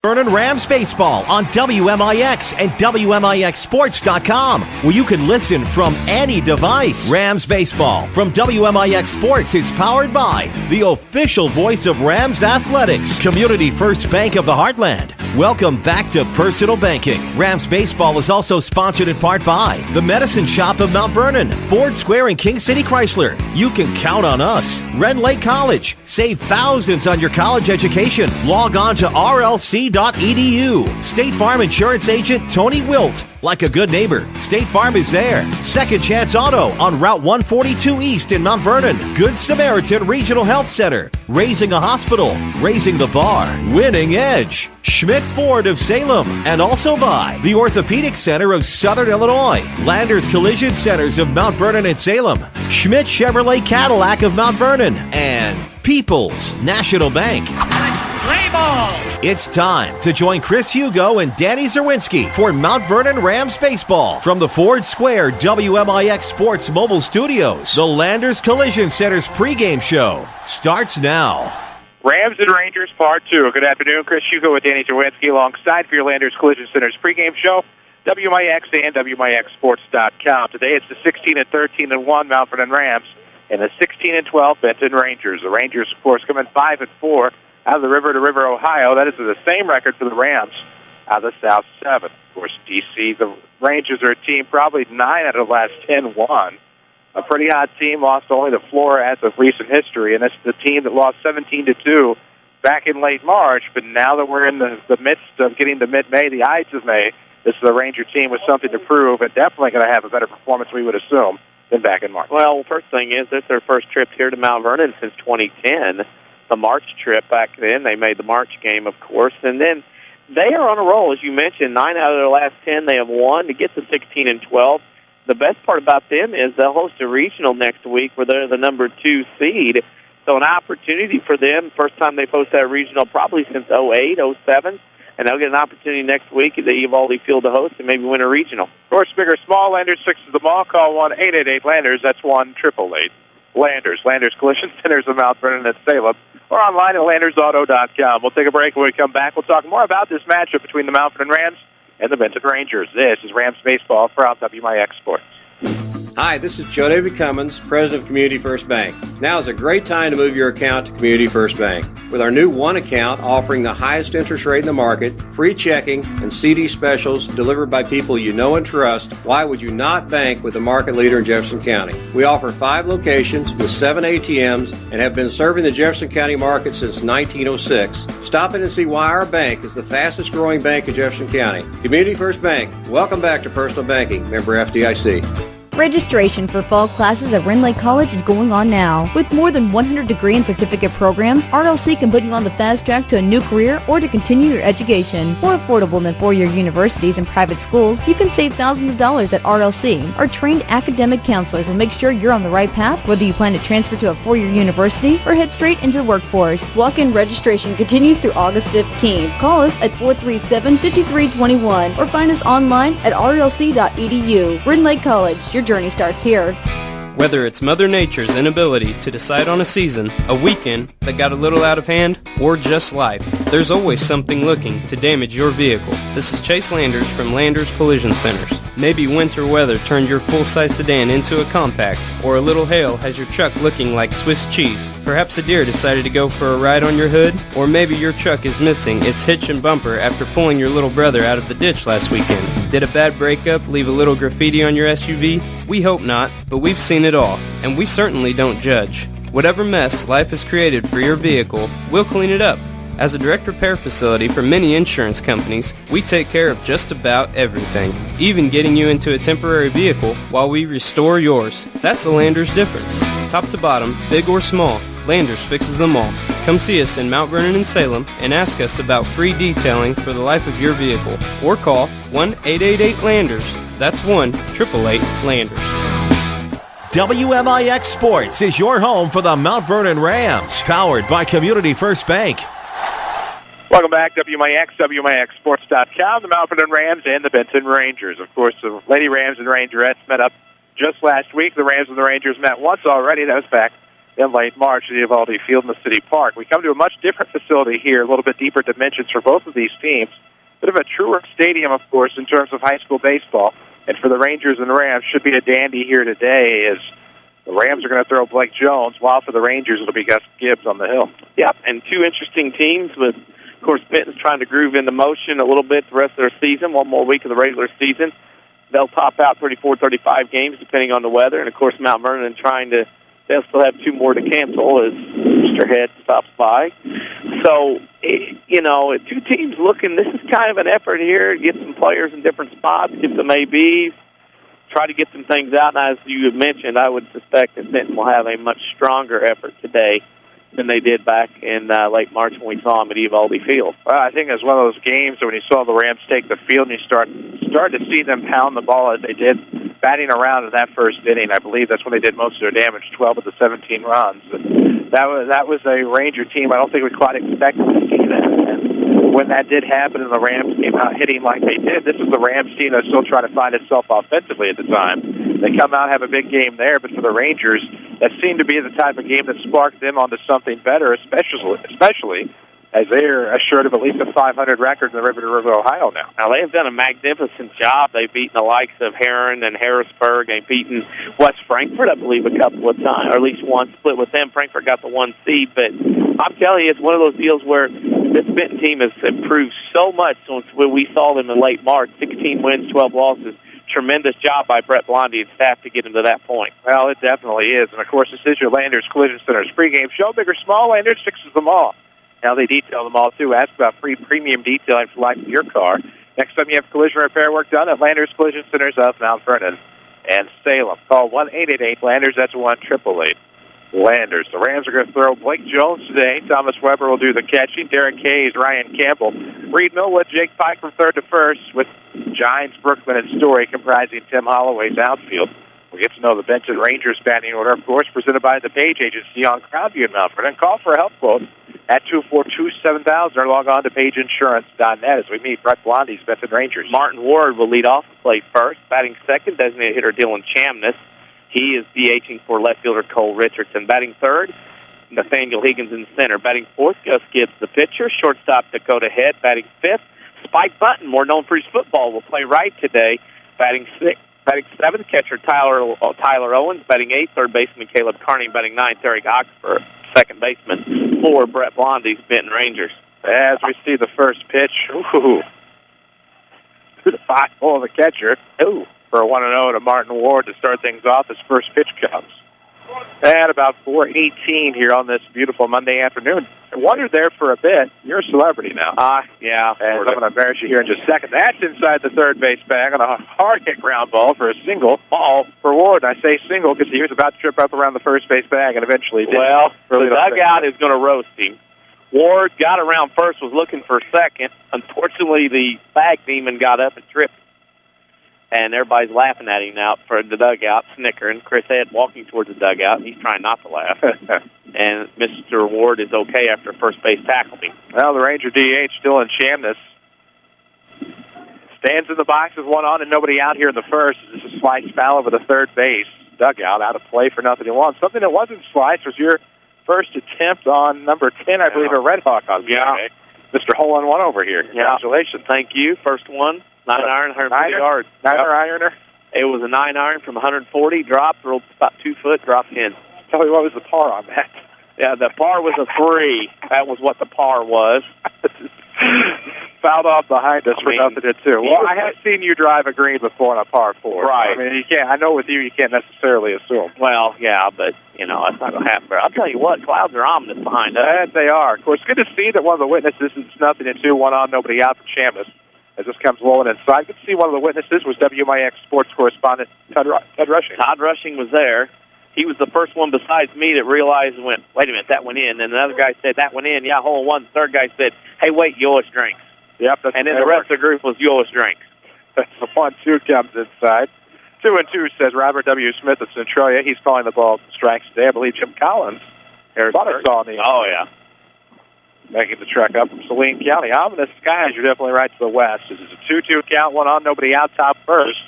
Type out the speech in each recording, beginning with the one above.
Vernon Rams baseball on WMIX and WMIXsports.com, where you can listen from any device. Rams baseball from WMIX Sports is powered by the official voice of Rams Athletics, Community First Bank of the Heartland. Welcome back to Personal Banking. Rams baseball is also sponsored in part by the Medicine Shop of Mount Vernon, Ford Square and King City Chrysler. You can count on us. Red Lake College. Save thousands on your college education. Log on to rlc.edu. State Farm Insurance Agent Tony Wilt. Like a good neighbor, State Farm is there. Second Chance Auto on Route 142 East in Mount Vernon. Good Samaritan Regional Health Center. Raising a Hospital. Raising the Bar. Winning Edge. Schmidt Ford of Salem. And also by the Orthopedic Center of Southern Illinois. Landers Collision Centers of Mount Vernon and Salem. Schmidt Chevrolet Cadillac of Mount Vernon. And People's National Bank. Play ball! It's time to join Chris Hugo and Danny Czerwinski for Mount Vernon Rams baseball from the Ford Square WMIX Sports Mobile Studios. The Landers Collision Center's pregame show starts now. Rams and Rangers, Part 2. Good afternoon. Chris Hugo with Danny Czerwinski alongside for your Landers Collision Center's pregame show, WMIX and WMIXsports.com. Today it's the 16-13-1 Mount Vernon Rams and the 16-12 Benton Rangers. The Rangers, of course, come in 5-4 out of the River to River, Ohio. That is the same record for the Rams out of the South 7. Of course, D.C., the Rangers are a team probably 9 out of the last 10 won. A pretty hot team, lost only to Flora as of recent history, and it's the team that lost 17-2 back in late March. But now that we're in the midst of getting to mid-May, the Ides of May, this is a Ranger team with something to prove and definitely going to have a better performance, we would assume, than back in March. Well, first thing is, this is their first trip here to Mount Vernon since 2010. The March trip back then, they made the March game, of course, and then they are on a roll, as you mentioned. 9 out of their last 10 they have won to get to 16-12. The best part about them is they'll host a regional next week where they're the number 2 seed. So an opportunity for them, first time they've hosted that regional probably since 08, 07, and they'll get an opportunity next week at the Uvalde Field to host and maybe win a regional. Of course, big or small, Landers 6 is the ball. Call 1-888-LANDERS. That's 1-888. Landers. Landers Collision Centers of Mount Vernon and Salem. Or online at landersauto.com. We'll take a break. When we come back, we'll talk more about this matchup between the Mount Vernon Rams and the Benton Rangers. This is Rams Baseball from WMIX Sports. Hi, this is Joe David Cummins, President of Community First Bank. Now is a great time to move your account to Community First Bank. With our new One Account offering the highest interest rate in the market, free checking, and CD specials delivered by people you know and trust, why would you not bank with the market leader in Jefferson County? We offer 5 locations with 7 ATMs and have been serving the Jefferson County market since 1906. Stop in and see why our bank is the fastest growing bank in Jefferson County. Community First Bank. Welcome back to Personal Banking. Member FDIC. Registration for fall classes at Red Lake College is going on now. With more than 100 degree and certificate programs, RLC can put you on the fast track to a new career or to continue your education. More affordable than four-year universities and private schools, you can save thousands of dollars at RLC. Our trained academic counselors will make sure you're on the right path, whether you plan to transfer to a four-year university or head straight into the workforce. Walk-in registration continues through August 15th. Call us at 437-5321 or find us online at rlc.edu. Red Lake College, your journey starts here. Whether it's Mother Nature's inability to decide on a season, a weekend that got a little out of hand, or just life, there's always something looking to damage your vehicle. This is Chase Landers from Landers Collision Centers. Maybe winter weather turned your full-size sedan into a compact, or a little hail has your truck looking like Swiss cheese. Perhaps a deer decided to go for a ride on your hood, or maybe your truck is missing its hitch and bumper after pulling your little brother out of the ditch last weekend. Did a bad breakup leave a little graffiti on your SUV? We hope not, but we've seen it all, and we certainly don't judge. Whatever mess life has created for your vehicle, we'll clean it up. As a direct repair facility for many insurance companies, we take care of just about everything, even getting you into a temporary vehicle while we restore yours. That's the Landers difference. Top to bottom, big or small, Landers fixes them all. Come see us in Mount Vernon and Salem and ask us about free detailing for the life of your vehicle. Or call 1-888-LANDERS. That's 1-888-LANDERS. WMIX Sports is your home for the Mount Vernon Rams, powered by Community First Bank. Welcome back, WMIX, WMIXsports.com, the Mount Vernon Rams and the Benton Rangers. Of course, the Lady Rams and Rangerettes met up just last week. The Rams and the Rangers met once already. That was back in late March at the Uvalde Field in the City Park. We come to a much different facility here, a little bit deeper dimensions for both of these teams. Bit of a truer stadium, of course, in terms of high school baseball. And for the Rangers and Rams, should be a dandy here today as the Rams are going to throw Blake Jones, while for the Rangers it'll be Gus Gibbs on the hill. Yep, and two interesting teams with, of course, Benton's trying to groove into motion a little bit the rest of their season, one more week of the regular season. They'll top out 34, 35 games depending on the weather. And, of course, Mount Vernon they'll still have two more to cancel as Mr. Head stops by. So, two teams looking, this is kind of an effort here, get some players in different spots, get some ABs, try to get some things out. And as you have mentioned, I would suspect that Benton will have a much stronger effort today than they did back in late March when we saw them at Uvalde Field. Well, I think it was one of those games when you saw the Rams take the field and you started to see them pound the ball as they did, batting around in that first inning. I believe that's when they did most of their damage, 12 of the 17 runs. And that was a Ranger team. I don't think we quite expected to see that. And when that did happen and the Rams came out hitting like they did, this is the Rams team that's still trying to find itself offensively at the time. They come out, have a big game there, but for the Rangers, that seemed to be the type of game that sparked them onto something better, especially as they're assured of at least a 500 record in the River to River, Ohio now. Now, they have done a magnificent job. They've beaten the likes of Heron and Harrisburg. They've beaten West Frankfort, I believe, a couple of times, or at least one split with them. Frankfort got the 1 seed, but I'm telling you, it's one of those deals where this Benton team has improved so much since when we saw them in late March, 16 wins, 12 losses. Tremendous job by Brett Blondie and staff to get him to that point. Well, it definitely is. And, of course, this is your Landers Collision Center's pregame show. Big or small, Landers fixes them all. Now they detail them all, too. Ask about free premium detailing for life of your car. Next time you have collision repair work done at Landers Collision Centers of Mount Vernon and Salem. Call 1-888-LANDERS. That's 1-888. Landers. The Rams are going to throw Blake Jones today. Thomas Weber will do the catching. Derek Hayes, Ryan Campbell. Reed Millwood, Jake Pike from third to first with Giants, Brooklyn, and Story comprising Tim Holloway's outfield. We'll get to know the Benton Rangers batting order, of course, presented by the Page Agency on Crowdview in Mount Vernon. Call for a help quote at 242-7000 or log on to pageinsurance.net as we meet Brett Blondie's Benton Rangers. Martin Ward will lead off and play first. Batting second, designated hitter Dylan Chamness. He is DHing for left fielder Cole Richardson. Batting third, Nathaniel Higgins in center. Batting fourth, Gus Gibbs, the pitcher. Shortstop, Dakota Head. Batting fifth, Spike Button, more known for his football, will play right today. Batting seventh, catcher Tyler Owens. Batting eighth, third baseman Caleb Carney. Batting ninth, Eric Oxford, second baseman for Brett Blondie's Benton Rangers. As we see the first pitch, to the 5-hole of the catcher. For a 1-0 to Martin Ward to start things off. His first pitch comes at about 4:18 here on this beautiful Monday afternoon. I wondered there for a bit. You're a celebrity now. Yeah. And I'm going to embarrass you here in just a second. That's inside the third base bag on a hard hit ground ball for a single. For Ward. I say single because he was about to trip up around the first base bag and eventually did. Well, the dugout is going to roast him. Ward got around first, was looking for second. Unfortunately, the bag demon got up and tripped. And everybody's laughing at him now for the dugout, snickering. Chris Head walking towards the dugout. He's trying not to laugh. And Mr. Ward is okay after first base tackled him. Well, the Ranger DH, Dylan Chamness, stands in the box with one on and nobody out here in the first. This is a slice foul over the third base dugout, out of play for nothing to one. Something that wasn't sliced was your first attempt on number 10, I believe, a Red Hawk on Saturday. Mr. Hole-in-One over here. Congratulations. Thank you. First one. 9-iron, 140 yards. 9-ironer? It was a 9-iron from 140, dropped, rolled about 2 foot, dropped in. Tell me, what was the par on that? Yeah, the par was a 3. That was what the par was. Fouled off behind us for nothing to 2. Well, I have seen you drive a green before on a par 4. Right. I mean, you can't. I know with you can't necessarily assume. Well, yeah, but, that's not going to happen. I'll tell you what, clouds are ominous behind us. Yes, they are. Of course, good to see that one of the witnesses is nothing to 2, one on, nobody out for Chamness. As this comes rolling inside, good to see one of the witnesses was WMIX sports correspondent Ted Rushing. Todd Rushing was there. He was the first one besides me that realized and went, wait a minute, that went in. And another guy said, that went in. Yeah, hole one. The third guy said, hey, wait, you owe us drinks. Yep. And then the rest of the group was, you owe us drinks. That's the 1-2 comes inside. 2-2, says Robert W. Smith of Centralia. He's calling the ball strikes today. I believe Jim Collins. Oh, yeah. Making the trek up from Saline County. Ominous skies. You're definitely right to the west. This is a 2-2 count, one on, nobody out, top first.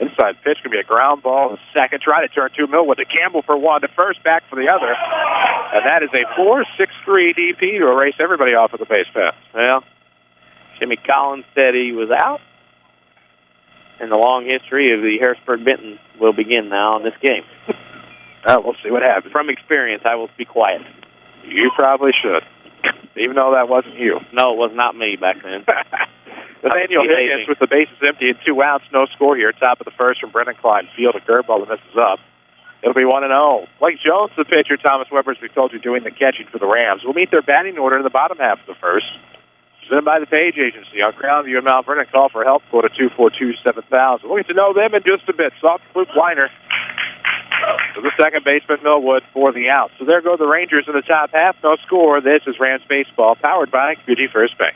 Inside pitch going to be a ground ball in the second. Try to turn 2 Millwood to Campbell for one, to first, back for the other. And that is a 4-6-3 DP to erase everybody off of the base path. Well, Jimmy Collins said he was out. And the long history of the Harrisburg-Benton will begin now in this game. We'll see what happens. From experience, I will be quiet. You probably should, even though that wasn't you. No, it was not me back then. Nathaniel Higgins with the bases empty and 2 outs, no score here. Top of the first from Brennan Klein. Field a curveball that misses up. It'll be 1-0. Blake Jones, the pitcher. Thomas Weber, as we told you, doing the catching for the Rams. We'll meet their batting order in the bottom half of the first. Presented by the Page Agency. On Crownview and Mount Vernon, call for help. Go to 242-7000. We'll get to know them in just a bit. Soft Luke Weiner to the second baseman, Millwood, for the out. So there go the Rangers in the top half. No score. This is Rams baseball, powered by Community First Bank.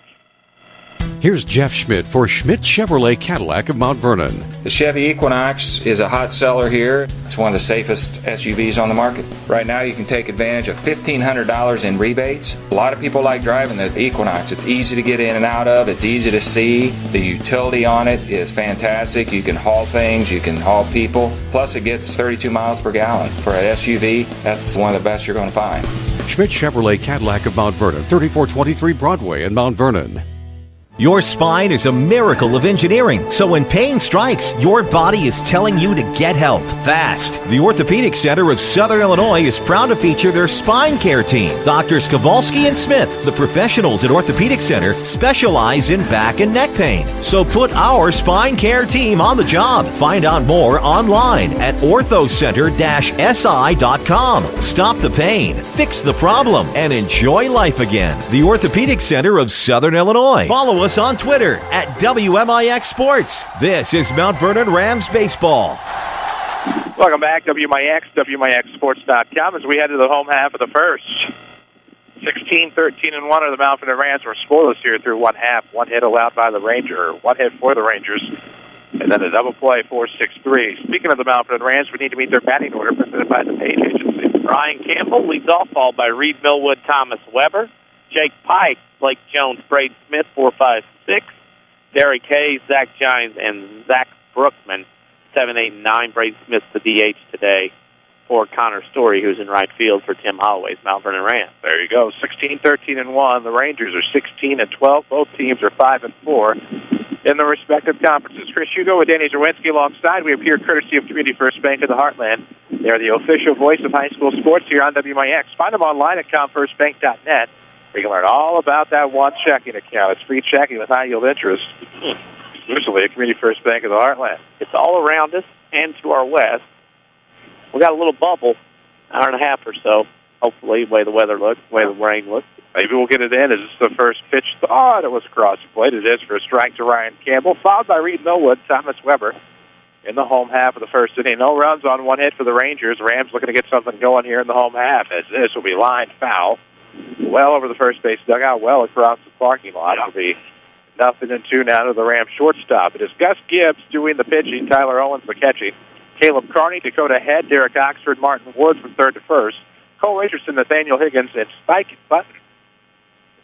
Here's Jeff Schmidt for Schmidt Chevrolet Cadillac of Mount Vernon. The Chevy Equinox is a hot seller here. It's one of the safest SUVs on the market. Right now you can take advantage of $1,500 in rebates. A lot of people like driving the Equinox. It's easy to get in and out of. It's easy to see. The utility on it is fantastic. You can haul things. You can haul people. Plus it gets 32 miles per gallon. For an SUV, that's one of the best you're going to find. Schmidt Chevrolet Cadillac of Mount Vernon, 3423 Broadway in Mount Vernon. Your spine is a miracle of engineering, so when pain strikes, your body is telling you to get help fast. The Orthopedic Center of Southern Illinois is proud to feature their spine care team. Doctors Kowalski and Smith, the professionals at Orthopedic Center, specialize in back and neck pain. So put our spine care team on the job. Find out more online at orthocenter-si.com. Stop the pain, fix the problem, and enjoy life again. The Orthopedic Center of Southern Illinois. Follow us on Twitter at WMIX Sports. This is Mount Vernon Rams baseball. Welcome back, WMIX, WMIXsports.com, as we head to the home half of the first. 16-13-1 are the Mount Vernon Rams. We're scoreless here through one half. One hit allowed by the Rangers, one hit for the Rangers, and then a double play, 4-6-3. Speaking of the Mount Vernon Rams, we need to meet their batting order presented by the Page Agency. Ryan Campbell leads off, followed by Reed Millwood, Thomas Weber, Jake Pike, Blake Jones, Braden Smith, 4-5-6. Derek Hayes, Zach Gines, and Zach Brookman, 7, 8, and 9. Braden Smith, the DH today, for Connor Story, who's in right field for Tim Holloway's Mount Vernon Rams. There you go, 16-13-1. The Rangers are 16-12. Both teams are 5-4 in the respective conferences. Chris Hugo with Danny Czerwinski alongside. We appear courtesy of Community First Bank of the Heartland. They're the official voice of high school sports here on WMIX. Find them online at comfirstbank.net. You can learn all about that one checking account. It's free checking with high-yield interest, exclusively at Community First Bank of the Heartland. It's all around us and to our west. We got a little bubble, hour and a half or so, hopefully, the way the weather looks, the way the rain looks. Maybe we'll get it in. Is this the first pitch? Thought it was across the plate. It is for a strike to Ryan Campbell, followed by Reed Millwood, Thomas Weber in the home half of the first inning. No runs on one hit for the Rangers. Rams looking to get something going here in the home half, as this will be lined foul. Well over the first base dugout, well across the parking lot. It'll be 0-2 now to the Rams shortstop. It is Gus Gibbs doing the pitching, Tyler Owens the catching, Caleb Carney, Dakota Head, Derek Oxford, Martin Wood from third to first, Cole Richardson, Nathaniel Higgins, and Spike Button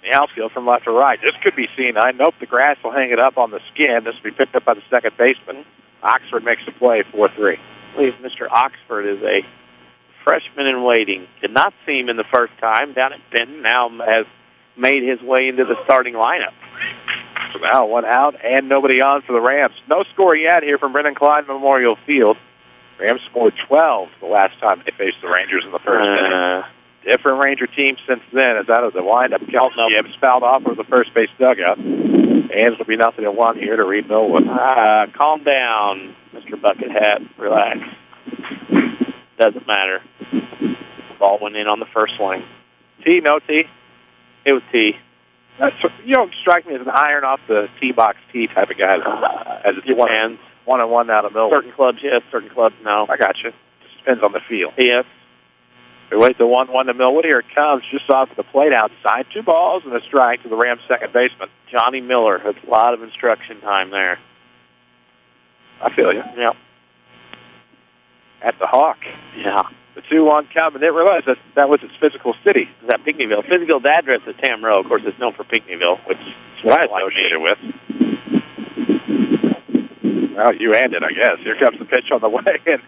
in the outfield from left to right. This could be seen. I nope, the grass will hang it up on the skin. This will be picked up by the second baseman. Oxford makes the play, 4-3. I believe Mr. Oxford is a freshman in waiting. Did not see him in the first time down at Benton. Now has made his way into the starting lineup. So now one out and nobody on for the Rams. No score yet here from Brennan Klein Memorial Field. Rams scored 12 the last time they faced the Rangers in the first inning. Different Ranger team since then is out of the windup. Kelton Gibbs fouled off of the first base dugout. And it'll be 0-1 here to Reed Millwood. Calm down, Mr. Bucket Hat. Relax. Doesn't matter. Ball went in on the first swing. T, no T? It was T. You don't strike me as an iron off the tee box tee type of guy. As it's depends. 1-1 out of Millwood. Certain clubs, yes. Certain clubs, no. I got you. Just depends on the field. Yes. We wait the 1-1 to Millwood. Here it comes, just off the plate outside. 2 balls and a strike to the Rams' second baseman. Johnny Miller has a lot of instruction time there. I feel you. Yep. At the Hawk. Yeah. The 2-1 count, and didn't realize that was its physical city. Is that Pinckneyville? Physical address is Tamro. Of course, it's known for Pinckneyville, which is what I associate it with. Well, you and it, I guess. Here comes the pitch on the way, and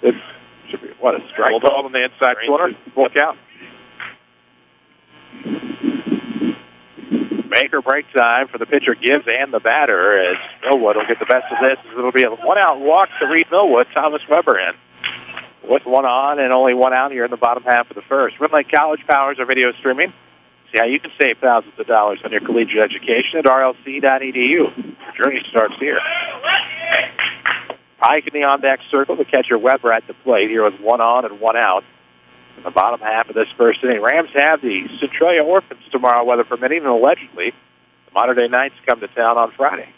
it should be, what, a strike ball on the inside corner? Full count. Make or break time for the pitcher Gibbs and the batter, as Millwood will get the best of this. It'll be a one-out walk to Reed Millwood. Thomas Weber in. With one on and only one out here in the bottom half of the first. Red Lake College powers our video streaming. See how you can save thousands of dollars on your collegiate education at rlc.edu. Your journey starts here. Pike in the on-deck circle. The catcher Weber at the plate here with one on and one out. In the bottom half of this first inning, Rams have the Centralia Orphans tomorrow, weather permitting, and allegedly the Modern-Day Knights come to town on Friday.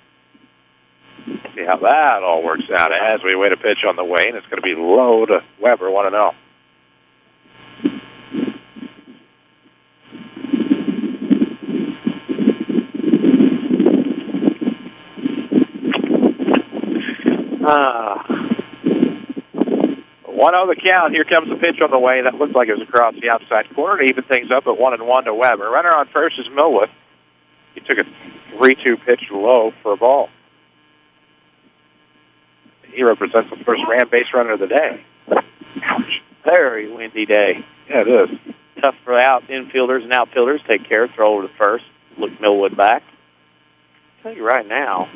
See how that all works out as we wait a pitch on the way, and it's going to be low to Weber, 1-0. One on the count. Here comes the pitch on the way. That looked like it was across the outside corner to even things up at 1-1 to Weber. Runner on first is Millwood. He took a 3-2 pitch low for a ball. He represents the first Ram base runner of the day. Ouch. Very windy day. Yeah, it is. Tough for infielders and outfielders. Take care. Throw over to first. Look Millwood back. I'll tell you right now,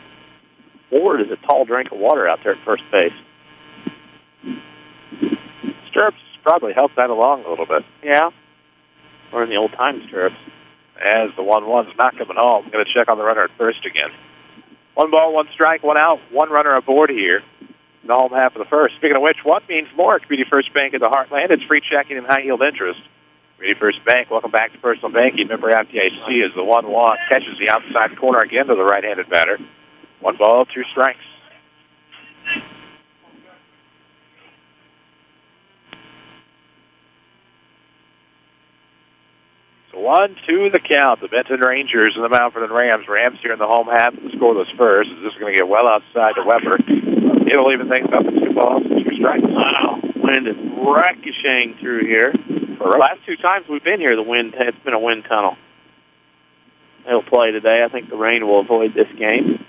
Ward is a tall drink of water out there at first base. Stirrups probably helped that along a little bit. Yeah. Or in the old-time stirrups. As the 1-1's not coming home, I'm going to check on the runner at first again. 1 ball, 1 strike, 1 out, 1 runner aboard here in the home half of the first. Speaking of which, what means more at Community First Bank of the Heartland? It's free checking and high-yield interest. Community First Bank, welcome back to personal banking. Member FDIC as the 1-1 catches the outside corner again to the right-handed batter. 1 ball, 2 strikes. So 1-2 the count. The Benton Rangers and the Mount Vernon Rams. Rams here in the home half of the scoreless first. This is going to get well outside to Weber. It'll even things up at 2 balls and 2 strikes. Wow. Wind is ricocheting through here. For the last 2 times we've been here, it's been a wind tunnel. It'll play today. I think the rain will avoid this game.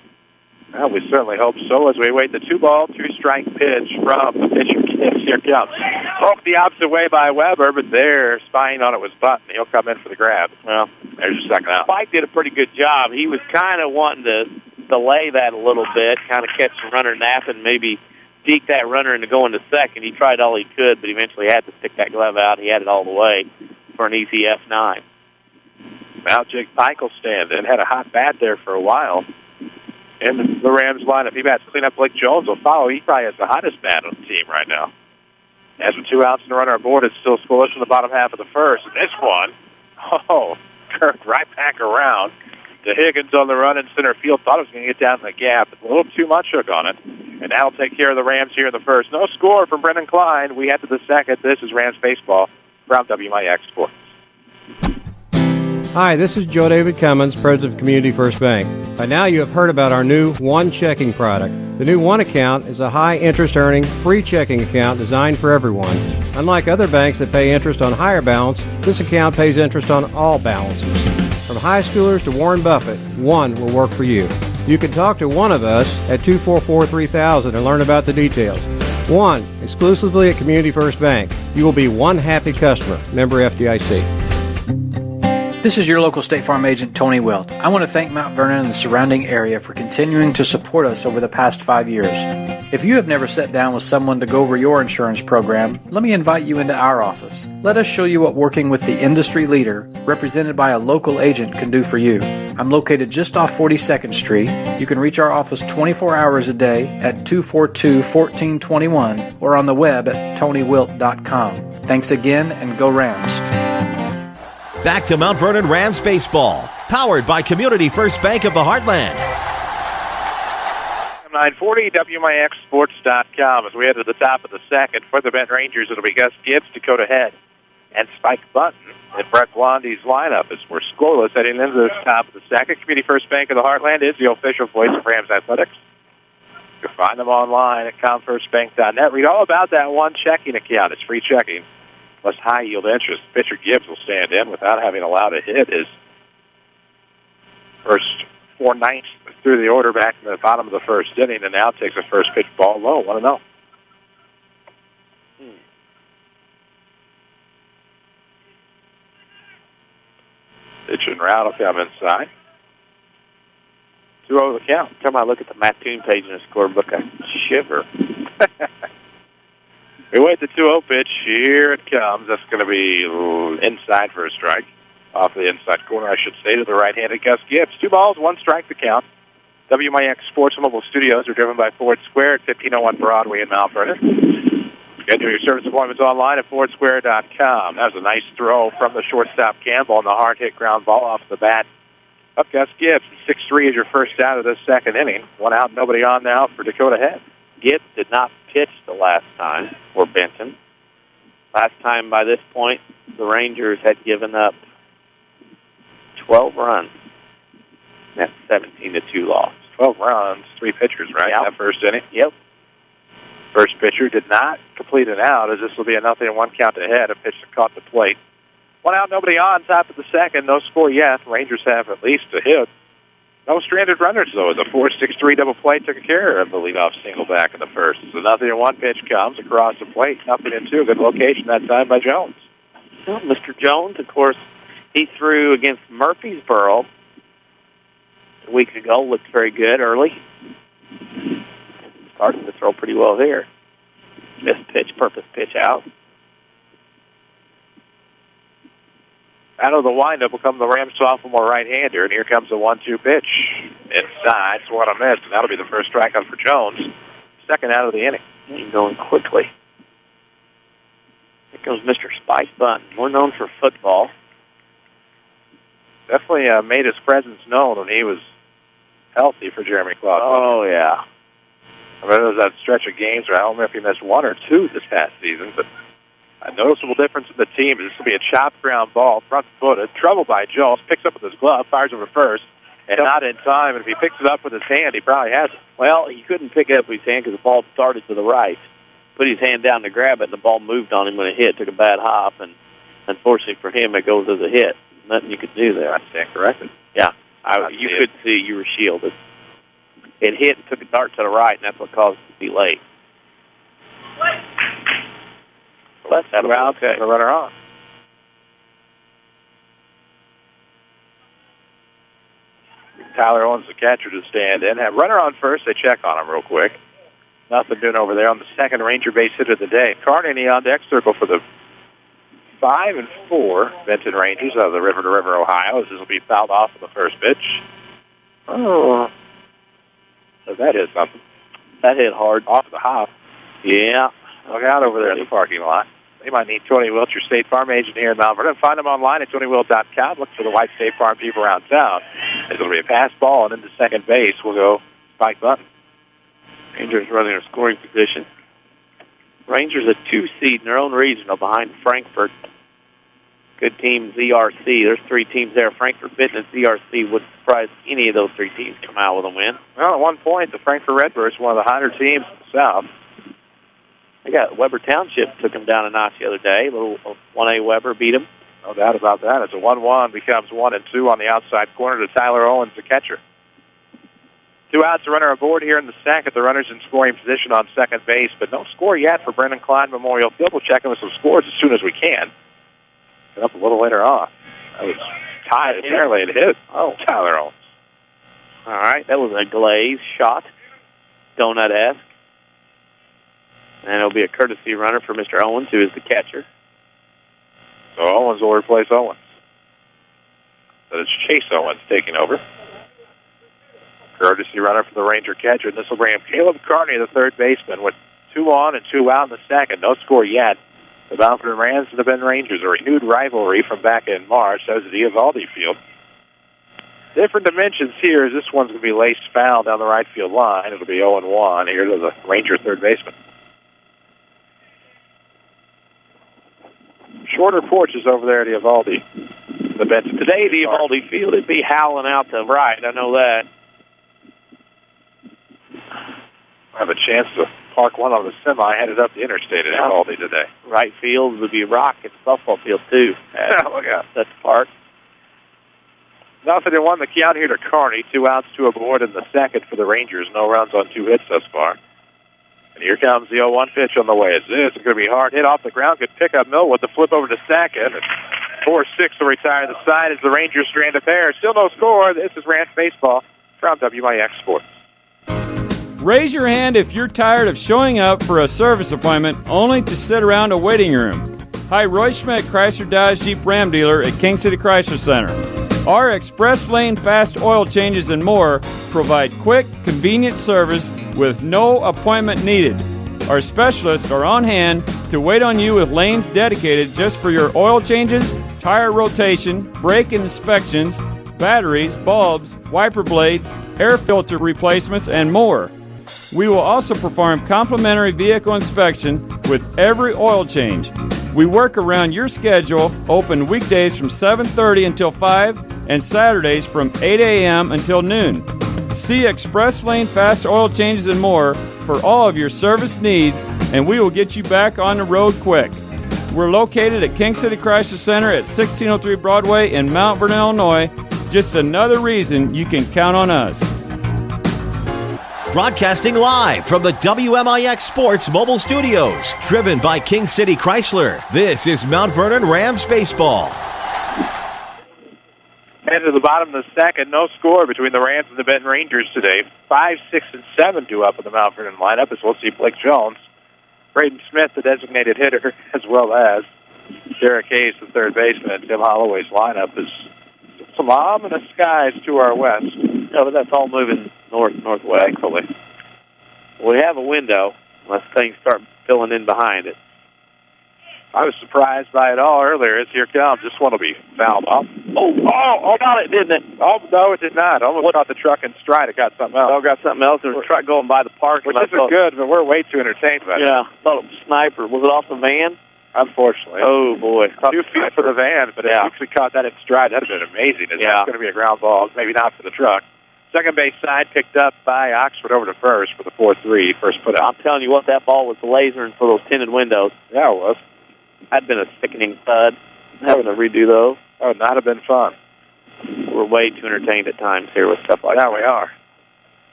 Well, we certainly hope so as we wait the 2 ball, 2 strike pitch from the pitcher. Here comes. Poked the opposite way by Weber, but there, spying on it was Button. He'll come in for the grab. Well, there's your second out. Pike did a pretty good job. He was kind of wanting to delay that a little bit, kind of catch the runner napping, maybe deke that runner into going to second. He tried all he could, but eventually had to stick that glove out. He had it all the way for an easy F9. Now Jake Pike will stand in. Had a hot bat there for a while. In the Rams lineup, he bats clean up. Blake Jones will follow. He probably has the hottest bat on the team right now. As with 2 outs and a runner aboard, it's still scoreless in the bottom half of the first. And this one, curved right back around to Higgins on the run in center field. Thought it was going to get down in the gap. A little too much hook on it. And that'll take care of the Rams here in the first. No score from Brendan Klein. We head to the second. This is Rams baseball from WMIX Sports. Hi, this is Joe David Cummins, President of Community First Bank. By now you have heard about our new One Checking product. The new One Account is a high-interest earning, free checking account designed for everyone. Unlike other banks that pay interest on higher balance, this account pays interest on all balances. From high schoolers to Warren Buffett, One will work for you. You can talk to one of us at 244-3000 and learn about the details. One, exclusively at Community First Bank. You will be one happy customer. Member FDIC. This is your local State Farm agent, Tony Wilt. I want to thank Mount Vernon and the surrounding area for continuing to support us over the past 5 years. If you have never sat down with someone to go over your insurance program, let me invite you into our office. Let us show you what working with the industry leader, represented by a local agent, can do for you. I'm located just off 42nd Street. You can reach our office 24 hours a day at 242-1421 or on the web at tonywilt.com. Thanks again, and go Rams. Back to Mount Vernon Rams baseball, powered by Community First Bank of the Heartland. 940 WMIXsports.com. As we head to the top of the second for the Benton Rangers, it'll be Gus Gibbs, Dakota Head, and Spike Button in Brett Blondie's lineup as we're scoreless heading into the top of the second. Community First Bank of the Heartland is the official voice of Rams Athletics. You can find them online at comfirstbank.net. Read all about that One checking account. It's free checking plus high-yield interest. Pitcher Gibbs will stand in without having allowed a hit his first 4 nights through the order back in the bottom of the first inning, and now takes a first pitch ball low, 1-0. Pitch and route will come inside. 2-0 the count. Every time I look at the Mattoon page in the scorebook, I shiver. We wait the 2-0 pitch. Here it comes. That's going to be inside for a strike. Off the inside corner, I should say, to the right-handed Gus Gibbs. 2 balls, 1 strike to count. WMIX Sports Mobile Studios are driven by Ford Square at 1501 Broadway in Mount Vernon. Schedule your service appointments online at FordSquare.com. That was a nice throw from the shortstop Campbell on the hard-hit ground ball off the bat. Up Gus Gibbs. 6-3 is your first out of this second inning. 1 out, nobody on now for Dakota Head. Gibbs did not pitch the last time for Benton. Last time by this point, the Rangers had given up 12 runs. That's 17-2 loss. 12 runs, 3 pitchers, right? Yep. That first inning? Yep. First pitcher did not complete an out, as this will be a 0-1 count ahead. A pitch that caught the plate. 1 out, nobody on. Top of the second. No score yet. Rangers have at least a hit. No stranded runners, though, as a 4-6-3 double play took care of the leadoff single back in the first. So 0-1 pitch comes across the plate. 0-2. Good location that time by Jones. Well, Mr. Jones, of course, he threw against Murfreesboro a week ago. Looked very good early. Started to throw pretty well there. Missed pitch, purpose pitch out. Out of the windup will come the Rams sophomore right-hander, and here comes the 1-2 pitch. Inside, so what a miss, and that'll be the first strikeout for Jones. Second out of the inning. He's going quickly. Here comes Mr. Spike Bunton, more known for football. Definitely made his presence known when he was healthy for Jeremy Clausen. Oh, yeah. I mean, there was that stretch of games where I don't remember if he missed 1 or 2 this past season, but a noticeable difference in the team is this will be a chopped ground ball, front-footed, troubled by Jones, picks up with his glove, fires over first, and not in time. And if he picks it up with his hand, he probably has it. Well, he couldn't pick it up with his hand because the ball started to the right. Put his hand down to grab it, and the ball moved on him when it hit. Took a bad hop, and unfortunately for him, it goes as a hit. Nothing you could do there. I stand corrected. Yeah, you could see you were shielded. It hit and took a dart to the right, and that's what caused it to be late. That's okay. The runner on. Tyler Owens, the catcher, to stand in. Have runner on first. They check on him real quick. Nothing doing over there on the second Ranger base hit of the day. Carney on deck circle for the 5 and 4 Benton Rangers out of the River to River, Ohio. This will be fouled off in the first pitch. Oh, so that hit something. That hit hard. Off the hop. Yeah. Look out over there in the parking lot. They might need Tony Wilt, your State Farm agent here in Mount Vernon. Find them online at TonyWilt.com. Look for the white State Farm people around town. It'll be a pass ball, and into second base will go Spike Bunton. Rangers running a scoring position. Rangers a 2 seed in their own regional behind Frankfort. Good team, ZRC. There's 3 teams there. Frankfort Fitness, ZRC. Would surprise any of those 3 teams come out with a win. Well, at one point, the Frankfort Redbirds, one of the hotter teams in the South. They got Weber Township took them down a notch the other day. Little 1A Weber beat them. No doubt about that. It's a 1-1, becomes 1 and 2 on the outside corner to Tyler Owens, the catcher. 2 outs, a runner aboard here in the second. The runner's in scoring position on second base, but no score yet for Brendan Klein Memorial Field. We'll check in with some scores as soon as we can. Get up a little later on. That was tied. Apparently it hit. Oh, Tyler Owens. All right, that was a glaze shot. Donut-esque. And it'll be a courtesy runner for Mr. Owens, who is the catcher. So Owens will replace Owens. So it's Chase Owens taking over. Courtesy runner for the Ranger catcher, and this will bring up Caleb Carney, the third baseman, with 2 on and 2 out in the second. No score yet. The Benton Rams and the Benton Rangers, a renewed rivalry from back in March. That was at the Evaldi Field. Different dimensions here, as this one's going to be laced foul down the right field line. It'll be 0-1 here to the Ranger third baseman. Shorter porches over there at the Evaldi. The Benton. Today, the Evaldi Field, it'd be howling out to right. I know that. I have a chance to park one on the semi headed up the interstate at Evaldi today. Right field would be rock at the softball field, too. Yeah, look out. That's the park. 0-1 the count here to Kearney. 2 outs, 2 aboard in the second for the Rangers. No runs on 2 hits thus far. And here comes the 0-1 pitch on the way. This is going to be a hard hit off the ground. Good pick up Millwood. The flip over to second. And 4-6 to retire the side as the Rangers strand a pair. Still no score. This is Rams Baseball from WMIX Sports. Raise your hand if you're tired of showing up for a service appointment only to sit around a waiting room. Hi, Roy Schmidt, Chrysler Dodge Jeep Ram dealer at King City Chrysler Center. Our express lane fast oil changes and more provide quick, convenient service with no appointment needed. Our specialists are on hand to wait on you with lanes dedicated just for your oil changes, tire rotation, brake inspections, batteries, bulbs, wiper blades, air filter replacements, and more. We will also perform complimentary vehicle inspection with every oil change. We work around your schedule, open weekdays from 7:30 until 5 and Saturdays from 8 a.m. until noon. See Express Lane Fast Oil Changes and more for all of your service needs, and we will get you back on the road quick. We're located at King City Chrysler Center at 1603 Broadway in Mount Vernon, Illinois. Just another reason you can count on us. Broadcasting live from the WMIX Sports Mobile Studios. Driven by King City Chrysler. This is Mount Vernon Rams Baseball. And to the bottom of the second, no score between the Rams and the Benton Rangers today. 5, 6, and 7 due up in the Mount Vernon lineup, as we'll see Blake Jones, Braden Smith, the designated hitter, as well as Derek Hayes, the third baseman, and Tim Holloway's lineup is some ominous skies to our west. No, but that's all moving northwest. Thankfully. We have a window unless things start filling in behind it. I was surprised by it all earlier. As here comes. This one will be fouled off. Oh, got it, didn't it? Oh, no, it did not. Almost caught the truck in stride. It got something else. Oh, got something else. There was a truck going by the park. Which isn't good, but we're way too entertained by it. Yeah, thought it was a sniper. Was it off the van? Unfortunately. Oh, boy. 2 feet for the van, but if we caught that in stride, that would have been amazing. It's going to be a ground ball. Maybe not for the truck. Second base side picked up by Oxford over to first for the 4-3. First put out. I'm telling you what, that ball was lasering for those tinted windows. Yeah, it was. That'd been a sickening thud. Having to redo those. That would not have been fun. We're way too entertained at times here with stuff like that. Yeah, we are.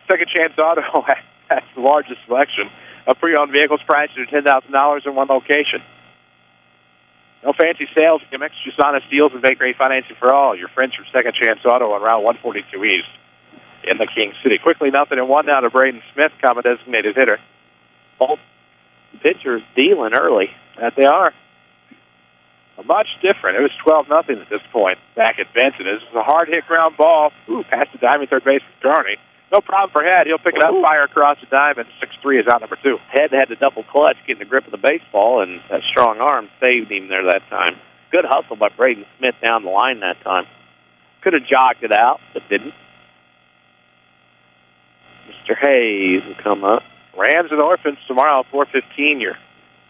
Second Chance Auto has the largest selection of pre-owned vehicles priced at $10,000 in one location. No fancy sales gimmicks, just honest deals and bank rate financing for all. Your friends from Second Chance Auto on Route 142 East in the King City. Quickly, 0-1 now to Braden Smith, common designated hitter. Both pitchers dealing early. That they are. Much different. It was 12-0 at this point back at Benton. This is a hard-hit ground ball. Past the diamond third base for Kearney. No problem for Head. He'll pick it up, fire across the diamond. 6-3 is out number 2. Head had the double clutch, getting the grip of the baseball, and that strong arm saved him there that time. Good hustle by Braden Smith down the line that time. Could have jogged it out, but didn't. Mr. Hayes will come up. Rams and Orphans tomorrow, 4:15. Your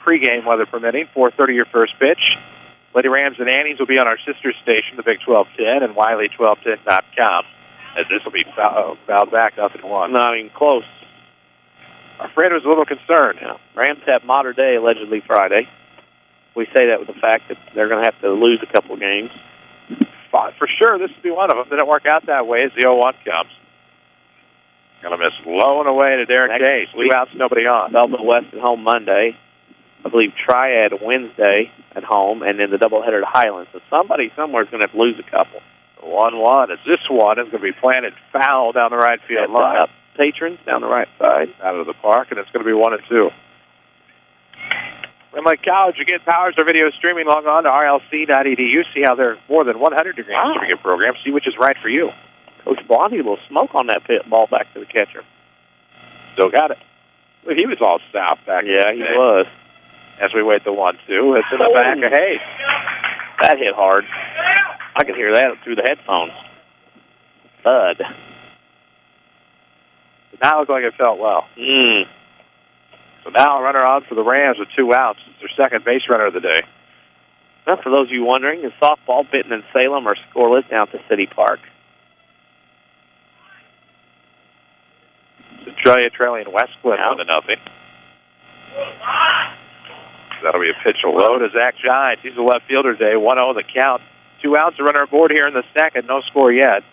pregame, weather permitting. 4:30 your first pitch. Lady Rams and Annie's will be on our sister station, the Big 1210, and Wiley1210.com. As this will be fouled back 0-1. Not even close. Our friend was a little concerned. Yeah. Rams have Mater Day allegedly Friday. We say that with the fact that they're going to have to lose a couple of games. For sure, this will be one of them. Didn't work out that way as the 0-1 comes. Going to miss low and away to Derek Hayes. 2 outs, nobody on. Belleville West at home Monday. I believe Triad Wednesday at home, and then the doubleheader to Highlands. So somebody somewhere is going to have to lose a couple. 1-1 as this one is going to be planted foul down the right field line. Patrons down the right side. Out of the park, and it's going to be 1-2. And like college, again, powers our video streaming. Log on to rlc.edu. See how there are more than 100 degree certificate programs. See which is right for you. Coach Blondie will smoke on that pit ball back to the catcher. Still got it. Well, he was all south back there. Yeah, he was. As we wait the 1-2, it's in the back of Hayes. That hit hard. I could hear that through the headphones. Thud. Did not look like it felt well. So now a runner on for the Rams with 2 outs. It's their second base runner of the day. Now, for those of you wondering, in softball, Benton and Salem are scoreless down at the City Park. Centralia trailing Westcliff 1-0. That'll be a pitch low to Zach Giants. He's a left fielder today. 1-0 the count. 2 outs, a runner aboard here in the second. No score yet.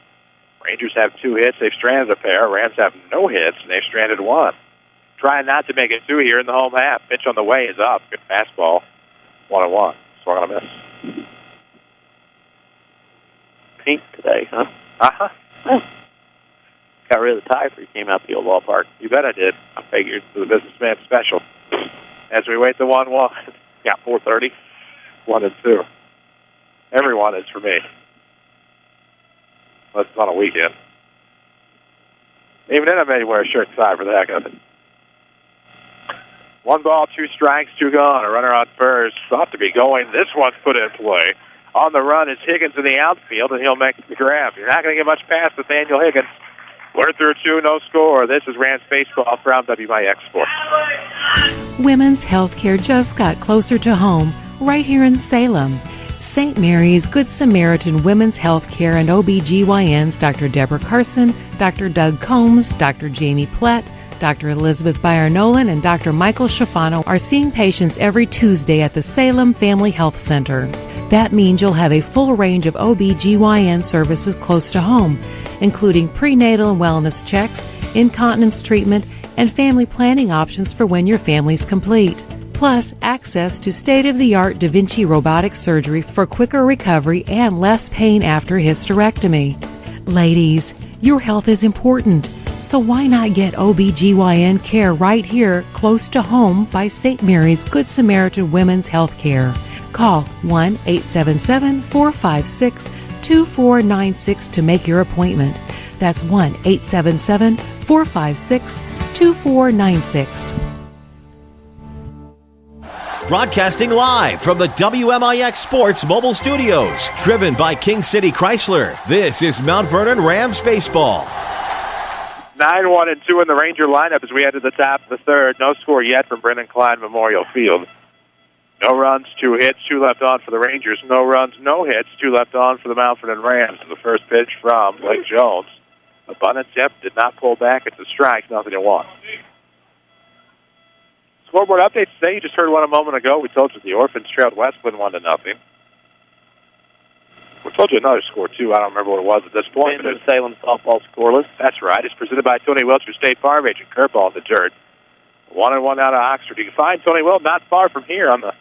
Rangers have 2 hits. They've stranded a pair. Rams have no hits, and they've stranded 1. Trying not to make it 2 here in the home half. Pitch on the way is up. Good fastball. 1-1. Swung on a miss. Pink today, huh? Uh-huh. Oh. Got rid of the tie before you came out the old ballpark. You bet I did. I figured the businessman special. As we wait the 1-1. Yeah, 4:30. 1 and 2. Everyone is for me. Unless it's on a weekend. Even then, I may wear a shirt and tie for the heck of it. 1 ball, 2 strikes, 2 gone. A runner on first. Thought to be going. This one's put in play. On the run is Higgins in the outfield, and he'll make the grab. You're not going to get much past Nathaniel Higgins. We're through 2, no score. This is Rams Baseball from WMIX Sports. Women's health care just got closer to home, right here in Salem. St. Mary's Good Samaritan Women's Health Care and OBGYNs Dr. Deborah Carson, Dr. Doug Combs, Dr. Jamie Plett, Dr. Elizabeth Byer-Nolan, and Dr. Michael Schifano are seeing patients every Tuesday at the Salem Family Health Center. That means you'll have a full range of OBGYN services close to home, including prenatal and wellness checks, incontinence treatment, and family planning options for when your family's complete. Plus, access to state-of-the-art Da Vinci robotic surgery for quicker recovery and less pain after hysterectomy. Ladies, your health is important, so why not get OBGYN care right here close to home by St. Mary's Good Samaritan Women's Health Care. Call 1-877-456-2496 to make your appointment. That's 1-877-456-2496. Broadcasting live from the WMIX Sports Mobile Studios, driven by King City Chrysler. This is Mount Vernon Rams Baseball. 9-1 and 2 in the Ranger lineup as we head to the top of the third. No score yet from Brendan Klein Memorial Field. No runs, 2 hits, 2 left on for the Rangers. No runs, no hits, 2 left on for the Mount Vernon Rams. The first pitch from Blake Jones. Abundance depth did not pull back. It's a strike, 0-1. Scoreboard updates today. You just heard one a moment ago. We told you the Orphans trailed Westland 1-0. We told you another score, too. I don't remember what it was at this point. But Salem softball scoreless. That's right. It's presented by Tony Welch, State Farm Agent. Curveball in the dirt. 1-1 out of Oxford. You can find Tony Welch not far from here on the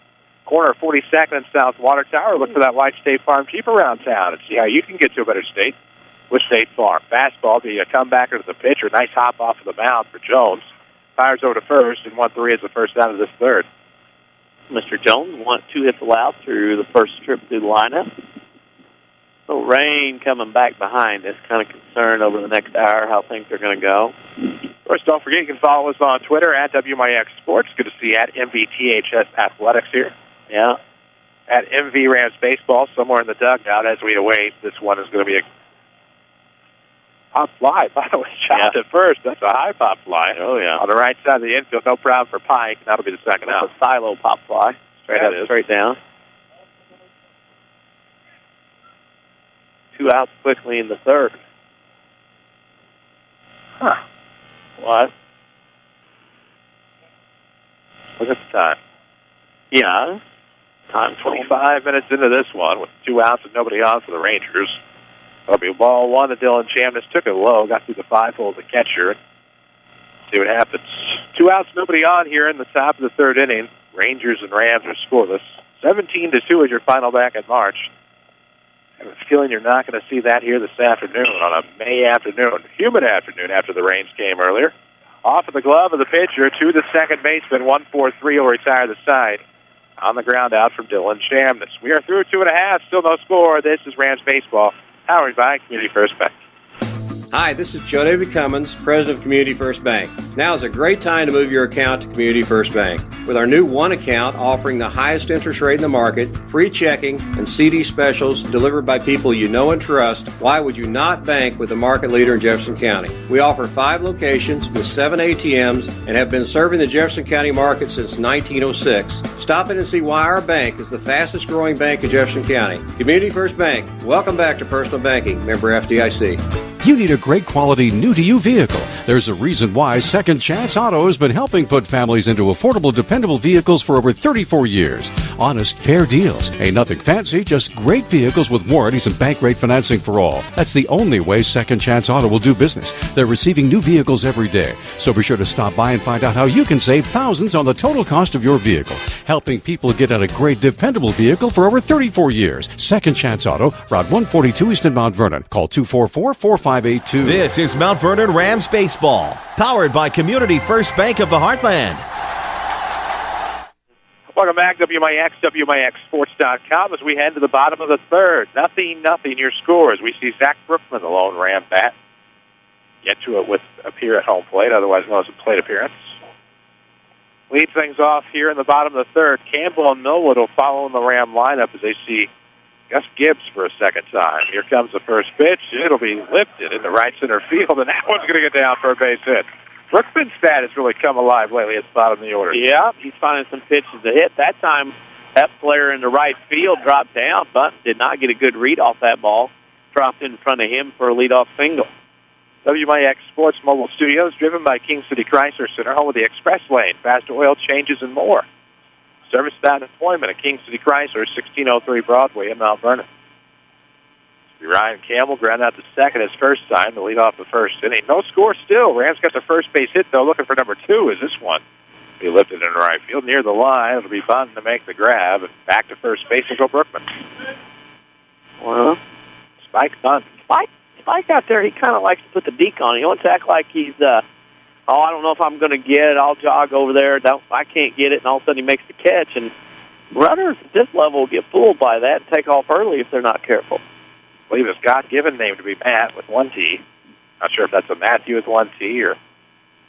corner of 42nd and South Water Tower. Look for that white State Farm Jeep around town and see how you can get to a better state with State Farm. Fastball, the comebacker to the pitcher. Nice hop off of the mound for Jones. Fires over to first, and 1-3 is the first out of this third. Mr. Jones, 2 hits allowed through the first trip through the lineup. So rain coming back behind us. Kind of concerned over the next hour how things are going to go. Of course, don't forget you can follow us on Twitter at WMIX Sports. Good to see you at MVTHS Athletics here. Yeah. At MV Rams Baseball, somewhere in the dugout as we await. This one is going to be a pop fly. By the way, chopped at first. That's a high pop fly. Oh, yeah. On the right side of the infield, no problem for Pike. That'll be the second out. A silo pop fly. Straight down. 2 outs quickly in the third. Huh. What? Look at the time. Yeah. Time 25 minutes into this one with 2 outs and nobody on for the Rangers. That'll be ball 1 to Dylan Chamness. Took it low, got through the 5-hole to catcher. See what happens. 2 outs, nobody on here in the top of the third inning. Rangers and Rams are scoreless. 17-2 is your final back in March. I have a feeling you're not going to see that here this afternoon on a May afternoon, humid afternoon after the rains came earlier. Off of the glove of the pitcher to the second baseman. 1-4-3 will retire the side. On the ground out from Dylan Chamness. We are through 2.5, still no score. This is Rams Baseball, powered by Community First Bank. Hi, this is Joe David Cummins, President of Community First Bank. Now is a great time to move your account to Community First Bank. With our new One account offering the highest interest rate in the market, free checking, and CD specials delivered by people you know and trust, why would you not bank with the market leader in Jefferson County? We offer 5 locations with 7 ATMs and have been serving the Jefferson County market since 1906. Stop in and see why our bank is the fastest growing bank in Jefferson County. Community First Bank. Welcome back to personal banking. Member FDIC. You need a great quality, new-to-you vehicle. There's a reason why Second Chance Auto has been helping put families into affordable, dependable vehicles for over 34 years. Honest, fair deals. Ain't nothing fancy, just great vehicles with warranties and bank rate financing for all. That's the only way Second Chance Auto will do business. They're receiving new vehicles every day. So be sure to stop by and find out how you can save thousands on the total cost of your vehicle. Helping people get out a great, dependable vehicle for over 34 years. Second Chance Auto, Route 142 East in Mount Vernon. Call 244-4582. This is Mount Vernon Rams baseball, powered by Community First Bank of the Heartland. Welcome back, WMIX, WMIXSports.com, as we head to the bottom of the third. 0-0 your scores. We see Zach Brookman, the lone Ram bat, get to it with appear at home plate, otherwise known as a plate appearance. Lead things off here in the bottom of the third. Campbell and Millwood will follow in the Ram lineup as they see Gus Gibbs for a second time. Here comes the first pitch. It'll be lifted into right center field, and that one's going to get down for a base hit. Brookman's bat has really come alive lately at the bottom of the order. Yeah, he's finding some pitches to hit. That time, that player in the right field dropped down, but did not get a good read off that ball. Dropped in front of him for a leadoff single. WMIX Sports Mobile Studios, driven by King City Chrysler Center, home of the Express Lane, fast oil changes, and more. Service without employment at King City Chrysler, 1603 Broadway in Mount Vernon. Ryan Campbell ground out to second his first time to lead off the first inning. No score still. Rams got the first base hit, though, looking for number 2 is this one. He lifted into right field near the line. It'll be fun to make the grab. And back to first base will go Brookman. Well, Spike bunt. Spike out there, he kind of likes to put the deke on. He wants to act like he's, I don't know if I'm going to get it. I'll jog over there. I can't get it. And all of a sudden he makes the catch. And runners at this level will get fooled by that and take off early if they're not careful. I believe his God-given name to be Matt with one T. Not sure if that's a Matthew with one T or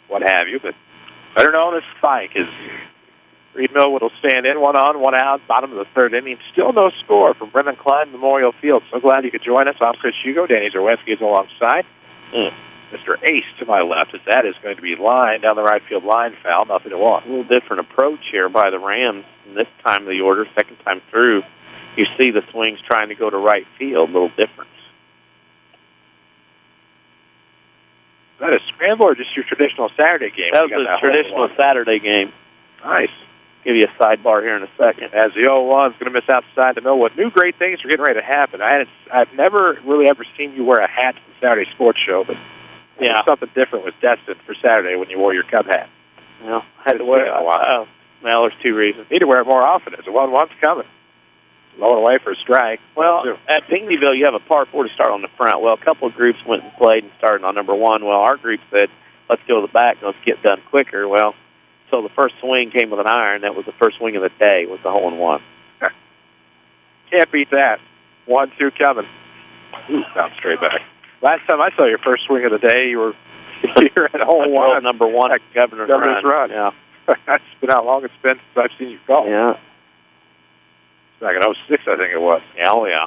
what have you, but better known as Spike. Reed Millwood will stand in, 1 on, 1 out, bottom of the third inning. Still no score from Brendan Klein Memorial Field. So glad you could join us. I'm Chris Hugo. Danny Czerwinski is alongside. Mr. Ace to my left, as that is going to be line down the right field line foul, 0-1. A little different approach here by the Rams. And this time of the order, second time through, you see the swings trying to go to right field, a little difference. Is that a scramble or just your traditional Saturday game? That was a traditional Saturday game. Nice. Give you a sidebar here in a second. As the 0-1 is going to miss outside the Millwood. New great things are getting ready to happen. I've never really ever seen you wear a hat to the Saturday sports show, but something different was destined for Saturday when you wore your Cub hat. Well, I had to wear it. Well, there's two reasons. Need to wear it more often as the 1-1's coming. Low and away for a strike. Well, at Pinckneyville, you have a par 4 to start on the front. Well, a couple of groups went and played and started on number 1. Well, our group said, let's go to the back and let's get done quicker. Well, so the first swing came with an iron. That was the first swing of the day, was the hole-in-one. Can't beat that. 1-2 coming. Bounced straight back. Last time I saw your first swing of the day, you were here at hole-in-one. Number 1 at Governor's Run. Yeah. It's been how long it's been since I've seen you golf. Yeah. Back in 06, I think it was. Oh, yeah.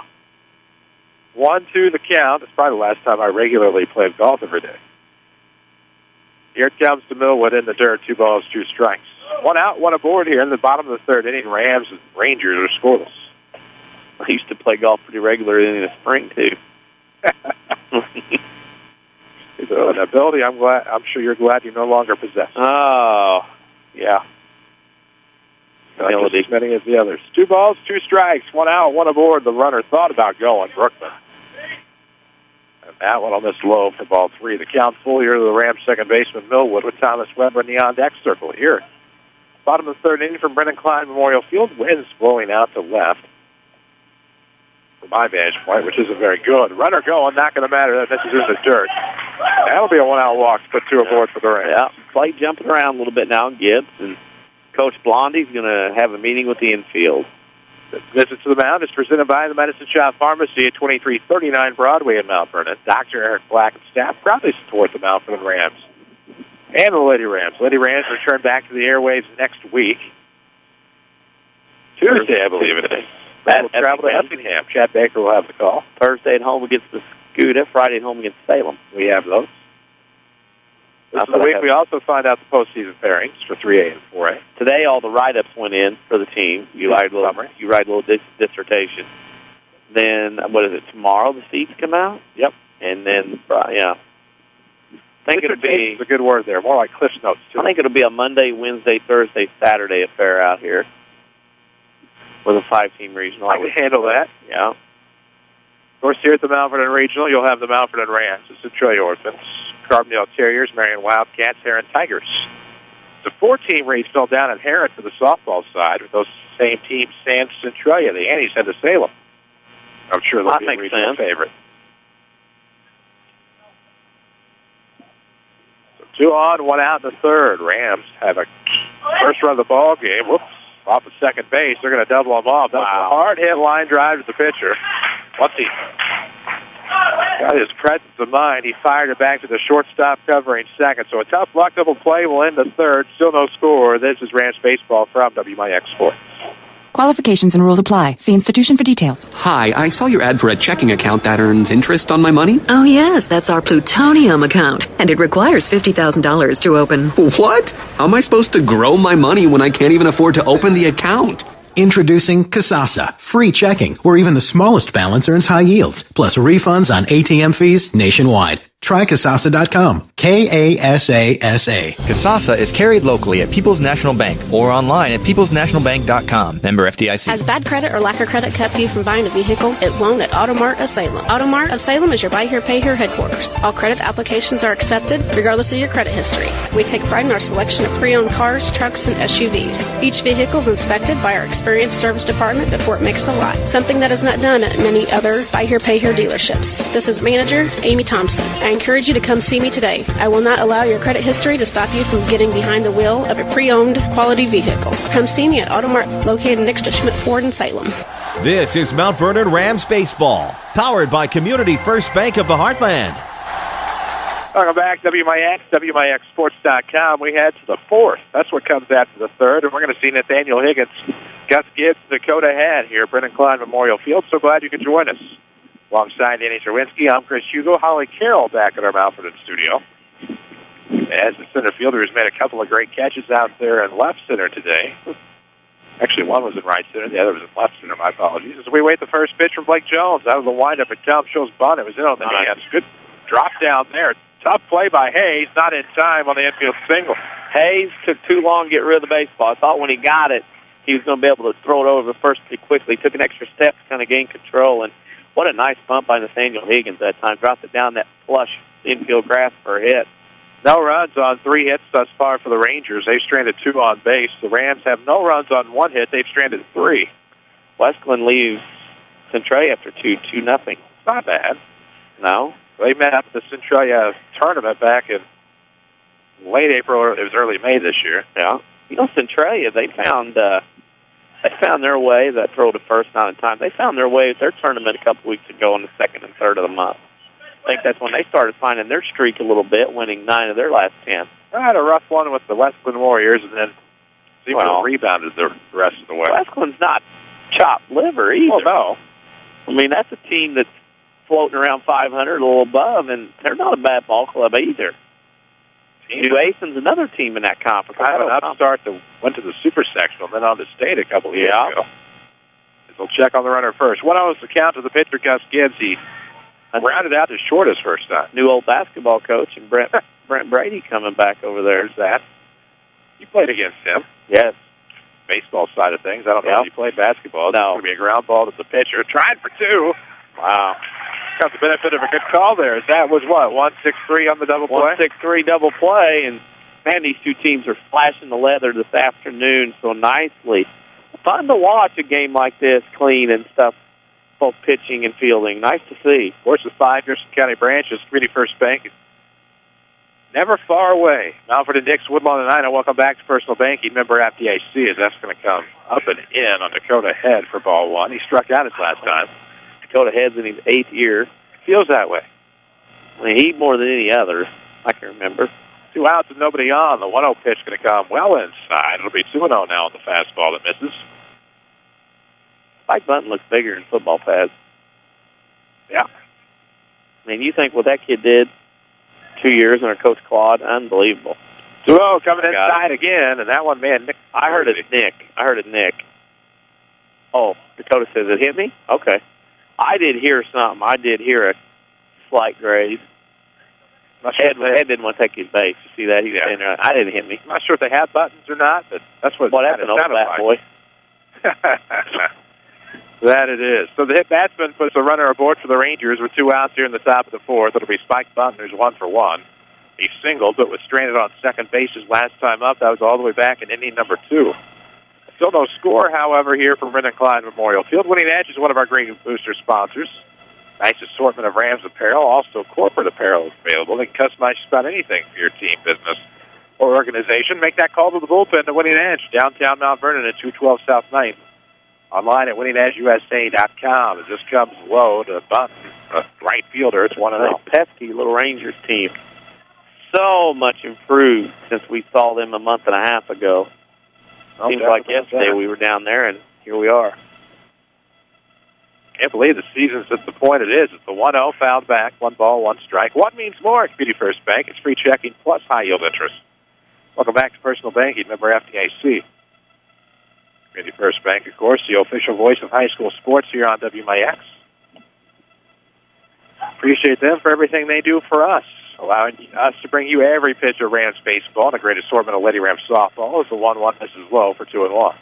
1-2 the count. It's probably the last time I regularly played golf every day. Here it comes to Millwood in the dirt. 2 balls, 2 strikes. 1 out, 1 aboard here in the bottom of the third inning. Rams and Rangers are scoreless. I used to play golf pretty regularly in the spring, too. So an ability I'm sure you're glad you no longer possess. Oh, yeah. Not just as many as the others. 2 balls, 2 strikes, 1 out, 1 aboard. The runner thought about going, Brookman. And that one on this low for ball 3. The count full here to the Rams second baseman Millwood with Thomas Weber in the on-deck circle here. Bottom of the third inning from Brendan Klein Memorial Field. Winds blowing out to left. From my vantage point, which isn't very good. Runner going, not going to matter. That misses in the dirt. That'll be a 1-out walk to put 2 aboard for the Rams. Yeah, plate jumping around a little bit now, Gibbs, and Coach Blondie's going to have a meeting with the infield. This visit to the mound is presented by the Medicine Shop Pharmacy at 2339 Broadway in Mount Vernon. Dr. Eric Black and staff proudly support the Mount Vernon Rams and the Lady Rams. Lady Rams return back to the airwaves next week. Tuesday, I believe it is. We'll travel to Effingham. Chad Baker will have the call. Thursday at home against the Scuda. Friday at home against Salem. We have those. This is the week we also find out the postseason pairings for 3A and 4A. Today, all the write-ups went in for the team. You write a little dissertation. Then, what is it, tomorrow the seats come out? Yep. And then, I think it'll be... It's a good word there, more like Cliff's Notes, too. I think it'll be a Monday, Wednesday, Thursday, Saturday affair out here with a 5-team regional. I can handle that. Yeah. Of course, here at the Mount Vernon Regional, you'll have the Mount Vernon Rams, the Centralia Orphans, Carbondale Terriers, Marion Wildcats, Heron Tigers. The 4-team regional down at Heron for the softball side with those same teams, San Centralia. The Annies head to Salem. I'm sure they'll be a regional favorite. So 2 on, 1 out in the third. Rams have a first run of the ball game. Whoops. Off the second base. They're going to double them off. That's a hard-hit line drive to the pitcher. Once he got his presence of mind, he fired it back to the shortstop covering second. So a tough luck double play will end the third. Still no score. This is Rams Baseball from WMIX Sports. Qualifications and rules apply. See institution for details. Hi, I saw your ad for a checking account that earns interest on my money. Oh, yes, that's our plutonium account, and it requires $50,000 to open. What? How am I supposed to grow my money when I can't even afford to open the account? Introducing Kasasa, free checking, where even the smallest balance earns high yields, plus refunds on ATM fees nationwide. Try Kasasa.com. K-A-S-A-S-A. Kasasa is carried locally at People's National Bank or online at peoplesnationalbank.com. Member FDIC. Has bad credit or lack of credit kept you from buying a vehicle? It won't at Automart of Salem. Automart of Salem is your buy here, pay here headquarters. All credit applications are accepted, regardless of your credit history. We take pride in our selection of pre-owned cars, trucks, and SUVs. Each vehicle is inspected by our experienced service department before it makes the lot, something that is not done at many other buy here, pay here dealerships. This is Manager Amy Thompson. I encourage you to come see me today. I will not allow your credit history to stop you from getting behind the wheel of a pre-owned quality vehicle. Come see me at Automart, located next to Schmidt Ford in Salem. This is Mount Vernon Rams Baseball, powered by Community First Bank of the Heartland. Welcome back, WMIX, WMIXSports.com. We head to the fourth. That's what comes after the third, and we're going to see Nathaniel Higgins, Gus Gibbs, Dakota Head here at Brennan Klein Memorial Field. So glad you could join us. Alongside Danny Czerwinski, I'm Chris Hugo. Holly Carroll back at our Mount Vernon studio. As the center fielder has made a couple of great catches out there in left center today. Actually, one was in right center, the other was in left center. My apologies. As we wait the first pitch from Blake Jones out of the windup at Tom Shows bunt. It was in on the hands. Good drop down there. Tough play by Hayes, not in time on the infield single. Hayes took too long to get rid of the baseball. I thought when he got it, he was going to be able to throw it over the first pretty quickly. He took an extra step to kind of gain control, and what a nice bump by Nathaniel Higgins that time. Dropped it down that flush infield grass for a hit. No runs on 3 hits thus far for the Rangers. They've stranded 2 on base. The Rams have no runs on 1 hit. They've stranded 3. Westland leaves Centralia after 2-0. It's not bad. No. They met up at the Centralia tournament back in late April, or it was early May this year. Yeah. You know, Centralia, they found their way, that throw to first not in time. They found their way at their tournament a couple weeks ago in the 2nd and 3rd of the month. I think that's when they started finding their streak a little bit, winning 9 of their last 10. I had a rough one with the Westland Warriors, and then seemed to have rebounded the rest of the way. Westland's not chopped liver either. Oh, no. I mean, that's a team that's floating around 500, a little above, and they're not a bad ball club either. New Ason's another team in that conference. I had an upstart that went to the super sectional, then on to state a couple of years ago. They'll check on the runner first. 1-0 is the count to the pitcher, Gus Gibbs. He rounded out to short his first time. New old basketball coach, and Brent Brady coming back over there. There's that. You played against him. Yes. Baseball side of things. I don't know if you played basketball. It's going to be a ground ball to the pitcher. Tried for 2. Wow. Got the benefit of a good call there. That was what, 1-6-3 on the double play? 1-6-3 double play, and man, these two teams are flashing the leather this afternoon so nicely. Fun to watch a game like this, clean and stuff, both pitching and fielding. Nice to see. Of course, the 5 Jefferson County branches, Community First Bank, never far away. Alfred and Dix, Woodlawn and Ina, welcome back to Personal Banking. Member FDIC, as that's going to come up and in on Dakota Head for ball 1. He struck out his last time. Dakota Head's in his 8th year. Feels that way. I mean, he more than any other, I can remember. 2 outs and nobody on. The 1-0 pitch going to come well inside. It'll be 2-0 now on the fastball that misses. Spike Bunton looks bigger in football pads. Yeah. I mean, you think what that kid did 2 years under Coach Claude, unbelievable. 2-0 coming inside again, and that one, man, Nick. I heard it, Nick. Oh, Dakota says, it hit me? Okay. I did hear something. I did hear a light grays. Ed didn't want to take his base. You see that? He was standing there. I didn't hit me. I'm not sure if they have buttons or not, but that's what that's an old bat boy. That it is. So the hit batsman puts a runner aboard for the Rangers with 2 outs here in the top of the fourth. It'll be Spike Button, who's 1 for 1. He singled, but was stranded on second base his last time up. That was all the way back in inning number 2. Still no score, however, here from Brendan Klein Memorial Field. Winning Edge is one of our great booster sponsors. Nice assortment of Rams apparel, also corporate apparel is available. They can customize just about anything for your team, business, or organization. Make that call to the bullpen to Winning Edge, downtown Mount Vernon at 212 South 9th. Online at winningedgeusa.com. As this comes low to Button, a right fielder. It's 1-0. Pesky little Rangers team. So much improved since we saw them a month and a half ago. Seems like yesterday we were down there, and here we are. Can't believe the season's at the point it is. It's the 1-0, fouled back, 1 ball, 1 strike. What means more at Community First Bank? It's free checking plus high-yield interest. Welcome back to Personal Banking, member FDIC. Community First Bank, of course, the official voice of high school sports here on WMIX. Appreciate them for everything they do for us, allowing us to bring you every pitch of Rams baseball and a great assortment of Lady Rams softball. As the 1-1 misses low for 2-1.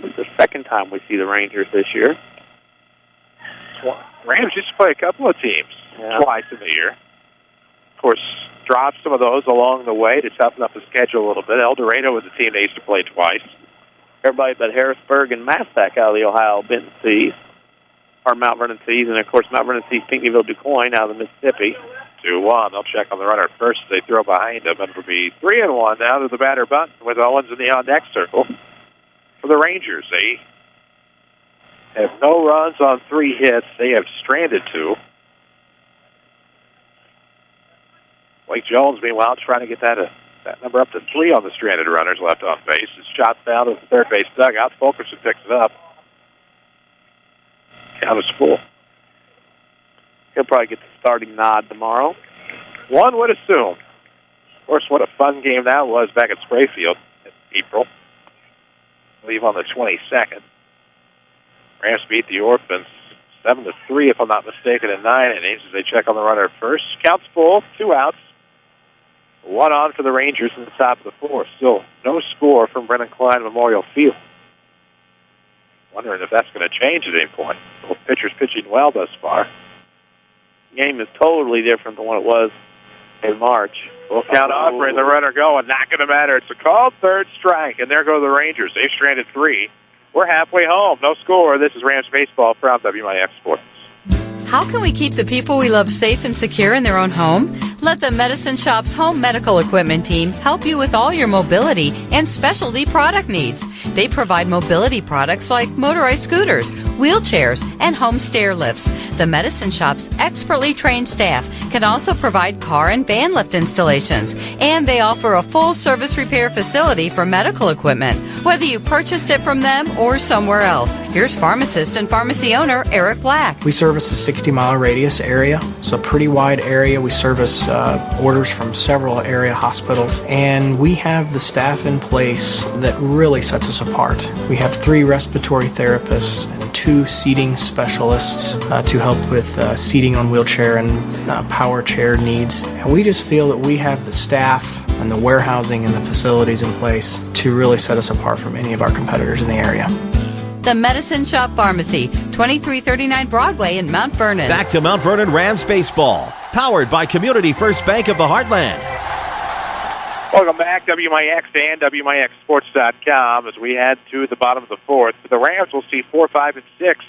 It's the second time we see the Rangers this year. Rams used to play a couple of teams twice in the year. Of course, dropped some of those along the way to toughen up the schedule a little bit. El Dorado was a team they used to play twice. Everybody but Harrisburg and Massac out of the Ohio Benton Seas, or Mount Vernon Seas, and of course Mount Vernon Seas, Pinckneyville, DuQuoin out of the Mississippi. 2-1. They'll check on the runner first. They throw behind him, and it'll be 3-1 now to the batter Button with Owens in the on-deck circle. For the Rangers, they have no runs on 3 hits. They have stranded 2. Blake Jones, meanwhile, trying to get that number up to 3 on the stranded runners left on base. His shot down to the third base dugout. Fulkerson picks it up. Count is full. He'll probably get the starting nod tomorrow. One would assume. Of course, what a fun game that was back at Sprayfield in April. I believe on the 22nd. Rams beat the Orphans 7-3, if I'm not mistaken, in 9 innings as they check on the runner first. Counts full, 2 outs. 1 on for the Rangers in the top of the 4th. Still no score from Brendan Klein Memorial Field. Wondering if that's going to change at any point. Both pitchers pitching well thus far. The game is totally different than what it was in March. Full count offer and the runner going. Not going to matter. It's a called third strike, and there go the Rangers. They've stranded 3. We're halfway home. No score. This is Rams Baseball from WMIX Sports. How can we keep the people we love safe and secure in their own home? Let the Medicine Shop's home medical equipment team help you with all your mobility and specialty product needs. They provide mobility products like motorized scooters, wheelchairs, and home stair lifts. The Medicine Shop's expertly trained staff can also provide car and van lift installations, and they offer a full service repair facility for medical equipment, whether you purchased it from them or somewhere else. Here's pharmacist and pharmacy owner Eric Black. We service a 60-mile radius area, so a pretty wide area. We service orders from several area hospitals, and we have the staff in place that really sets us apart. We have 3 respiratory therapists and 2 seating specialists to help with seating on wheelchair and power chair needs. And we just feel that we have the staff and the warehousing and the facilities in place to really set us apart from any of our competitors in the area. The Medicine Shop Pharmacy, 2339 Broadway in Mount Vernon. Back to Mount Vernon Rams baseball, powered by Community First Bank of the Heartland. Welcome back, WMIX and WMIXSports.com, as we head to the bottom of the 4th. For the Rams, we'll see 4, 5, and 6.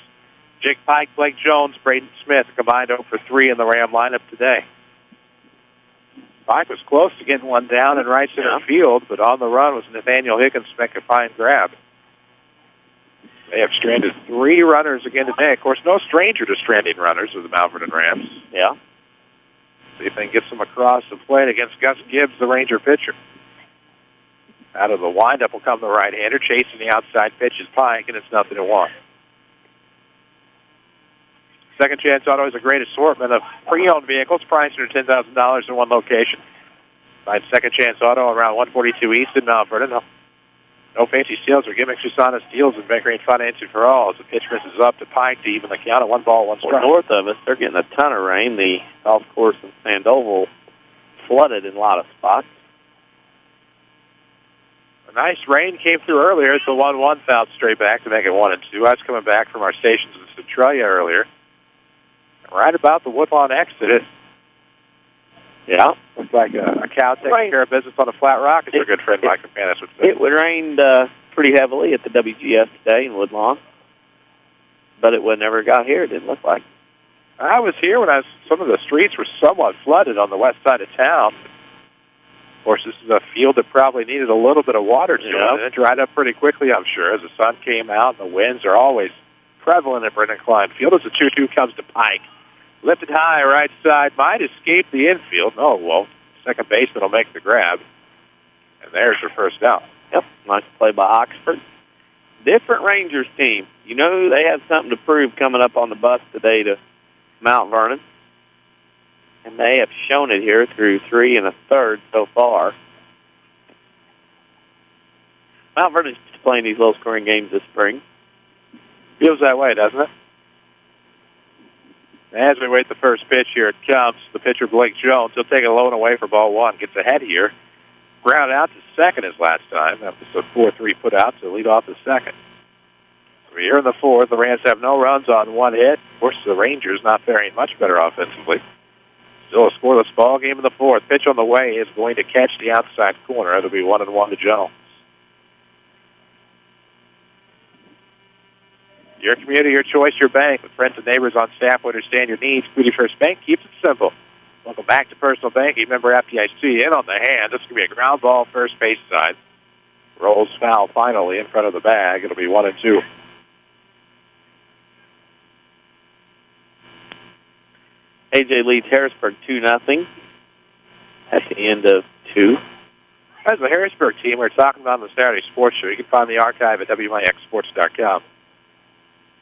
Jake Pike, Blake Jones, Braden Smith, combined 0 for 3 in the Ram lineup today. Pike was close to getting one down in right center field, but on the run was Nathaniel Higgins to make a fine grab. They have stranded 3 runners again today. Of course, no stranger to stranding runners with the Mount Vernon Rams. Yeah. See if they can get some across the plate against Gus Gibbs, the Ranger pitcher. Out of the windup will come the right-hander. Chasing the outside pitch is Pike, and it's 0-1. Second Chance Auto has a great assortment of pre-owned vehicles priced under $10,000 in one location. Find Second Chance Auto around 142 East in Mount Vernon. No fancy steals or gimmicks, just honest deals and bank rate financing for all. As the pitch misses up to Pike to even the count at 1 ball, 1 strike. North of us, they're getting a ton of rain. The golf course in Sandoval flooded in a lot of spots. A nice rain came through earlier. It's a 1-1 fouled straight back to make it 1-2. I was coming back from our stations in Centralia earlier. Right about the Woodlawn exit. Yeah. Looks like a cow taking care of business on a flat rock, as our good friend Mike McManus would say. It rained pretty heavily at the WGS today in Woodlawn, but it never got here, it didn't look like. I was here when some of the streets were somewhat flooded on the west side of town. Of course, this is a field that probably needed a little bit of water to it, and it dried up pretty quickly, I'm sure, as the sun came out, and the winds are always prevalent at Brendan Klein Field. As the 2-2 comes to Pike. Lifted high, right side, might escape the infield. No, well, second baseman will make the grab. And there's your first down. Yep, nice play by Oxford. Different Rangers team. You know they have something to prove coming up on the bus today to Mount Vernon. And they have shown it here through 3 1/3 so far. Mount Vernon's playing these low-scoring games this spring. Feels that way, doesn't it? As we wait the first pitch, here it comes. The pitcher, Blake Jones, he'll take it low and away for ball 1. Gets ahead here. Ground out to second his last time. That was a 4-3 put out to lead off the second. So here in the 4th, the Rams have no runs on 1 hit. Of course, the Rangers not faring much better offensively. Still a scoreless ball game in the 4th. Pitch on the way is going to catch the outside corner. It'll be 1-1 to Jones. Your community, your choice, your bank. With friends and neighbors on staff who understand your needs, Community First Bank keeps it simple. Welcome back to Personal Banking. Member FDIC in on the hand. This is going to be a ground ball first base side. Rolls foul finally in front of the bag. It'll be 1-2. AJ leads Harrisburg 2-0 at the end of 2. That's the Harrisburg team we're talking about on the Saturday Sports Show. You can find the archive at WMIXsports.com.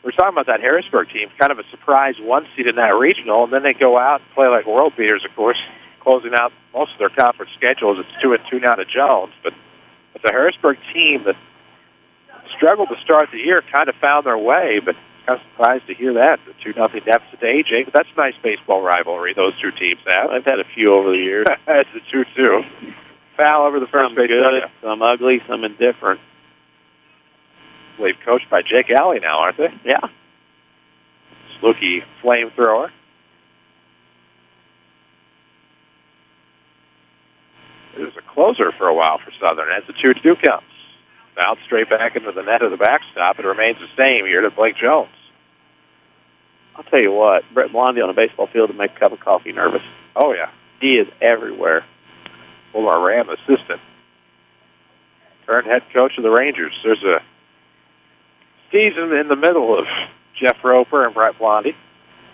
We're talking about that Harrisburg team, kind of a surprise 1 seed in that regional, and then they go out and play like world beaters, of course, closing out most of their conference schedules. It's 2-2 now to Jones, but the Harrisburg team that struggled to start the year kind of found their way, but kind of surprised to hear that. The 2-0 deficit to AJ, but that's a nice baseball rivalry those two teams have. I've had a few over the years. It's a 2-2. Foul over the first base. Good, some ugly, some indifferent. I believe coached by Jake Alley now, aren't they? Yeah. Sluky flamethrower. It was a closer for a while for Southern as the 2-2 comes. Bounced straight back into the net of the backstop. It remains the same here to Blake Jones. I'll tell you what, Brett Blondie on a baseball field to make a cup of coffee nervous. Oh, yeah. He is everywhere. Well, our Ram assistant. Current head coach of the Rangers. There's a season in the middle of Jeff Roper and Brett Blondie,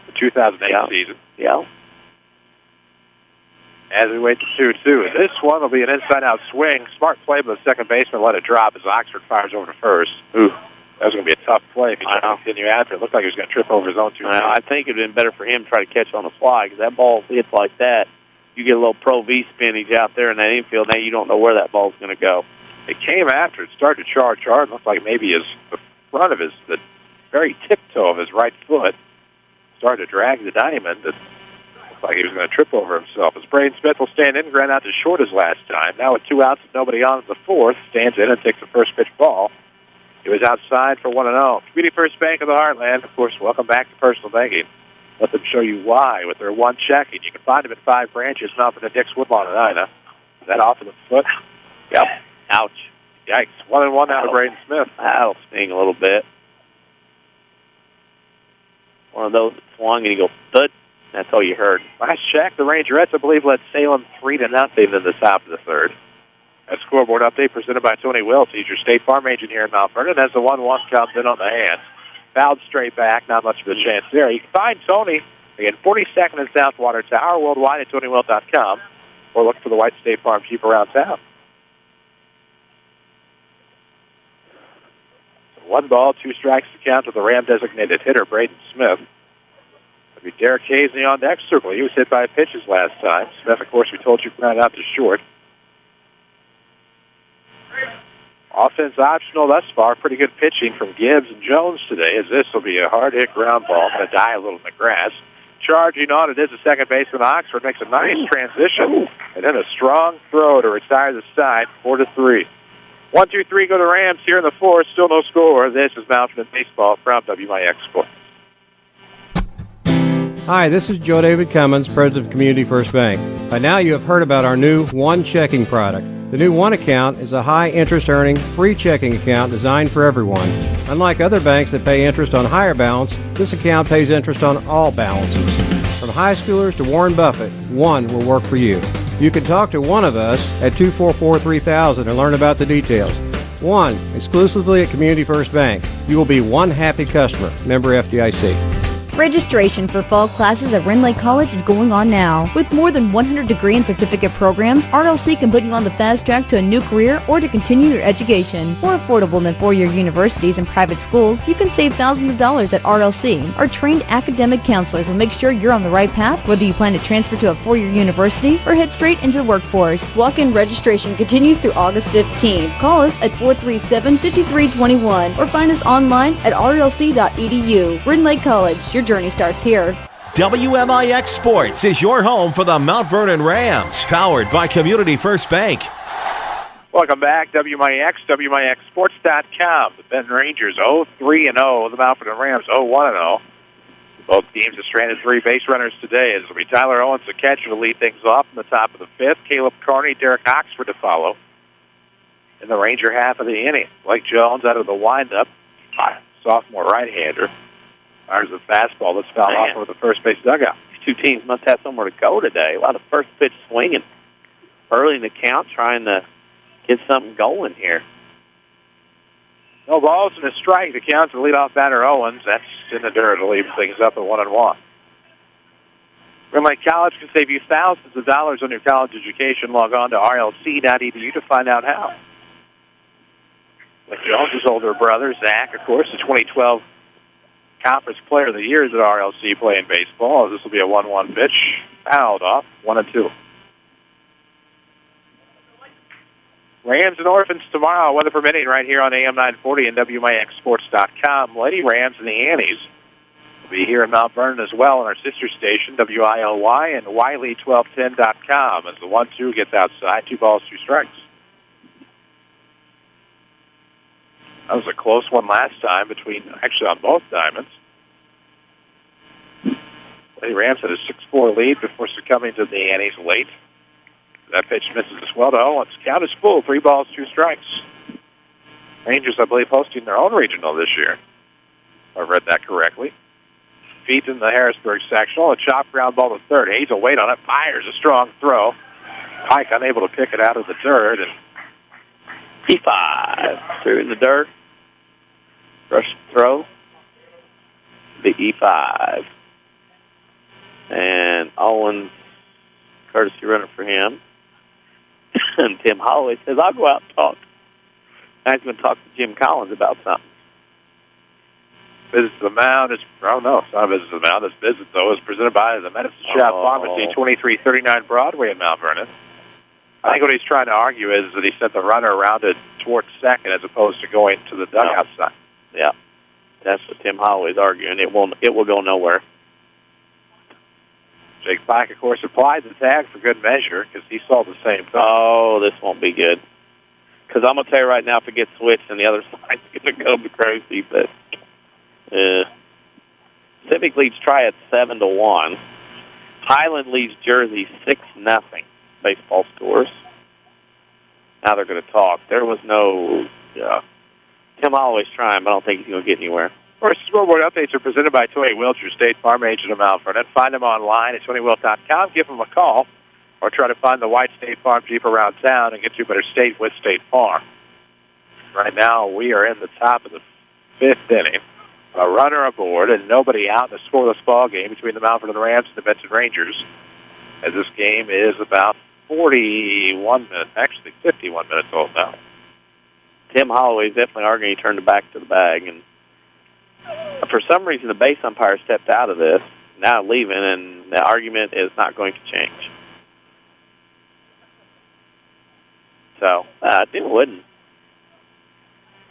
the 2008 season. Yeah. As we wait to 2-2. This one will be an inside-out swing. Smart play by the second baseman. Let it drop as Oxford fires over to first. Ooh, that was going to be a tough play if he tried to continue after. It looked like he was going to trip over his own 2. I think it would have been better for him to try to catch on the fly, because that ball hits like that. You get a little Pro V spinach out there in that infield. Now you don't know where that ball's going to go. It came after. It started to charge hard. It looked like maybe the front of the very tiptoe of his right foot started to drag the diamond. It looked like he was going to trip over himself. As Braden Smith will stand in, ground out to short as last time. Now with 2 outs and nobody on in the 4th, stands in and takes the first pitch ball. He was outside for 1-0. Community First Bank of the Heartland, of course, welcome back to Personal Banking. Let them show you why with their one checking. You can find them at 5 branches, Mountain and Dix, Woodlawn, and Ina. Is that off of the foot? Yep. Ouch. Yikes. 1-1 now to Braden Smith. That'll sting a little bit. One of those that swung and you go, thud. That's all you heard. Last check, the Rangerettes, I believe, led Salem 3-0 in the top of the 3rd. A scoreboard update presented by Tony Wills. He's your State Farm agent here in Mount Vernon. As the 1-1 comes in on the hand. Fouled straight back, not much of a chance there. You can find Tony, again, 42nd and Southwater Tower, worldwide at TonyWill.com, or look for the White State Farm Jeep around town. 1 ball, 2 strikes to count to the Ram-designated hitter, Braden Smith. It'll be Derek Casey on deck circle. He was hit by pitches last time. Smith, of course, we told you, ground out to short. Offense optional thus far. Pretty good pitching from Gibbs and Jones today, as this will be a hard-hit ground ball. Going to die a little in the grass. Charging on it is the second baseman Oxford. Makes a nice transition. And then a strong throw to retire the side, 4-3. 1-2-3 go to Rams here in the fourth. Still no score. This is Mountain Baseball from WMIX Sports. Hi, this is Joe David Cummins, President of Community First Bank. By now you have heard about our new One Checking product. The new One Account is a high-interest-earning, free checking account designed for everyone. Unlike other banks that pay interest on higher balance, this account pays interest on all balances. From high schoolers to Warren Buffett, One will work for you. You can talk to one of us at 244-3000 and learn about the details. One, exclusively at Community First Bank. You will be one happy customer. Member FDIC. Registration for fall classes at Rindley College is going on now. With more than 100 degree and certificate programs, RLC can put you on the fast track to a new career or to continue your education. More affordable than four-year universities and private schools, you can save thousands of dollars at RLC. Our trained academic counselors will make sure you're on the right path, whether you plan to transfer to a four-year university or head straight into the workforce. Walk-in registration continues through August 15th. Call us at 437-5321 or find us online at rlc.edu. Rindley College, your journey starts here. WMIX Sports is your home for the Mount Vernon Rams, powered by Community First Bank. Welcome back, WMIX, WMIXsports.com. The Benton Rangers 0-3-0, the Mount Vernon Rams 0-1-0. Both teams have stranded three base runners today. It will be Tyler Owens, the catcher, to lead things off in the top of the fifth. Caleb Carney, Derek Oxford to follow in the Ranger half of the inning. Blake Jones out of the windup, sophomore right-hander. Fires a fastball that's fouled off over the first base dugout. These two teams must have somewhere to go today. A lot of first pitch swinging early in the count, trying to get something going here. No balls and a strike. The count to leadoff batter Owens. That's in the dirt to leave things up at 1-1. Rindley College can save you thousands of dollars on your college education. Log on to rlc.edu to find out how. With Jones' older brother, Zach, of course, the 2012 Conference Player of the Year is at RLC playing baseball. This will be a 1-1 pitch. Fouled off, 1-2. Rams and Orphans tomorrow, weather permitting, right here on AM 940 and WMIXsports.com. Lady Rams and the Annies will be here in Mount Vernon as well on our sister station, WILY, and Wiley1210.com as the 1-2 gets outside. 2 balls, 2 strikes. That was a close one last time actually on both diamonds. Lady Rams had a 6-4 lead before succumbing to the Annies late. That pitch misses as well to Owens. Count is full, 3 balls, 2 strikes. Rangers, I believe, hosting their own regional this year. If I read that correctly. Feet in the Harrisburg sectional. A chop ground ball to third. Hazel wait on it. Fires a strong throw. Pike unable to pick it out of the dirt. And E5. Through in the dirt. Rush throw. The E5. And Owens, courtesy runner for him. And Tim Holloway says, I'll go out and talk. Now he's going to talk to Jim Collins about something. Visit to the Mound is, oh no, it's not a visit to the Mound. This visit, though, is presented by the Medicine Shop Pharmacy, 2339 Broadway in Mount Vernon. I think what he's trying to argue is that he sent the runner rounded towards second as opposed to going to the dugout side. Yeah, that's what Tim Holloway's arguing. It will go nowhere. Jake Pike, of course, applied the tag for good measure because he saw the same thing. Oh, this won't be good. Because I'm going to tell you right now, if it gets switched and the other side's going to go crazy. But Civic leads Triad 7-1. Highland leads Jersey 6-0. Baseball scores. Now they're going to talk. There was no... Tim Holloway's trying, but I don't think he's going to get anywhere. Of course, scoreboard updates are presented by Tony Wilt, your State Farm agent of Mount Vernon. Find him online at TonyWilt.com. Give him a call, or try to find the white State Farm Jeep around town and get to a better state with State Farm. Right now, we are in the top of the 5th inning. A runner aboard and nobody out in a scoreless ball game between the Mount Vernon Rams and the Benton Rangers. As this game is about 51 minutes, actually 51 minutes old now. Tim Holloway's definitely arguing he turned it back to the bag, and for some reason the base umpire stepped out of this, now leaving, and the argument is not going to change. So, it wouldn't.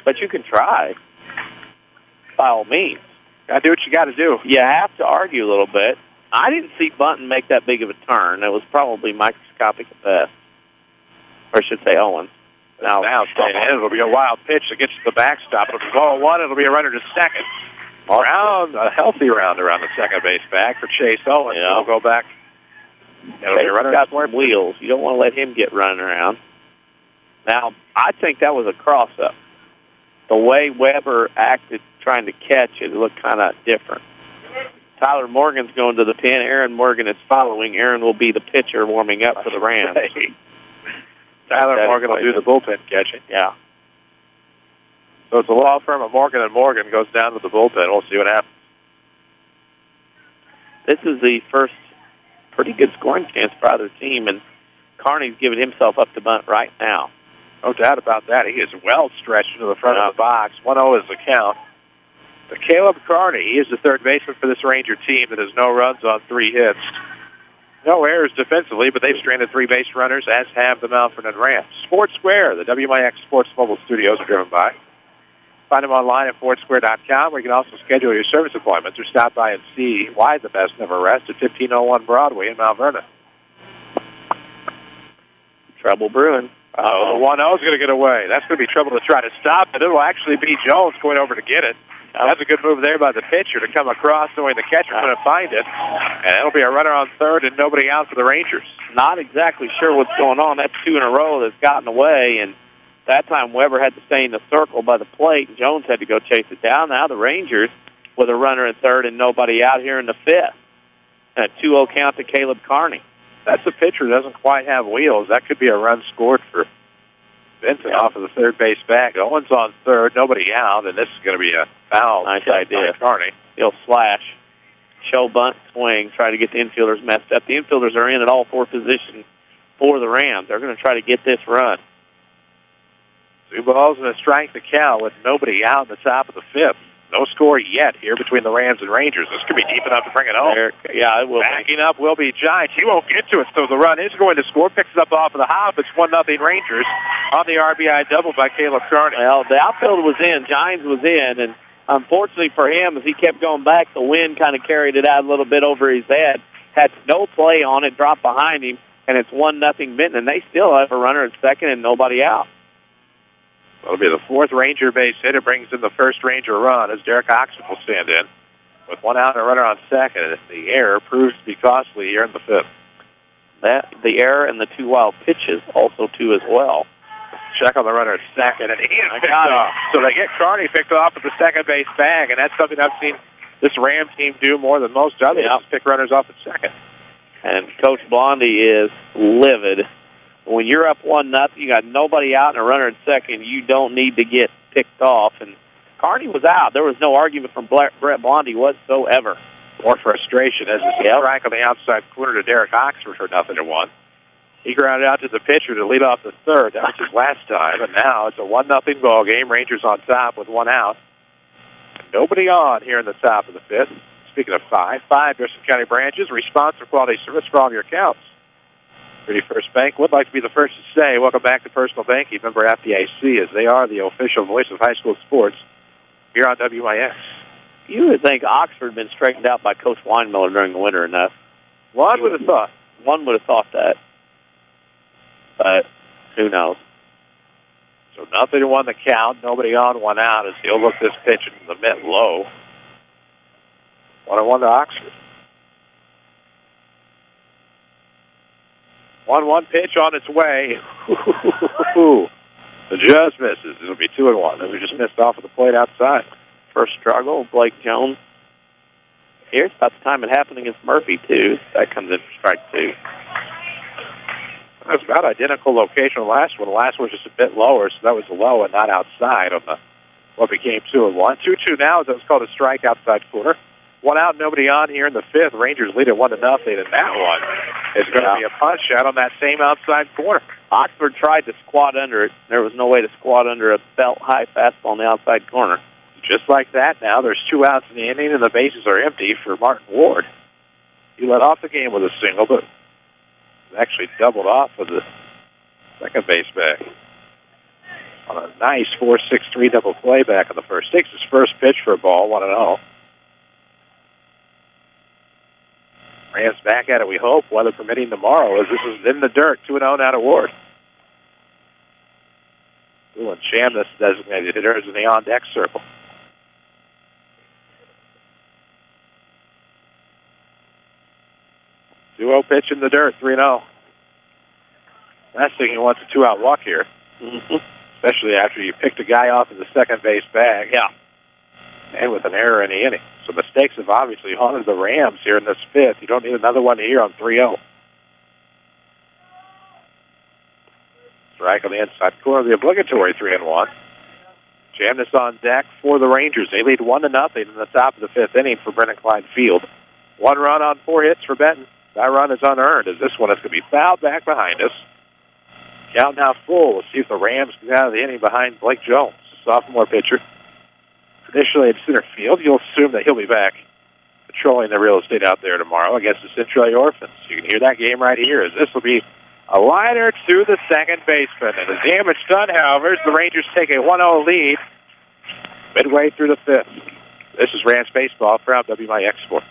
But you can try, by all means. Got to do what you got to do. You have to argue a little bit. I didn't see Bunton make that big of a turn. It was probably microscopic at best. Or I should say Owens. Now staying in. It'll be a wild pitch that gets to the backstop. It'll be ball one. It'll be a runner to second. A healthy round around the second base bag for Chase Owens. Yeah. We'll go back. It'll be a runner. Got more wheels. You don't want to let him get running around. Now, I think that was a cross-up. The way Weber acted trying to catch it looked kind of different. Tyler Morgan's going to the pen. Aaron Morgan is following. Aaron will be the pitcher warming up for the Rams. Tyler Morgan will do the bullpen catching. Yeah. So it's a law firm of Morgan & Morgan goes down to the bullpen. We'll see what happens. This is the first pretty good scoring chance for either team, and Carney's giving himself up to bunt right now. No doubt about that. He is well stretched into the front of the box. 1-0 is the count. But Caleb Carney, he is the third baseman for this Ranger team that has no runs on 3 hits. No errors defensively, but they've stranded 3 base runners, as have the Mount Vernon Rams. Sports Square, the WMIX Sports Mobile Studios are driven by. Find them online at FordSquare.com, where you can also schedule your service appointments or stop by and see why the best never rest at 1501 Broadway in Mount Vernon. Trouble brewing. The 1-0 is going to get away. That's going to be trouble to try to stop, but it'll actually be Jones going over to get it. That's a good move there by the pitcher to come across knowing the catcher couldn't find it. And it'll be a runner on third and nobody out for the Rangers. Not exactly sure what's going on. That's 2 in a row that's gotten away, and that time Weber had to stay in the circle by the plate, and Jones had to go chase it down. Now the Rangers with a runner in third and nobody out here in the 5th. And a 2-0 count to Caleb Carney. That's a pitcher that doesn't quite have wheels. That could be a run scored for Benton off of the third base back. Owens on third, nobody out, and this is going to be a foul. Nice idea. Carney. He'll slash, show bunt, swing, try to get the infielders messed up. The infielders are in at all 4 positions for the Rams. They're going to try to get this run. 2 balls and a strike to count with nobody out in the top of the 5th. No score yet here between the Rams and Rangers. This could be deep enough to bring it home. Yeah, it will. Backing up will be Giants. He won't get to it, so the run is going to score. Picks it up off of the hop. It's 1-0 Rangers on the RBI double by Caleb Carney. Well, the outfield was in. Giants was in, and unfortunately for him, as he kept going back, the wind kind of carried it out a little bit over his head. Had no play on it, dropped behind him, and it's 1-0 Benton, and they still have a runner at second and nobody out. It'll be the 4th Ranger base hit. It brings in the first Ranger run as Derek Oxford will stand in. With 1 out and a runner on second, and the error proves to be costly here in the 5th. The error and the 2 wild pitches also, too, as well. Check on the runner at second, and he is picked off. So they get Carney picked off at the second base bag, and that's something I've seen this Ram team do more than most others, pick runners off at second. And Coach Blondie is livid. When you're up 1-0, you got nobody out and a runner at second, you don't need to get picked off. And Carney was out. There was no argument from Brett Blondie whatsoever. More frustration as it's a strike on the outside corner to Derek Oxford for 0-1. He grounded out to the pitcher to lead off the third. That was his last time, and now it's a 1-0 ball game. Rangers on top with 1 out. Nobody on here in the top of the 5th. Speaking of 5 Jefferson County branches, responsive quality service for all of your accounts. Community First Bank would like to be the first to say, welcome back to Personal Banking, member FDIC, as they are the official voice of high school sports here on WMIX. You would think Oxford had been straightened out by Coach Weinmiller during the winter enough. One would have thought. One would have thought that. But who knows? So 0-1 the count, nobody on, 1 out, as he'll look this pitch in the mid low. 1-1 to Oxford. 1-1 pitch on its way. It just misses. It'll be 2-1. It just missed off of the plate outside. First struggle, Blake Jones. Here's about the time it happened against Murphy, too. That comes in for strike 2. That's about identical location to the last one. The last one was just a bit lower, so that was low and not outside on the what became 2-1. 2-2 now, as it was called a strike outside corner. 1 out, nobody on here in the 5th. Rangers lead at 1-0, and that one is going to be a punch out on that same outside corner. Oxford tried to squat under it. There was no way to squat under a belt-high fastball on the outside corner. Just like that now, there's 2 outs in the inning, and the bases are empty for Martin Ward. He led off the game with a single, but actually doubled off with the second base back. on a nice 4-6-3 double play back in the first. Takes his first pitch for a ball, 1-0. Rams back at it, we hope, weather permitting tomorrow, as this is in the dirt, 2-0 now to Ward. And Chambliss designated hitter is in the on-deck circle. Duo pitch in the dirt, 3-0. Last thing he wants a two-out walk here. Especially after you picked a guy off in the second base bag. Yeah. And with an error in the inning. So mistakes have obviously haunted the Rams here in this fifth. You don't need another one here on 3-0. Strike on the inside corner, the obligatory 3-1. Chambliss on deck for the Rangers. They lead 1-0 in the top of the fifth inning for Brennan Klein Field. 1 run on 4 hits for Benton. That run is unearned, as this one is going to be fouled back behind us. Count now full. We'll see if the Rams get out of the inning behind Blake Jones, sophomore pitcher. Traditionally in center field, you'll assume that he'll be back patrolling the real estate out there tomorrow against the Centralia Orphans. You can hear that game right here, as this will be a liner to the second baseman. And the damage done, however, as the Rangers take a 1-0 lead midway through the fifth. This is Rams Baseball from WMIX Sports.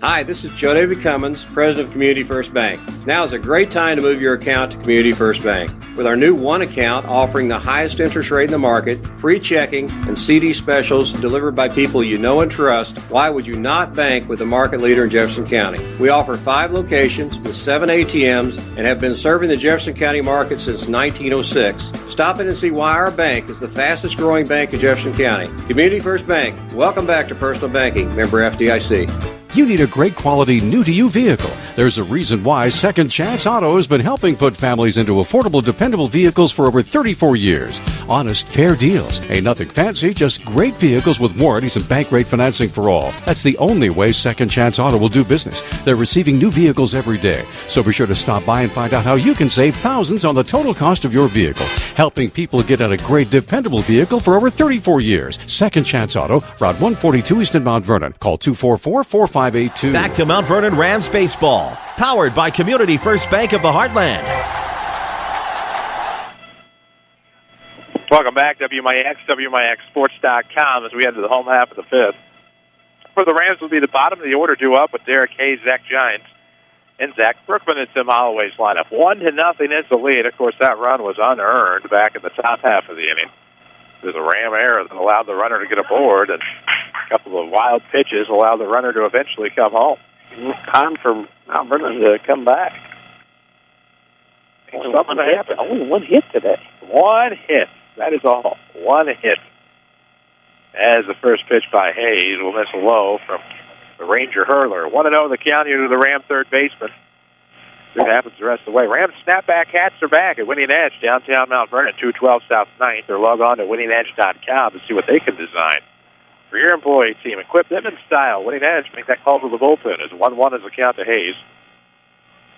Hi, this is Joe David Cummins, President of Community First Bank. Now is a great time to move your account to Community First Bank. With our new One account offering the highest interest rate in the market, free checking, and CD specials delivered by people you know and trust, why would you not bank with the market leader in Jefferson County? We offer 5 locations with 7 ATMs and have been serving the Jefferson County market since 1906. Stop in and see why our bank is the fastest growing bank in Jefferson County. Community First Bank. Welcome back to personal banking. Member FDIC. You need a great quality new-to-you vehicle. There's a reason why Second Chance Auto has been helping put families into affordable, dependable vehicles for over 34 years. Honest, fair deals. Ain't nothing fancy, just great vehicles with warranties and bank rate financing for all. That's the only way Second Chance Auto will do business. They're receiving new vehicles every day. So be sure to stop by and find out how you can save thousands on the total cost of your vehicle. Helping people get a great, dependable vehicle for over 34 years. Second Chance Auto, Route 142 East in Mount Vernon. Call 244-4582. Back to Mount Vernon Rams baseball, powered by Community First Bank of the Heartland. Welcome back, WMIX, WMIXSports.com, as we head to the home half of the fifth. For the Rams will be the bottom of the order, due up with Derek Hayes, Zach Giants, and Zach Brookman and Tim Holloway's lineup. 1-0 is the lead. Of course, that run was unearned back in the top half of the inning. There's a Ram error that allowed the runner to get aboard, and a couple of wild pitches allowed the runner to eventually come home. Time for Mount Vernon to come back. Only one hit today. One hit. That is all. One hit. As the first pitch by Hayes will miss low from the Ranger hurler. 1-0 the count here to the Ram third baseman. See what happens the rest of the way. Rams snapback hats are back at Winning Edge, downtown Mount Vernon, 212 South 9th. Or log on to winningedge.com to see what they can design for your employee team. Equip them in style. Winning Edge, make that call to the bullpen. As 1-1 is the count to Hayes.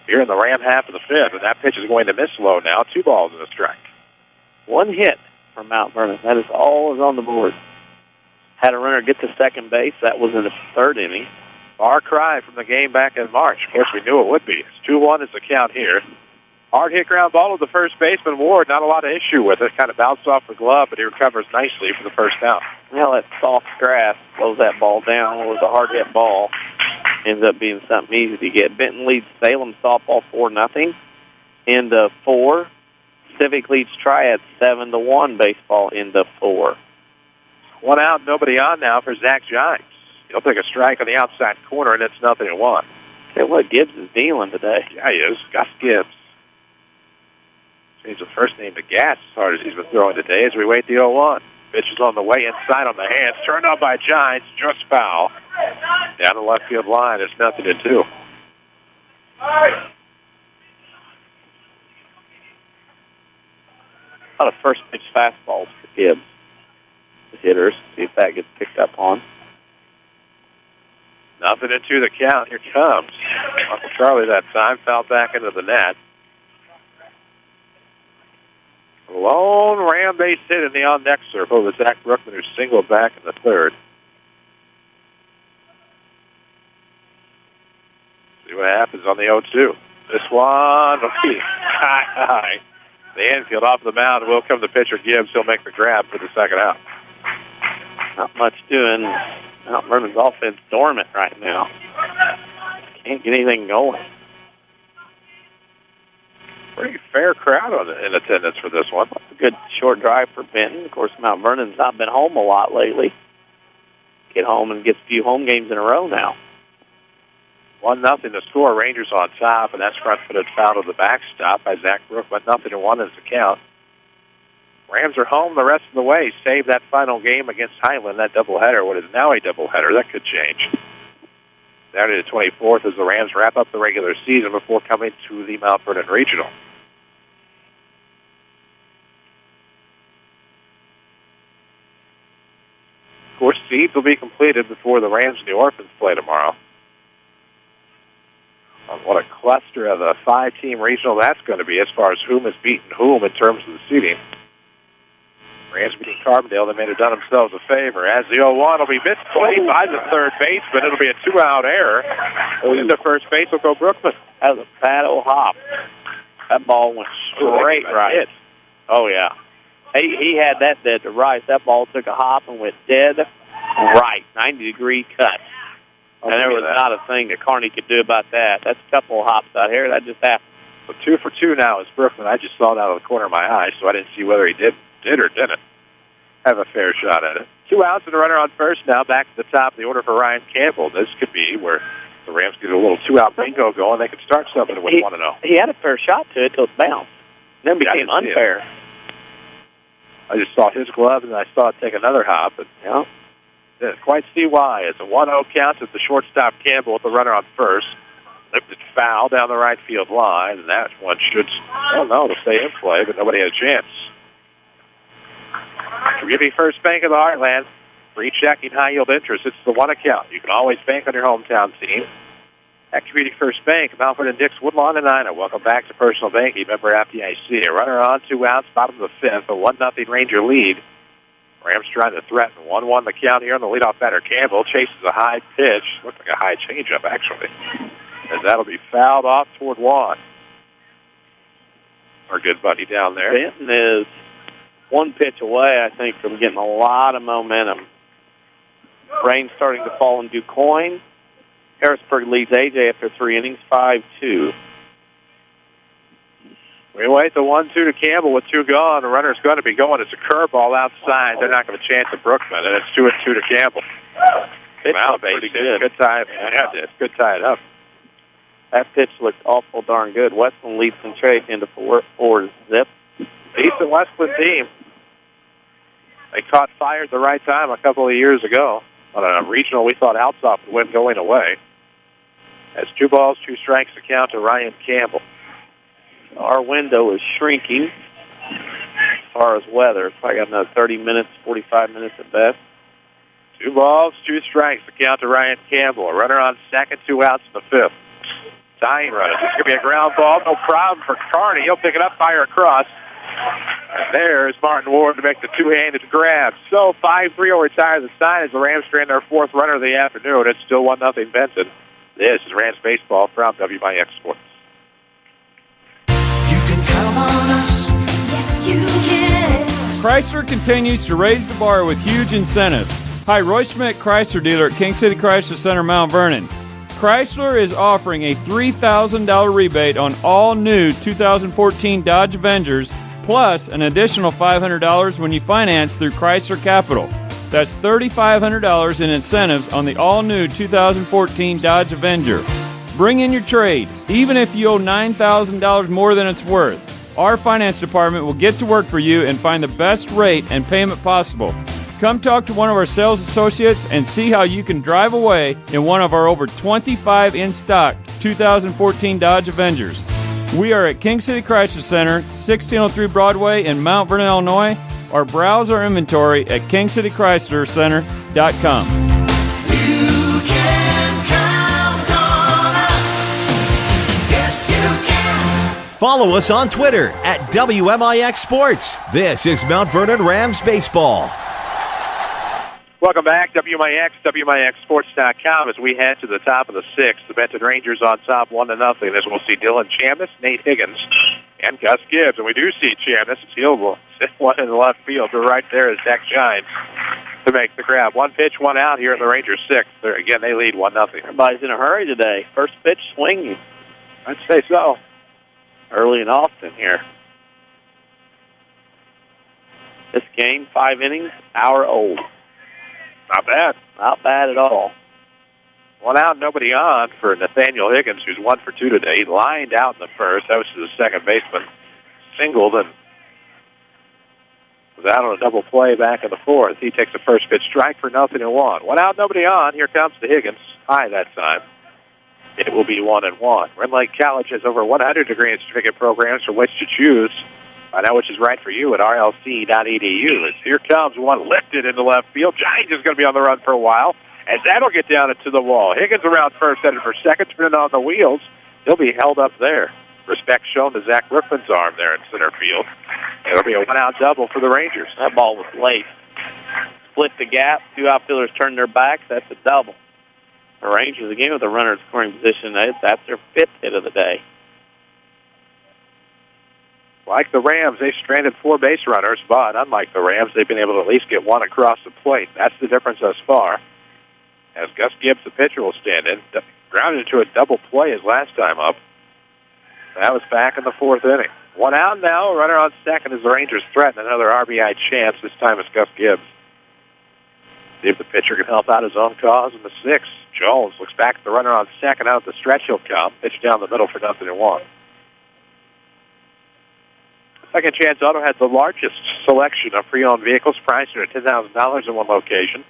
Here in the Ram half of the fifth, and that pitch is going to miss low now. 2 balls and a strike. One hit from Mount Vernon. That is all is on the board. Had a runner get to second base. That was in the third inning. Far cry from the game back in March. Of course, we knew it would be. It's 2-1 is the count here. Hard hit ground ball to the first baseman, Ward. Not a lot of issue with it. Kind of bounced off the glove, but he recovers nicely for the first out. Well, that soft grass slows that ball down. It was a hard hit ball. Ends up being something easy to get. Benton leads Salem softball 4-0. Into 4. Civic leads Triad 7-1. Baseball into 4. 1 out, nobody on now for Zach Giants. He'll take a strike on the outside corner, and it's 0-1. Hey, what Gibbs is dealing today. Yeah, he is. Gus Gibbs. Changed the first name to Gas as hard as he's been throwing today as we wait the 0-1. Pitch is on the way inside on the hands. Turned up by Giants. Just foul. Down the left field line. It's 0-2. A lot of first pitch fastballs for Gibbs. The hitters. See if that gets picked up on. 0-2 the count. Here comes Uncle Charlie that time. Fouled back into the net. Lone Ram base hit in the on-deck circle with Zach Brookman, who singled back in the third. See what happens on the 0-2. This one will be high. The infield off the mound will come the pitcher Gibbs. He'll make the grab for the second out. Not much doing. Mount Vernon's offense dormant right now. Can't get anything going. Pretty fair crowd in attendance for this one. A good short drive for Benton. Of course, Mount Vernon's not been home a lot lately. Get home and gets a few home games in a row now. 1-0 to score. Rangers on top, and that's front-footed foul to the backstop by Zach Brook, but 0-1 is the count. Rams are home the rest of the way. Save that final game against Highland, that doubleheader. What is now a doubleheader? That could change. Saturday the 24th as the Rams wrap up the regular season before coming to the Mount Vernon Regional. Of course, seeds will be completed before the Rams and the Orphans play tomorrow. What a cluster of a 5-team regional that's going to be as far as whom has beaten whom in terms of the seeding. Rams beating Carbondale. They may have done themselves a favor. As the 0-1 will be misplayed by the third baseman. It'll be a 2-out error. Into first base will go Brookman. That was a bad old hop. That ball went straight right. Oh, yeah. He had that dead to right. That ball took a hop and went dead right. 90-degree cut. And there was not a thing that Kearney could do about that. That's a couple of hops out here. That just happened. So 2 for 2 now is Brookman. I just saw it out of the corner of my eye, so I didn't see whether he did or didn't have a fair shot at it. 2 outs and a runner on first now. Back to the top of the order for Ryan Campbell. This could be where the Rams get a little 2-out bingo going. They could start something with 1-0. He had a fair shot to it till it bounced. Then it became unfair. I just saw his glove, and I saw it take another hop. And, didn't quite see why. It's a 1-0 count at the shortstop Campbell with the runner on first. Lifted foul down the right field line, and that one should, to stay in play, but nobody had a chance. Community First Bank of the Heartland. Free checking, high-yield interest. It's the one account. You can always bank on your hometown team. At Community First Bank, Mount Vernon Dix, Woodlawn, and Ina. Welcome back to Personal Banking. Member FDIC. A runner on, 2 outs, bottom of the 5th. A 1-0 Ranger lead. Rams trying to threaten 1-1 the count here on the leadoff batter. Campbell chases a high pitch. Looks like a high changeup, actually. And that'll be fouled off toward Juan. Our good buddy down there. Benton is one pitch away, I think, from getting a lot of momentum. Rain starting to fall in DuQuoin. Harrisburg leads AJ after 3 innings, 5-2. We wait the 1-2 to Campbell with 2 gone. The runner's going to be going. It's a curveball outside. They're not going to chance at Brookman, and it's 2-2 to Campbell. Wow, pretty good. Good tie. Yeah, it's good tie it up. That pitch looked awful darn good. Westland leads Centralia into 4-zip. Decent Westland team. They caught fire at the right time a couple of years ago. On a regional, we thought Alsop would win going away. That's 2 balls, 2 strikes to count to Ryan Campbell. Our window is shrinking as far as weather. Probably got another 30 minutes, 45 minutes at best. 2 balls, 2 strikes to count to Ryan Campbell. A runner on second, 2 outs in the 5th. Tying runner. This is going to be a ground ball. No problem for Kearney. He'll pick it up, fire across. And there's Martin Ward to make the 2-handed grab. So 5-3 will retire the sign as the Rams strand their 4th runner of the afternoon. It's still 1-0 Benton. This is Rams baseball from WMIX Sports. Count on us. Yes, you can. Chrysler continues to raise the bar with huge incentives. Hi, Roy Schmidt Chrysler dealer at King City Chrysler Center, Mount Vernon. Chrysler is offering a $3,000 rebate on all new 2014 Dodge Avengers, plus an additional $500 when you finance through Chrysler Capital. That's $3,500 in incentives on the all-new 2014 Dodge Avenger. Bring in your trade, even if you owe $9,000 more than it's worth. Our finance department will get to work for you and find the best rate and payment possible. Come talk to one of our sales associates and see how you can drive away in one of our over 25 in-stock 2014 Dodge Avengers. We are at King City Chrysler Center, 1603 Broadway in Mount Vernon, Illinois, or browse our inventory at kingcitychryslercenter.com. Follow us on Twitter at WMIX Sports. This is Mount Vernon Rams Baseball. Welcome back, WMIX, WMIXSports.com, as we head to the top of the 6th. The Benton Rangers on top 1-0. As we'll see Dylan Chambliss, Nate Higgins, and Gus Gibbs. And we do see Chan. This is Hugo. One in the left field. But right there is Zach Shines to make the grab. One pitch, one out here in the Rangers' sixth. Again, they lead 1-0. Everybody's in a hurry today. First pitch swinging. I'd say so. Early and often here. This game, 5 innings, hour old. Not bad. Not bad at all. One out, nobody on for Nathaniel Higgins, who's 1 for 2 today. He lined out in the first. That was to the second baseman. Singled and was out on a double play back in the fourth. He takes a first pitch strike for 0-1. 1 out, nobody on. Here comes the Higgins. High that time. It will be 1-1. Red Lake College has over 100 degree and certificate programs from which to choose. Find out which is right for you at rlc.edu. Here comes one lifted into left field. Giants is going to be on the run for a while, as that'll get down into the wall. Higgins around first, headed for second, turning on the wheels. He'll be held up there. Respect shown to Zach Brookman's arm there in center field. It'll be a 1-out double for the Rangers. That ball was late. Split the gap. 2 outfielders turned their backs. That's a double. The Rangers, again, with a runner in scoring position. That's their 5th hit of the day. Like the Rams, they've stranded 4 base runners, but unlike the Rams, they've been able to at least get 1 across the plate. That's the difference thus far. As Gus Gibbs, the pitcher, will stand in. Grounded into a double play his last time up. That was back in the 4th inning. 1 out now. Runner on second as the Rangers threaten another RBI chance. This time it's Gus Gibbs. See if the pitcher can help out his own cause in the 6th. Jones looks back at the runner on second. Out at the stretch he'll come. Pitch down the middle for 0-1. Second Chance Auto has the largest selection of pre-owned vehicles priced at $10,000 in one location.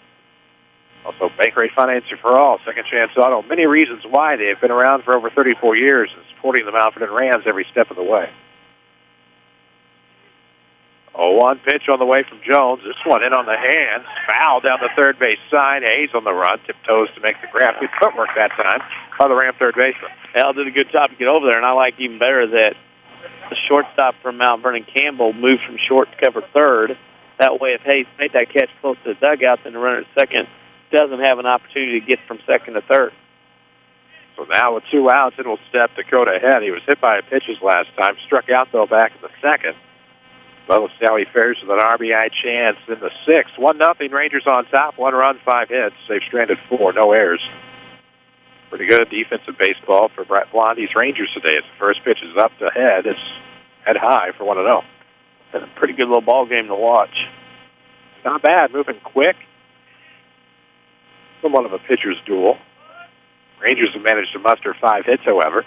Also, bank rate financing for all. Second Chance Auto. Many reasons why they have been around for over 34 years and supporting the Benton Rams every step of the way. 0-1 pitch on the way from Jones. This one in on the hands. Foul down the third base side. Hayes on the run. Tiptoes to make the grab. Good footwork that time by the Ram third baseman. Al did a good job to get over there, and I like even better that the shortstop from Mount Vernon, Campbell, moved from short to cover third. That way, if Hayes made that catch close to the dugout, then the runner at second doesn't have an opportunity to get from second to third. So now with 2 outs, it will step Dakota ahead. He was hit by a pitch his last time. Struck out, though, back in the second. But we'll see how he fares with an RBI chance in the 6th. 1-0, Rangers on top. 1 run, 5 hits. They've stranded 4, no errors. Pretty good defensive baseball for Brett Blondie's Rangers today. As the first pitch is up to head, it's head high for 1-0. Been a pretty good little ball game to watch. Not bad, moving quick. Somewhat of a pitcher's duel. Rangers have managed to muster 5 hits, however.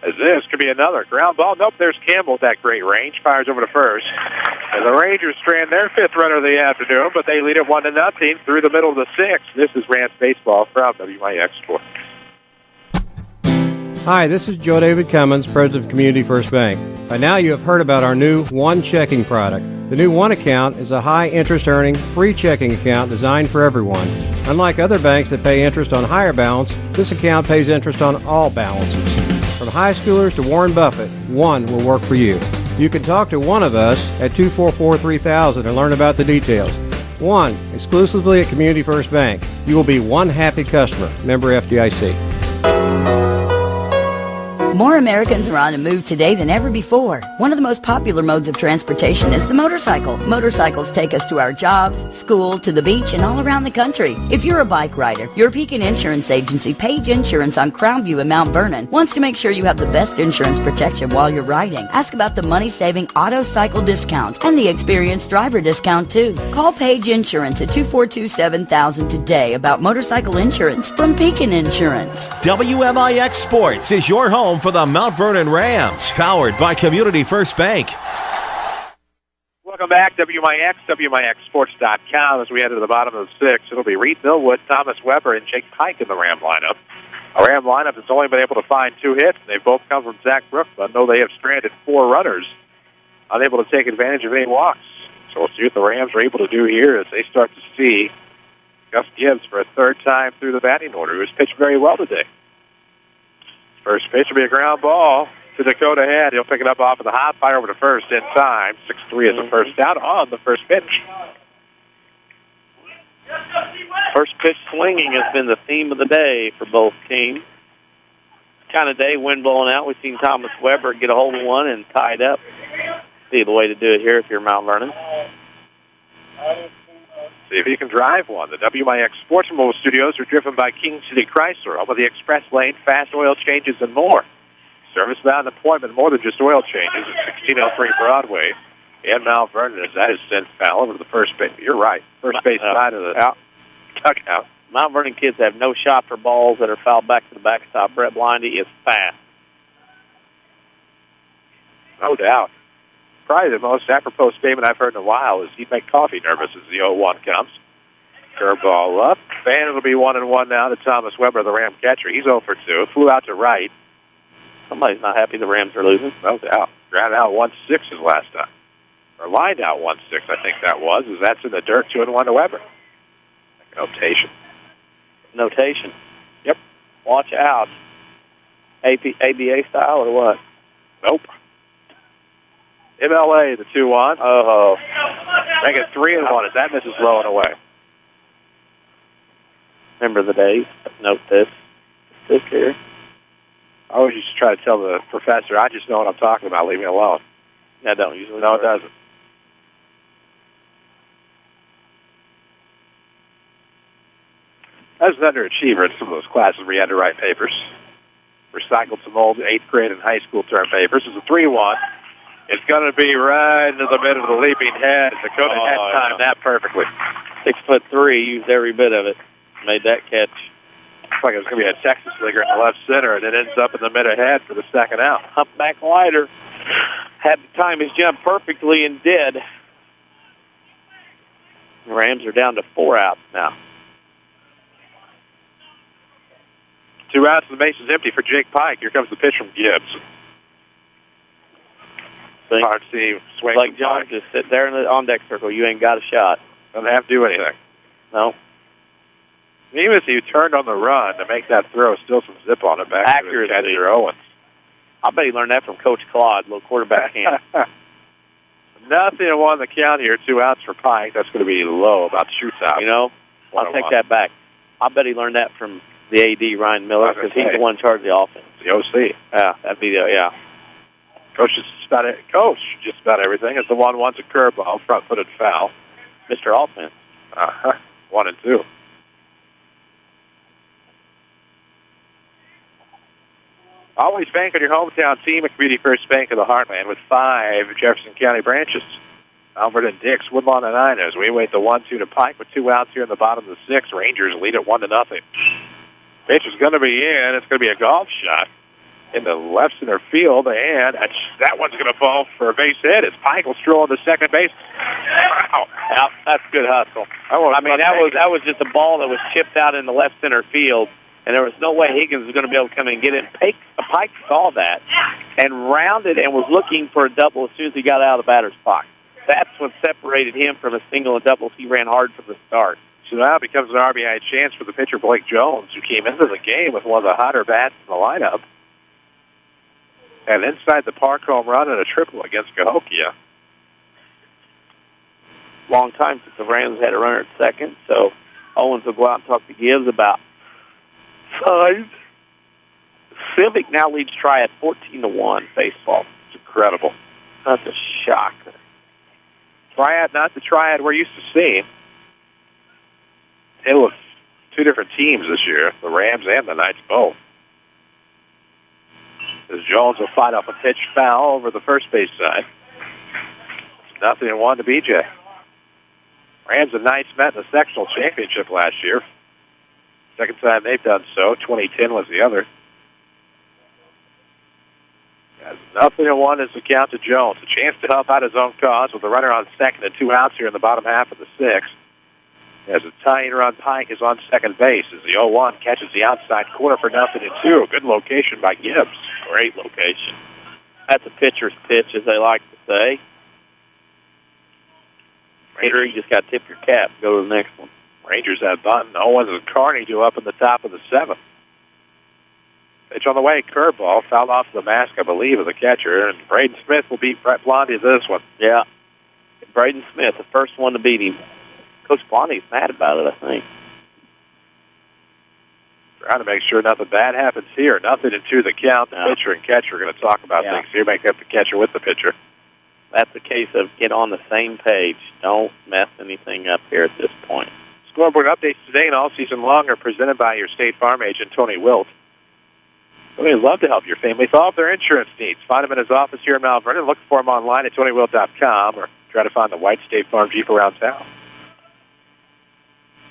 As this could be another ground ball. Nope, there's Campbell with that great range. Fires over to first. And the Rangers strand their 5th runner of the afternoon, but they lead it 1-0 through the middle of the 6th. This is Rams Baseball from WMIX Sports. Hi, this is Joe David Cummins, President of Community First Bank. By now you have heard about our new One Checking product. The new One Account is a high-interest earning, free checking account designed for everyone. Unlike other banks that pay interest on higher balance, this account pays interest on all balances. From high schoolers to Warren Buffett, One will work for you. You can talk to one of us at 244-3000 and learn about the details. One, exclusively at Community First Bank. You will be one happy customer. Member FDIC. More Americans are on the move today than ever before. One of the most popular modes of transportation is the motorcycle. Motorcycles take us to our jobs, school, to the beach, and all around the country. If you're a bike rider, your Pekin Insurance Agency, Page Insurance on Crownview in Mount Vernon, wants to make sure you have the best insurance protection while you're riding. Ask about the money-saving auto cycle discount and the experienced driver discount, too. Call Page Insurance at 242-7000 today about motorcycle insurance from Pekin Insurance. WMIX Sports is your home for the Mount Vernon Rams, powered by Community First Bank. Welcome back, WMIX, WMIXsports.com. As we head to the bottom of the 6th, it'll be Reed Millwood, Thomas Weber, and Jake Pike in the Ram lineup. A Ram lineup that's only been able to find 2 hits. They've both come from Zach Brookman, though they have stranded 4 runners, unable to take advantage of any walks. So we'll see what the Rams are able to do here as they start to see Gus Gibbs for a 3rd time through the batting order, who's pitched very well today. First pitch will be a ground ball to Dakota Head. He'll pick it up off of the hot fire over to first in time. 6-3 is the first out on the first pitch. First pitch swinging has been the theme of the day for both teams. kind of day, wind blowing out. We've seen Thomas Weber get a hold of one and tie it up. See the way to do it here if you're Mount Vernon. See if you can drive one. The WMIX Sports and Mobile Studios are driven by King City Chrysler, home of the express lane, fast oil changes, and more. Service-bound appointment, more than just oil changes at 1603 Broadway. And Mount Vernon, as that is sent foul over to the first base. You're right. First base side of the dugout. Mount Vernon kids have no shot for balls that are fouled back to the backstop. Brett Blindy is fast. No doubt. Probably the most apropos statement I've heard in a while is he'd make coffee nervous as the 0-1 comes. Curveball up. And it'll be 1-1 now to Thomas Weber, the Ram catcher. He's 0 for 2. Flew out to right. Somebody's not happy the Rams are losing. No doubt. Grounded out 1-6 his last time. Or lined out 1-6, I think that was, as that's in the dirt, 2-1 to Weber. Notation. Yep. Watch out. ABA style or what? Nope. MLA, the 2-1. Oh. Make it 3-1 as that misses low and away. Remember the days. Note this. This here. I always used to try to tell the professor, I just know what I'm talking about, leave me alone. That don't usually No, work. it doesn't. I was an underachiever in some of those classes where you had to write papers. Recycled some old 8th grade and high school term papers. It's a 3-1. It's going to be right into the middle of the leaping head. Dakota had timed that perfectly. 6'3", used every bit of it. Made that catch. Looks like it was going to be a Texas leaguer in the left center, and it ends up in the mid-ahead for the second out. Humpback Lighter had to time his jump perfectly and did. The Rams are down to 4 outs now. 2 outs, and the base is empty for Jake Pike. Here comes the pitch from Gibbs. Hard to see swing. Like John, just sit there in the on-deck circle. You ain't got a shot. Doesn't have to do anything. No. Even if you turned on the run to make that throw, still some zip on it back Accuracy. to catcher Owens. I bet he learned that from Coach Claude, little quarterback hand. 0-1 the count here. 2 outs for Pike. That's going to be low, about shootout. You know, I'll take that back. I bet he learned that from the AD, Ryan Miller, because he's the one in charge of the offense. The OC. Yeah, that'd be the, Coach just about everything. It's the 1-1's a curveball, front-footed foul. Mr. Offense. 1 and 2. Always bank on your hometown team at Community First Bank of the Heartland with 5 Jefferson County branches. Albert and Dix, Woodlawn and Inez. We wait the 1-2 to Pike with 2 outs here in the bottom of the 6th. Rangers lead it 1-0. Pitch is going to be in. It's going to be a golf shot in the left center field, and that one's going to fall for a base hit as Pike will stroll into second base. Wow. Yeah, that's good hustle. That was just a ball that was chipped out in the left center field, and there was no way Higgins was going to be able to come in and get it. Pike saw that and rounded and was looking for a double as soon as he got out of the batter's box. That's what separated him from a single and doubles. He ran hard from the start. So now it becomes an RBI chance for the pitcher, Blake Jones, who came into the game with one of the hotter bats in the lineup. And inside the park home run and a triple against Cahokia. Long time since the Rams had a runner at second, so Owens will go out and talk to Gibbs about 5. Civic now leads Triad 14-1 baseball. It's incredible. That's a shock. Triad, not the Triad we're used to seeing. It was 2 different teams this year, the Rams and the Knights both. As Jones will fight off a pitch foul over the first base side. It's 0-1 to BJ. Rams and Knights met in the sectional championship last year. Second time they've done so. 2010 was the other. 0-1 is the count to Jones. A chance to help out his own cause with a runner on second and 2 outs here in the bottom half of the 6th. As a tying run, Pike is on second base as the 0-1 catches the outside corner for 0-2. Good location by Gibbs. Great location. That's a pitcher's pitch, as they like to say. Hitter, you just got to tip your cap. Go to the next one. Rangers have Bunton, Owens, and Carney due up in the top of the 7th. Pitch on the way, curveball, fouled off the mask, I believe, of the catcher, and Braden Smith will beat Brett Blondie to this one. Yeah. Braden Smith, the first one to beat him. Coach Blondie's mad about it, I think. Trying to make sure nothing bad happens here. Nothing into the count. The pitcher and catcher are going to talk about things here. Make up the catcher with the pitcher. That's a case of get on the same page. Don't mess anything up here at this point. Scoreboard updates today and all season long are presented by your State Farm agent, Tony Wilt. We'd love to help your family with all of their insurance needs. Find him in his office here in Mount Vernon. Look for him online at TonyWilt.com or try to find the white State Farm Jeep around town.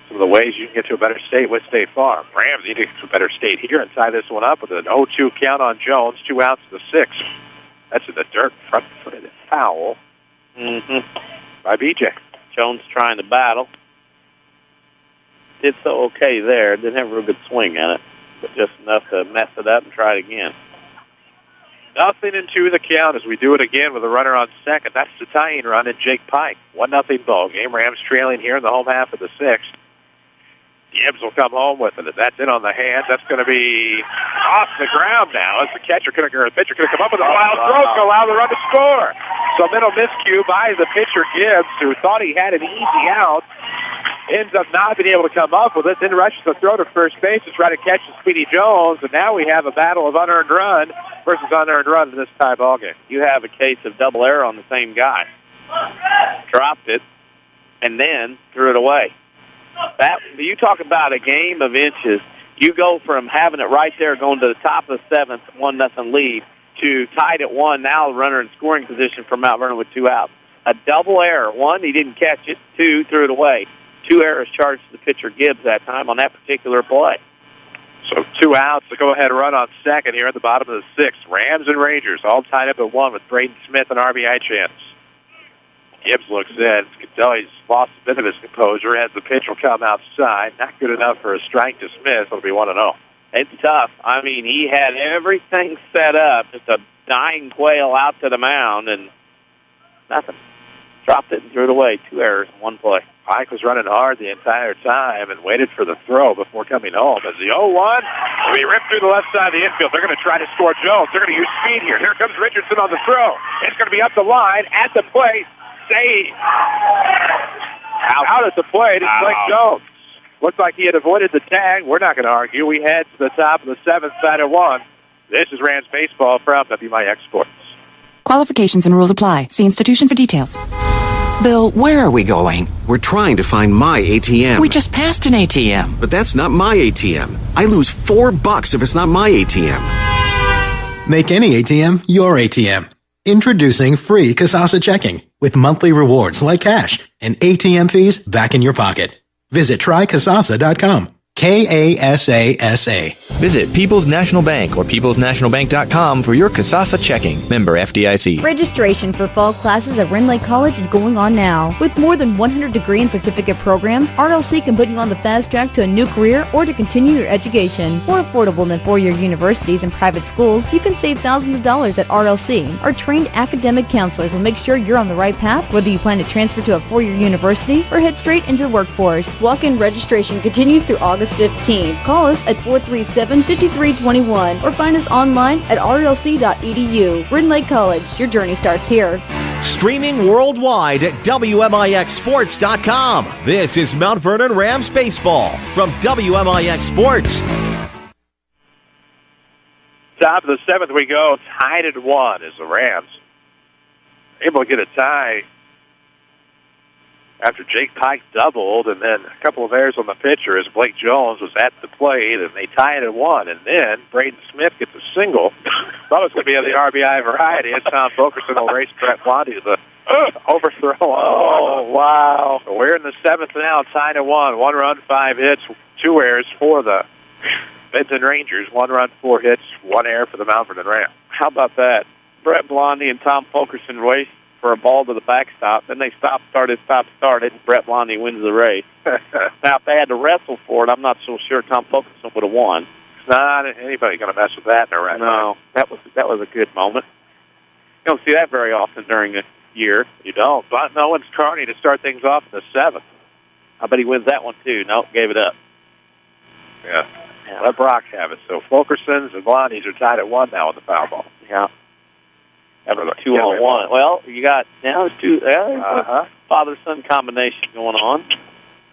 Some of the ways you can get to a better state with State Farm. Rams need to get to a better state here and tie this one up with an 0-2 count on Jones, 2 outs to the 6th. That's in the dirt, front-footed foul by BJ. Jones trying to battle. Did so okay there. Didn't have a real good swing at it, but just enough to mess it up and try it again. Nothing into the count as we do it again with a runner on second. That's the tying run in Jake Pike. 1-0 ball game. Rams trailing here in the home half of the 6th. Gibbs will come home with it. That's in on the hand. That's going to be off the ground now as the pitcher could have come up with a wild throw to allow the run to score. So middle miscue by the pitcher Gibbs, who thought he had an easy out, ends up not being able to come up with it, then rushes the throw to first base to try to catch the Speedy Jones, and now we have a battle of unearned run versus unearned run in this tie ball game. You have a case of double error on the same guy. Dropped it, and then threw it away. You talk about a game of inches. You go from having it right there going to the top of the 7th, 1-0 lead, to tied at 1, now runner in scoring position for Mount Vernon with 2 outs. A double error. 1, he didn't catch it. 2, threw it away. 2 errors charged to the pitcher Gibbs that time on that particular play. So 2 outs, the go-ahead run on second here at the bottom of the 6th. Rams and Rangers all tied up at 1 with Braden Smith an RBI chance. Gibbs looks in. You can tell he's lost a bit of his composure as the pitch will come outside. Not good enough for a strike to Smith. It'll be 1-0. It's tough. I mean, he had everything set up. Just a dying quail out to the mound, and nothing. Dropped it and threw it away. 2 errors in 1 play. Pike was running hard the entire time and waited for the throw before coming home. As the 0-1, will be ripped through the left side of the infield. They're going to try to score Jones. They're going to use speed here. Here comes Richardson on the throw. It's going to be up the line at the plate. Save. Out at the plate, it's Blake Jones. Looks like he had avoided the tag. We're not going to argue. We head to the top of the 7th side of 1. This is Rams Baseball from WMIX Sports. Qualifications and rules apply. See institution for details. Bill, where are we going? We're trying to find my ATM. We just passed an ATM. But that's not my ATM. I lose $4 if it's not my ATM. Make any ATM your ATM. Introducing free Kasasa Checking with monthly rewards like cash and ATM fees back in your pocket. Visit trykasasa.com. Kasasa. Visit People's National Bank or peoplesnationalbank.com for your Kasasa checking. Member FDIC. Registration for fall classes at Rindley College is going on now. With more than 100 degree and certificate programs, RLC can put you on the fast track to a new career or to continue your education. More affordable than four-year universities and private schools, you can save thousands of dollars at RLC. Our trained academic counselors will make sure you're on the right path, whether you plan to transfer to a four-year university or head straight into the workforce. Walk-in registration continues through August 15th. Call us at 437-5321 or find us online at rlc.edu. Rindley College, your journey starts here. Streaming worldwide at WMIXsports.com. This is Mount Vernon Rams Baseball from WMIX Sports. Top of the 7th we go. Tied at 1 is the Rams able to get a tie after Jake Pike doubled, and then a couple of errors on the pitcher as Blake Jones was at the plate, and they tie it at 1. And then Braden Smith gets a single. Thought it was going to be of the RBI variety, and Tom Fulkerson will race Brett Blondie to the overthrow. Oh, wow. So we're in the 7th now, tied at 1. 1 run, 5 hits, 2 errors for the Benton Rangers. 1 run, 4 hits, 1 error for the Mount Vernon Rams. How about that? Brett Blondie and Tom Fulkerson raced for a ball to the backstop. Then they started, and Brett Blondie wins the race. Now, if they had to wrestle for it, I'm not so sure Tom Fulkerson would have won. Not anybody going to mess with that in a race. No, that was a good moment. You don't see that very often during the year. You don't. But no one's Carney to start things off in the 7th. I bet he wins that one, too. Nope, gave it up. Yeah. Let Brock have it. So Fulkerson's and Blondie's are tied at 1 now with the foul ball. Yeah. After 2-on-1. Well, you got now two father-son combination going on.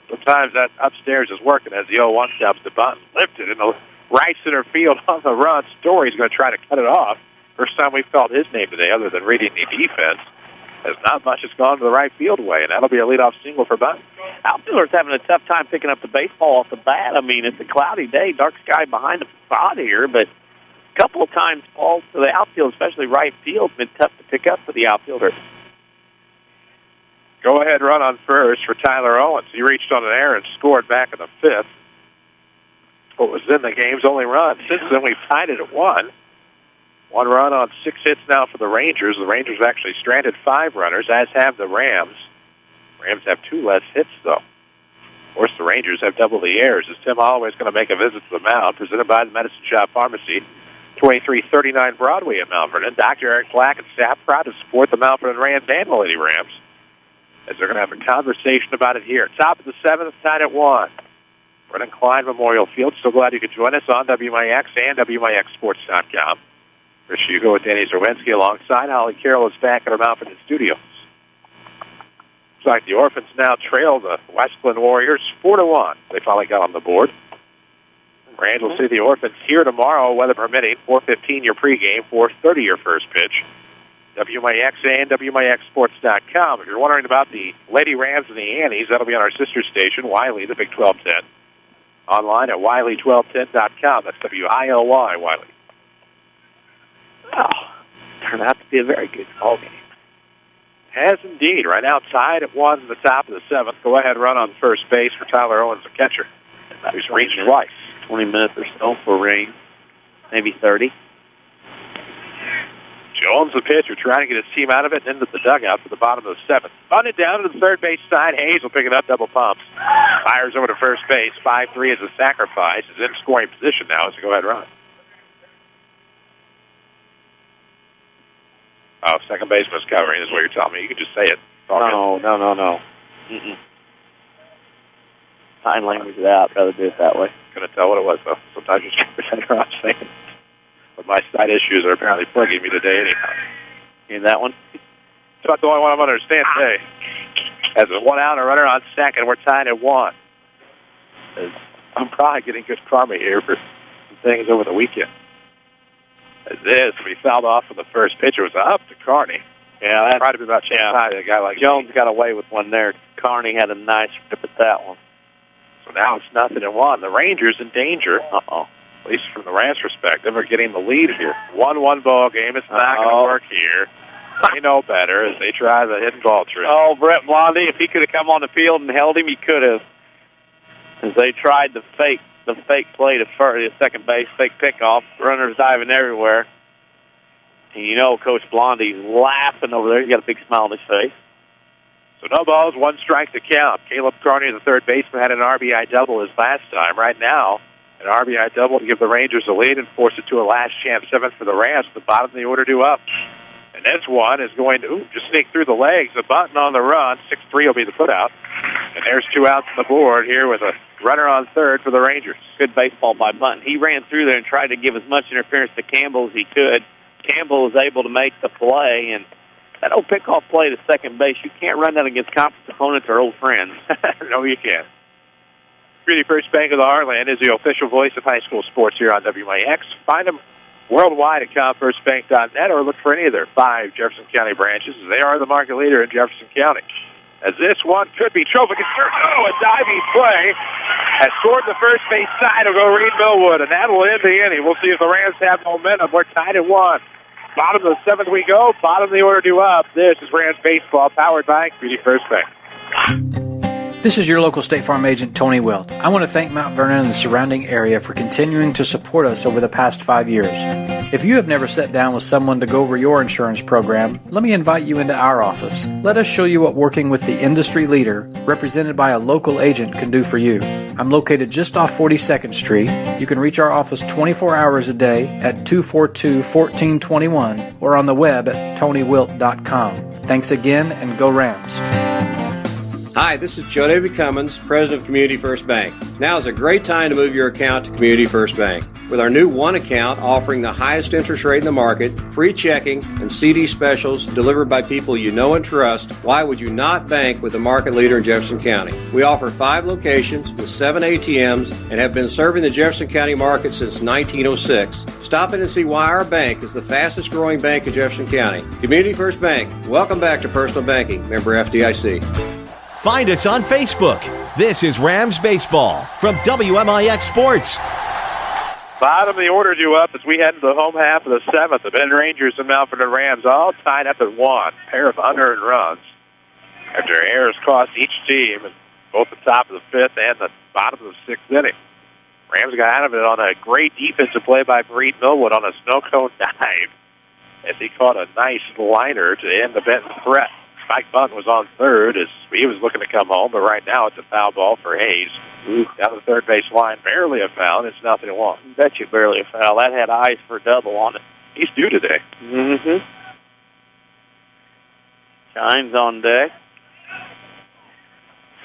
Sometimes that upstairs is working as the 0-1 steps the bunt, lifted in the right center field on the run. Story's going to try to cut it off. First time we felt his name today, other than reading the defense, as not much has gone to the right field way, and that'll be a leadoff single for Bunt. Outfielder's having a tough time picking up the baseball off the bat. I mean, it's a cloudy day, dark sky behind the facade here, but a couple of times balls to the outfield, especially right field, been tough to pick up for the outfielder. Go-ahead run on first for Tyler Owens. He reached on an error and scored back in the fifth. What was in the game's only run. Since then, we've tied it at 1. 1 run on 6 hits now for the Rangers. The Rangers actually stranded 5 runners, as have the Rams. Rams have 2 less hits, though. Of course, the Rangers have double the errors, as Tim Holloway is going to make a visit to the mound, presented by the Medicine Shop Pharmacy, 2339 Broadway in Mount Vernon. Dr. Eric Black and staff proud to support the Mount Vernon Rams and the Lady Rams, as they're going to have a conversation about it here. Top of the 7th, tied at 1. Brennan Klein Memorial Field. So glad you could join us on WMIX and WMIXSports.com. Chris Hugo with Danny Czerwinski alongside Holly Carroll is back at our Mount Vernon studios. Looks like the Orphans now trail the Westland Warriors 4-1. They finally got on the board. Rand will see the Orphans here tomorrow, weather permitting. 4:15 your pregame, 4:30 your first pitch. WMIX and WMIXSports.com. If you're wondering about the Lady Rams and the Annies, that'll be on our sister station, Wiley, the Big 1210. Online at Wiley1210.com. That's W-I-L-Y, Wiley. Oh, turned out to be a very good ball game. Has indeed. Right now tied at 1 in the top of the 7th. Go-ahead run on first base for Tyler Owens, the catcher, who's reached twice. 20 minutes or so for rain, maybe 30. Jones, the pitcher, trying to get his team out of it and into the dugout for the bottom of the 7th. Bunted down to the third base side. Hayes will pick it up, double pumps. Fires over to first base. 5-3 is a sacrifice. Is in scoring position now as a go-ahead run. Oh, second baseman's covering is what you're telling me. You can just say it. No. Mm-mm. Sign language it out. Rather do it that way. Couldn't tell what it was, though. Sometimes you just pretend you're not saying it. But my side issues are apparently plaguing me today anyhow. In that one? It's about the only one I'm going to understand today. As a 1 out and a runner on second, we're tied at 1. I'm probably getting good karma here for some things over the weekend. As this, we fouled off with the first pitch. It was up to Carney. Yeah, that's probably about a guy like Jones got away with one there. Carney had a nice rip at that one. So now it's 0-1. The Rangers in danger. At least from the Rams' perspective, are getting the lead here. 1-1 ball game. It's not going to work here. They know better as they try the hidden ball trick. Oh, Brett Blondie, if he could have come on the field and held him, he could have. As they tried the fake play to second base, fake pickoff, runners diving everywhere. And you know Coach Blondie's laughing over there. He's got a big smile on his face. So no balls, 1 strike to count. Caleb Carney, the third baseman, had an RBI double his last time. Right now, an RBI double to give the Rangers a lead and force it to a last chance 7th for the Rams. The bottom of the order due up. And this one is going to just sneak through the legs. The Bunton on the run. 6-3 will be the putout. And there's 2 outs on the board here with a runner on third for the Rangers. Good baseball by Bunton. He ran through there and tried to give as much interference to Campbell as he could. Campbell was able to make the play, and that old pickoff play to second base, you can't run that against conference opponents or old friends. No, you can't. Community First Bank of the Heartland is the official voice of high school sports here on WMIX. Find them worldwide at ComFirstBank.net or look for any of their 5 Jefferson County branches. They are the market leader in Jefferson County. As this one could be Trophy. A diving play has scored the first base side. It'll go Reed Millwood, and that will end the inning. We'll see if the Rams have momentum. We're tied at 1. Bottom of the 7th we go. Bottom of the order due up. This is Rams baseball powered by Community First Bank. This is your local State Farm agent, Tony Wilt. I want to thank Mount Vernon and the surrounding area for continuing to support us over the past 5 years. If you have never sat down with someone to go over your insurance program, let me invite you into our office. Let us show you what working with the industry leader, represented by a local agent, can do for you. I'm located just off 42nd Street. You can reach our office 24 hours a day at 242-1421 or on the web at tonywilt.com. Thanks again, and go Rams. Hi, this is Joe David Cummins, President of Community First Bank. Now is a great time to move your account to Community First Bank. With our new One account offering the highest interest rate in the market, free checking, and CD specials delivered by people you know and trust, why would you not bank with the market leader in Jefferson County? We offer 5 locations with 7 ATMs and have been serving the Jefferson County market since 1906. Stop in and see why our bank is the fastest growing bank in Jefferson County. Community First Bank. Welcome back to Personal Banking. Member FDIC. Find us on Facebook. This is Rams Baseball from WMIX Sports. Bottom of the order due up as we head into the home half of the 7th. The Benton Rangers and Vernon Rams all tied up at 1. Pair of unearned runs after errors cost each team in both the top of the 5th and the bottom of the 6th inning. Rams got out of it on a great defensive play by Breed Millwood on a snow cone dive as he caught a nice liner to end the Benton threat. Spike Bunt was on third as he was looking to come home, but right now it's a foul ball for Hayes. Down the third base line, barely a foul, and it's 0-1. Bet you barely a foul. That had eyes for a double on it. He's due today. Mm-hmm. Chimes on deck.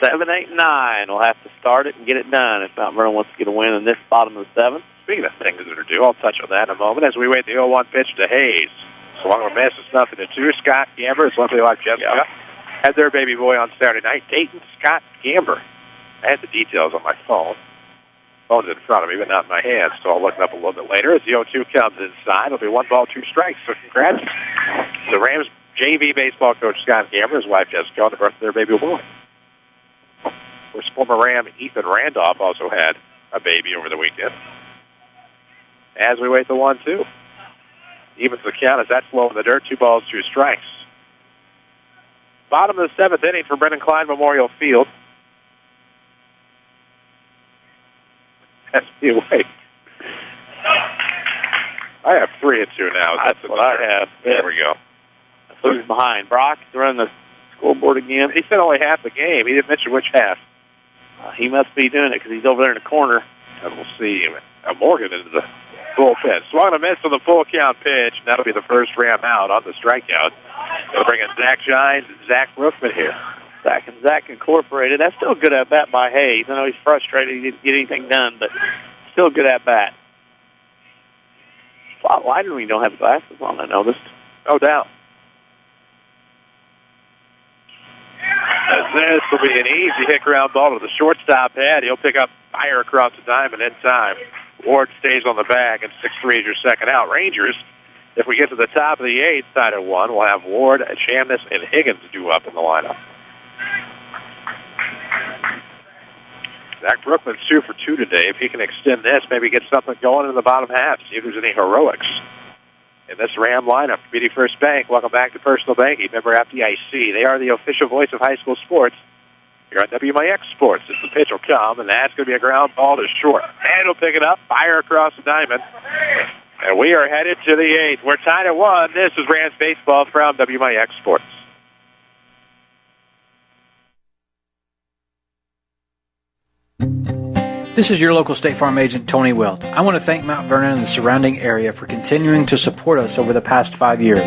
7, 8, 9. We'll have to start it and get it done if Mount Vernon wants to get a win in this bottom of the 7th. Speaking of things that are due, I'll touch on that in a moment as we wait the 0-1 pitch to Hayes. Swung and a miss, it's 0-2. Scott Gamber, his lovely wife Jessica, had their baby boy on Saturday night. Dayton Scott Gamber. I had the details on my phone. Phone's in front of me, but not in my hands, so I'll look it up a little bit later. As the 0-2 comes inside, it'll be 1 ball, 2 strikes. So congrats to the Rams JV baseball coach Scott Gamber, his wife Jessica, on the birth of their baby boy. Of course, former Ram Ethan Randolph also had a baby over the weekend. As we wait the 1-2. Evens the count as that's low in the dirt. 2 balls, 2 strikes. Bottom of the 7th inning for Brendan Klein Memorial Field. Has to be away. I have 3-2 now. That's what I have. There we go. Who's behind? Brock running the scoreboard again. He said only half the game. He didn't mention which half. He must be doing it because he's over there in the corner. And we'll see Morgan into the bullpen. Swung and a miss on the full count pitch. And that'll be the first Ram out on the strikeout. They'll bring in Zach Gines and Zach Brookman here. Zach incorporated. That's still a good at bat by Hayes. I know he's frustrated he didn't get anything done, but still good at bat. It's a lot lighter when you don't have glasses on, I noticed. No doubt. As this will be an easy hit ground ball to the shortstop head. He'll pick up fire across the diamond in time. Ward stays on the bag, and 6-3 is your second out. Rangers, if we get to the top of the 8th, side of 1, we'll have Ward, Chamness, and Higgins due up in the lineup. Zach Brookman's 2 for 2 today. If he can extend this, maybe get something going in the bottom half, see if there's any heroics in this Ram lineup. Community First Bank, welcome back to Personal Banking. Member FDIC. They are the official voice of high school sports here on WMIX Sports. As the pitch will come, and that's going to be a ground ball to short. And he'll pick it up, fire across the diamond. And we are headed to the 8th. We're tied at 1. This is Rams Baseball from WMIX Sports. This is your local State Farm agent, Tony Wilt. I want to thank Mount Vernon and the surrounding area for continuing to support us over the past 5 years.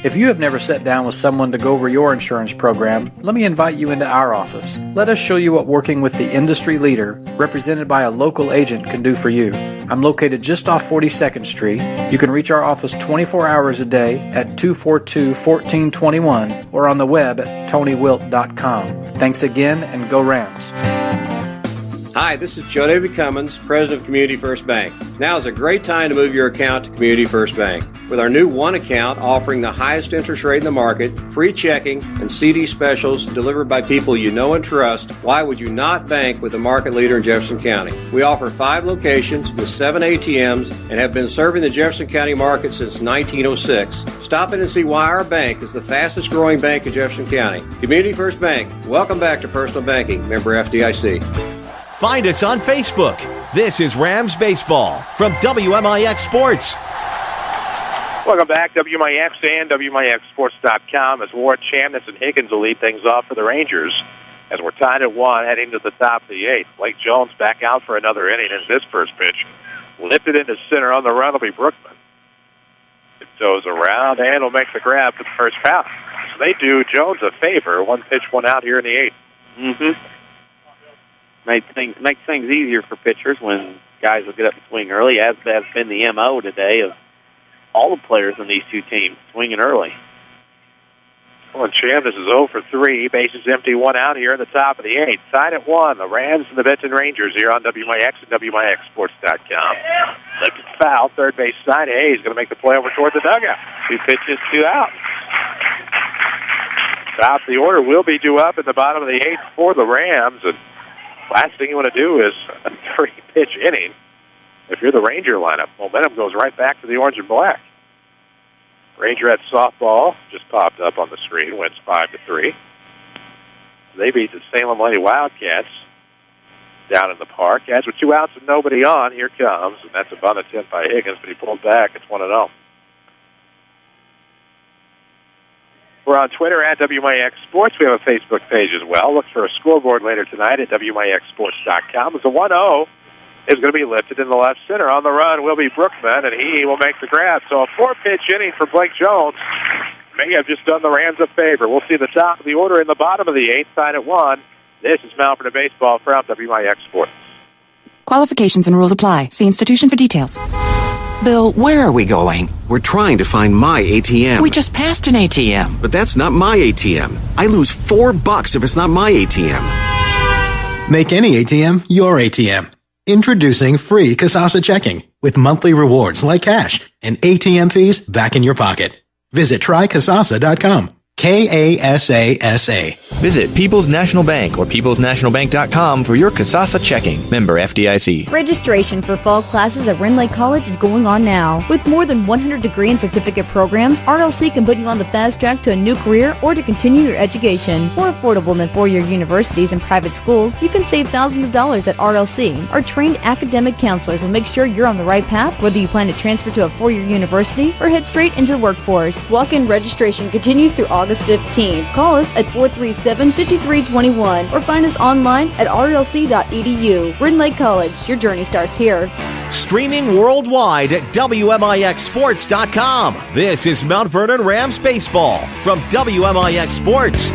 If you have never sat down with someone to go over your insurance program, let me invite you into our office. Let us show you what working with the industry leader, represented by a local agent, can do for you. I'm located just off 42nd Street. You can reach our office 24 hours a day at 242-1421 or on the web at tonywilt.com. Thanks again, and go Rams. Hi, this is Joe David Cummins, President of Community First Bank. Now is a great time to move your account to Community First Bank. With our new One account offering the highest interest rate in the market, free checking, and CD specials delivered by people you know and trust, why would you not bank with the market leader in Jefferson County? We offer 5 locations with 7 ATMs and have been serving the Jefferson County market since 1906. Stop in and see why our bank is the fastest growing bank in Jefferson County. Community First Bank. Welcome back to Personal Banking. Member FDIC. Find us on Facebook. This is Rams Baseball from WMIX Sports. Welcome back, WMIX and WMIXSports.com, as Ward, Chamness, and Higgins will lead things off for the Rangers as we're tied at 1 heading to the top of the 8th. Blake Jones back out for another inning as this first pitch lifted into center. On the run will be Brookman. It goes around and will make the grab for the first pass. So they do Jones a favor. 1 pitch, 1 out here in the 8th. Makes things easier for pitchers when guys will get up and swing early, as has been the MO today of all the players on these two teams, swinging early. Well, Jim, this is 0 for 3. Bases empty, one out here in the top of the 8th. Tied at 1. The Rams and the Benton Rangers here on WMIX and WMIXsports.com. Lifted foul, third base side. Hayes going to make the play over toward the dugout. 2 pitches, 2 outs. Top of the order will be due up in the bottom of the 8th for the Rams. And last thing you want to do is a 3-pitch inning. If you're the Ranger lineup, momentum goes right back to the orange and black. Ranger at softball just popped up on the screen, wins 5-3. They beat the Salem Lady Wildcats down in the park. As with 2 outs and nobody on, here comes, and that's a bunt attempt by Higgins, but he pulled back. It's 1-0. We're on Twitter at WMIX Sports. We have a Facebook page as well. Look for a scoreboard later tonight at WMIXsports.com. It's a 1-0. Is going to be lifted in the left center. On the run will be Brookman, and he will make the grab. So a 4-pitch inning for Blake Jones may have just done the Rams a favor. We'll see the top of the order in the bottom of the 8th, tied at 1. This is Mount Vernon Baseball from WMIX Sports. Qualifications and rules apply. See institution for details. Bill, where are we going? We're trying to find my ATM. We just passed an ATM. But that's not my ATM. I lose $4 if it's not my ATM. Make any ATM your ATM. Introducing free Kasasa Checking with monthly rewards like cash and ATM fees back in your pocket. Visit trykasasa.com. Kasasa. Visit People's National Bank or peoplesnationalbank.com for your Kasasa checking. Member FDIC. Registration for fall classes at Ren Lake College is going on now. With more than 100 degree and certificate programs, RLC can put you on the fast track to a new career or to continue your education. More affordable than four-year universities and private schools, you can save thousands of dollars at RLC. Our trained academic counselors will make sure you're on the right path, whether you plan to transfer to a four-year university or head straight into the workforce. Walk-in registration continues through August 15th. Call us at 437-5321 or find us online at rlc.edu. Ren Lake College, your journey starts here. Streaming worldwide at WMIXsports.com. This is Mount Vernon Rams baseball from WMIX Sports.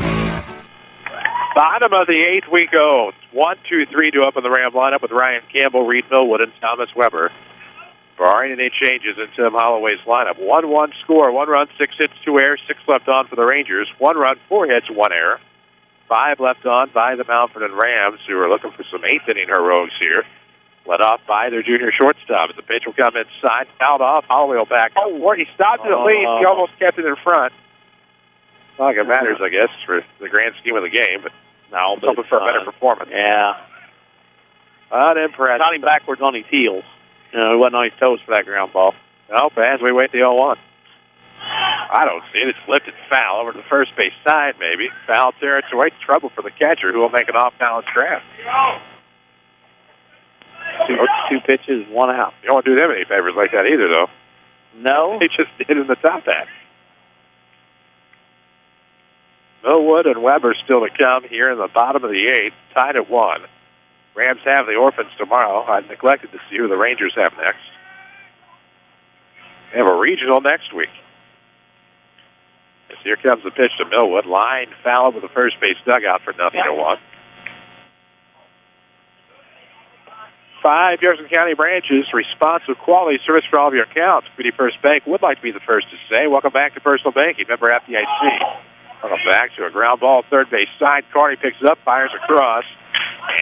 Bottom of the 8th we go. 1, 2, 3 to up in the Ram lineup with Ryan Campbell, Reed Millwood, and Thomas Weber. Barring any changes in Tim Holloway's lineup. 1-1 score. 1 run, 6 hits, 2 errors, 6 left on for the Rangers. 1 run, 4 hits, 1 error. 5 left on by the Mount Vernon Rams, who are looking for some 8th-inning heroics here. Led off by their junior shortstop. As the pitch will come inside, fouled off. Holloway will back. He stopped it at least. He almost kept it in front. Not like it matters, I guess, for the grand scheme of the game, but no, hoping for a better performance. Yeah. Unimpressed. Got him backwards on his heels. He wasn't on his toes for that ground ball. Nope, as we wait the 0-1. I don't see it. It's lifted foul over to the first base side, maybe. Foul territory. Trouble for the catcher, who will make an off-balance grab. 2 pitches, 1 out. You don't want to do them any favors like that either, though. No. They just did in the top half. Millwood and Weber still to come here in the bottom of the 8th, tied at 1. Rams have the Orphans tomorrow. I neglected to see who the Rangers have next. They have a regional next week. As here comes the pitch to Millwood. Line foul with the first base dugout for 0-1. 5 Jefferson County branches, responsive quality service for all of your accounts. Community First Bank would like to be the first to say, welcome back to personal banking. Member FDIC. Welcome back to a ground ball, third base side. Carney picks it up, fires across.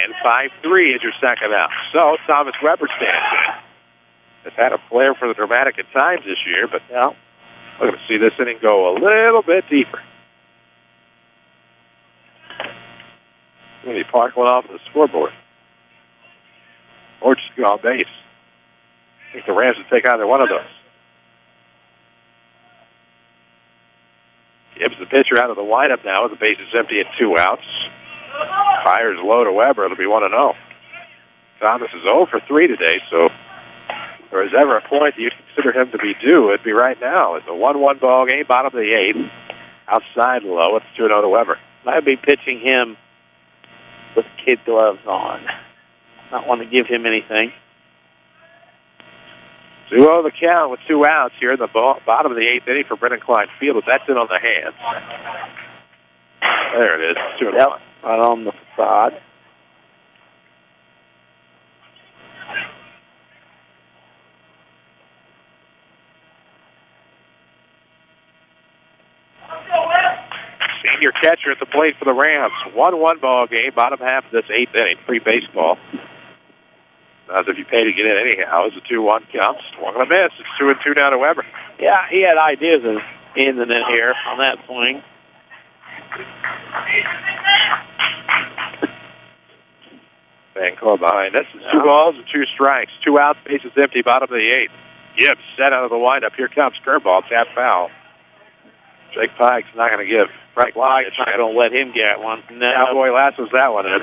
And 5-3 is your second out. So Thomas Weber stands in. Has had a flair for the dramatic at times this year, but now we're going to see this inning go a little bit deeper. Maybe Park went off the scoreboard. Or just go on base. I think the Rams would take either one of those. Gibbs the pitcher out of the windup now. The base is empty at 2 outs. Fires low to Weber. It'll be 1-0. Thomas is 0 for 3 today, so if there was ever a point that you'd consider him to be due, it'd be right now. It's a 1-1 ball game, bottom of the 8th. Outside low, it's 2-0 to Weber. I'd be pitching him with kid gloves on. Not want to give him anything. 2-0 the count with 2 outs here in the bottom of the 8th inning for Brennan Klein Field, but that's in on the hands. There it is, 2-1. Yep. right on the facade. Senior catcher at the plate for the Rams. 1-1 ball game, bottom half of this 8th inning. Free baseball. As if you pay to get in anyhow. It's a 2-1 count. Swung and a miss. It's 2-2 down to Weber. Yeah, he had ideas of in and in here on that swing. Van Cole behind us. 2 balls and 2 strikes. 2 outs, bases empty, bottom of the 8th. Gibbs set out of the windup. Here comes curveball, tap foul. Jake Pike's not going to give Frank Pike's not going to let him get one. No. Cowboy lassos that one in.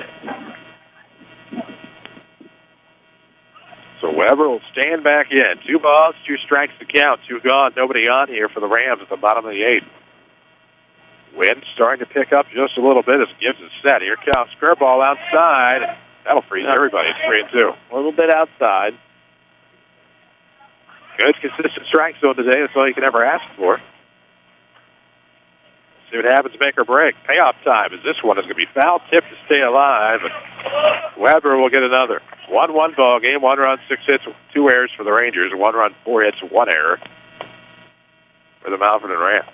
So Weber will stand back in. 2 balls, 2 strikes to count. 2 gone. Nobody on here for the Rams at the bottom of the 8th. Wind starting to pick up just a little bit as Gibbs is set. Here comes curveball outside. That'll freeze everybody. It's 3-2. A little bit outside. Good, consistent strike zone today. That's all you can ever ask for. See what happens, make or break. Payoff time, as this one is going to be foul tipped to stay alive. And Weber will get another. 1-1 ball game. 1 run, 6 hits, 2 errors for the Rangers. 1 run, 4 hits, 1 error for the Mount Vernon Rams.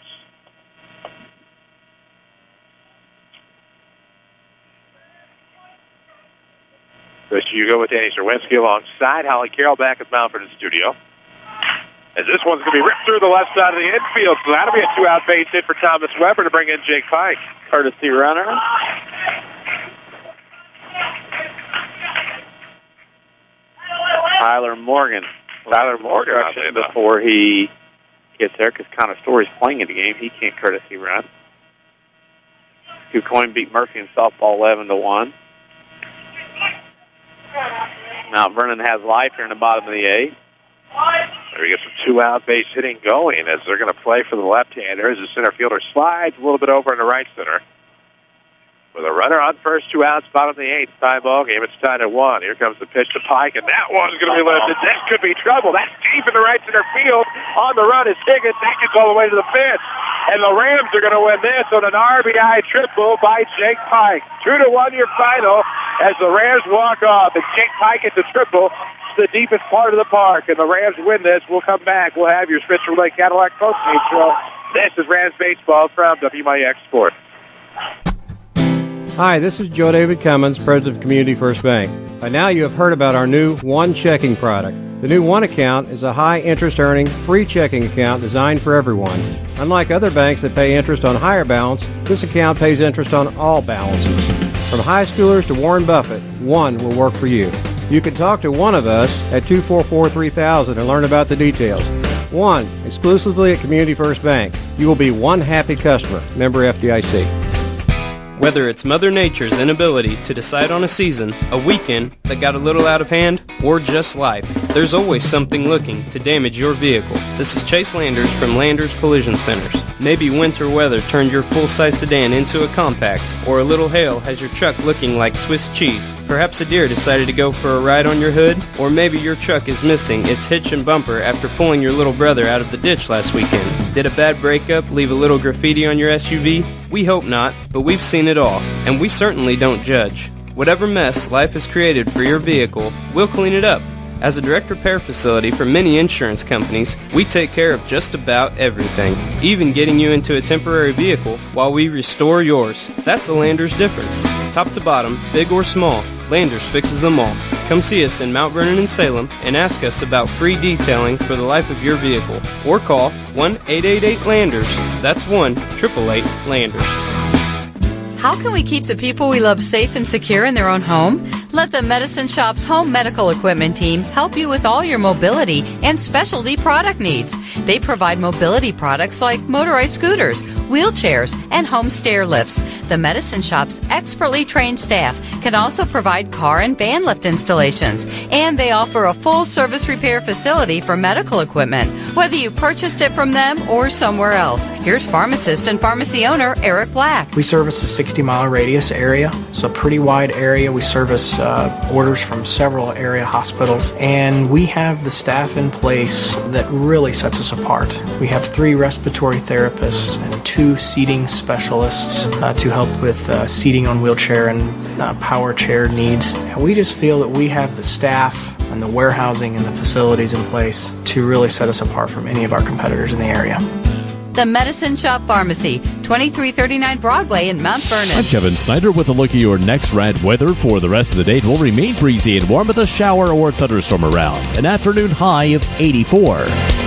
Chris Hugo with Danny Czerwinski alongside Holly Carroll back at Mount Vernon Studio. As this one's going to be ripped through the left side of the infield, so that'll be a 2-out base hit for Thomas Weber to bring in Jake Pike. Courtesy runner. Tyler Morgan. Before he gets there, because Connor Story's playing in the game, he can't courtesy run. Coin beat Murphy in softball 11-1. Mount Vernon has life here in the bottom of the 8th. There we get some 2-out base hitting going as they're going to play for the left-hander as the center fielder slides a little bit over in the right center. With a runner on first, 2 outs, bottom of the 8th, tie ball game. It's tied at 1. Here comes the pitch to Pike, and that one's going to be lifted. That could be trouble. That's deep in the right center field. On the run is Higgins. That gets all the way to the fence. And the Rams are going to win this on an RBI triple by Jake Pike. 2-1 your final as the Rams walk off. And Jake Pike gets a triple to the deepest part of the park. And the Rams win this. We'll come back. We'll have your Spencer Lake Cadillac postgame show. This is Rams Baseball from WMIX Sports. Hi, this is Joe David Cummins, President of Community First Bank. By now you have heard about our new One Checking product. The new One Account is a high-interest earning, free checking account designed for everyone. Unlike other banks that pay interest on higher balance, this account pays interest on all balances. From high schoolers to Warren Buffett, One will work for you. You can talk to one of us at 244-3000 and learn about the details. One, exclusively at Community First Bank. You will be one happy customer. Member FDIC. Whether it's Mother Nature's inability to decide on a season, a weekend that got a little out of hand, or just life, there's always something looking to damage your vehicle. This is Chase Landers from Landers Collision Centers. Maybe winter weather turned your full-size sedan into a compact, or a little hail has your truck looking like Swiss cheese. Perhaps a deer decided to go for a ride on your hood, or maybe your truck is missing its hitch and bumper after pulling your little brother out of the ditch last weekend. Did a bad breakup leave a little graffiti on your SUV? We hope not, but we've seen it all, and we certainly don't judge. Whatever mess life has created for your vehicle, we'll clean it up. As a direct repair facility for many insurance companies, we take care of just about everything, even getting you into a temporary vehicle while we restore yours. That's the Landers difference. Top to bottom, big or small, Landers fixes them all. Come see us in Mount Vernon and Salem and ask us about free detailing for the life of your vehicle. Or call 1-888-LANDERS. That's 1-888-LANDERS. How can we keep the people we love safe and secure in their own home? Let the Medicine Shop's home medical equipment team help you with all your mobility and specialty product needs. They provide mobility products like motorized scooters, wheelchairs, and home stair lifts. The Medicine Shop's expertly trained staff can also provide car and van lift installations, and they offer a full service repair facility for medical equipment. whether you purchased it from them or somewhere else. Here's pharmacist and pharmacy owner Eric Black. We service a 60-mile radius area. It's a pretty wide area. We service orders from several area hospitals, and we have the staff in place that really sets us apart. We have 3 respiratory therapists and 2 seating specialists to help with seating on wheelchair and power chair needs. And we just feel that we have the staff and the warehousing and the facilities in place to really set us apart from any of our competitors in the area. The Medicine Shop Pharmacy, 2339 Broadway in Mount Vernon. I'm Kevin Snyder with a look at your next rad weather. For the rest of the day, it will remain breezy and warm with a shower or thunderstorm around. An afternoon high of 84.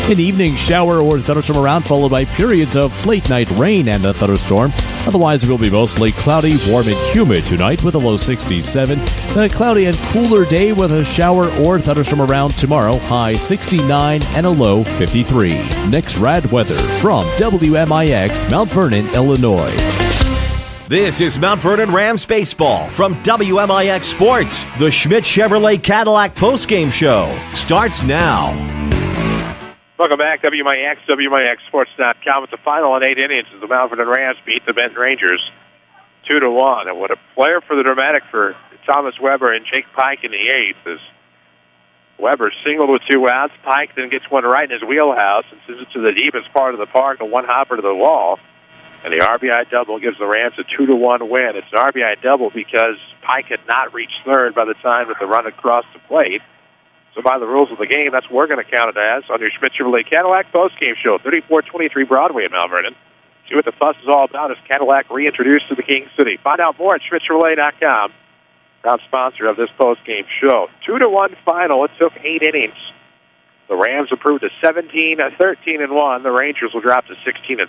In the evening, shower or thunderstorm around, followed by periods of late-night rain and a thunderstorm. Otherwise, it will be mostly cloudy, warm, and humid tonight with a low 67. Then a cloudy and cooler day with a shower or thunderstorm around tomorrow, high 69 and a low 53. Next rad weather from WMIX, Mount Vernon, Illinois. This is Mount Vernon Rams baseball from WMIX Sports. The Schmidt Chevrolet Cadillac postgame show starts now. Welcome back, WMIX, WMIXsports.com. It's the final in 8 innings as the Mount Vernon Rams beat the Benton Rangers 2-1. And what a player for the Dramatic for Thomas Weber and Jake Pike in the 8th. As Weber singled with 2 outs. Pike then gets one right in his wheelhouse and sends it to the deepest part of the park, a one-hopper to the wall. And the RBI double gives the Rams a 2-1 win. It's an RBI double because Pike had not reached third by the time that the run had crossed the plate. So by the rules of the game, that's what we're going to count it as on your Schmidt Chevrolet Cadillac postgame show, 3423 Broadway in Mount Vernon. See what the fuss is all about as Cadillac reintroduced to the King City. Find out more at SchmidtChevrolet.com. Proud sponsor of this postgame show. 2-1 final. It took 8 innings. The Rams improved to 17-13-1. The Rangers will drop to 16-13.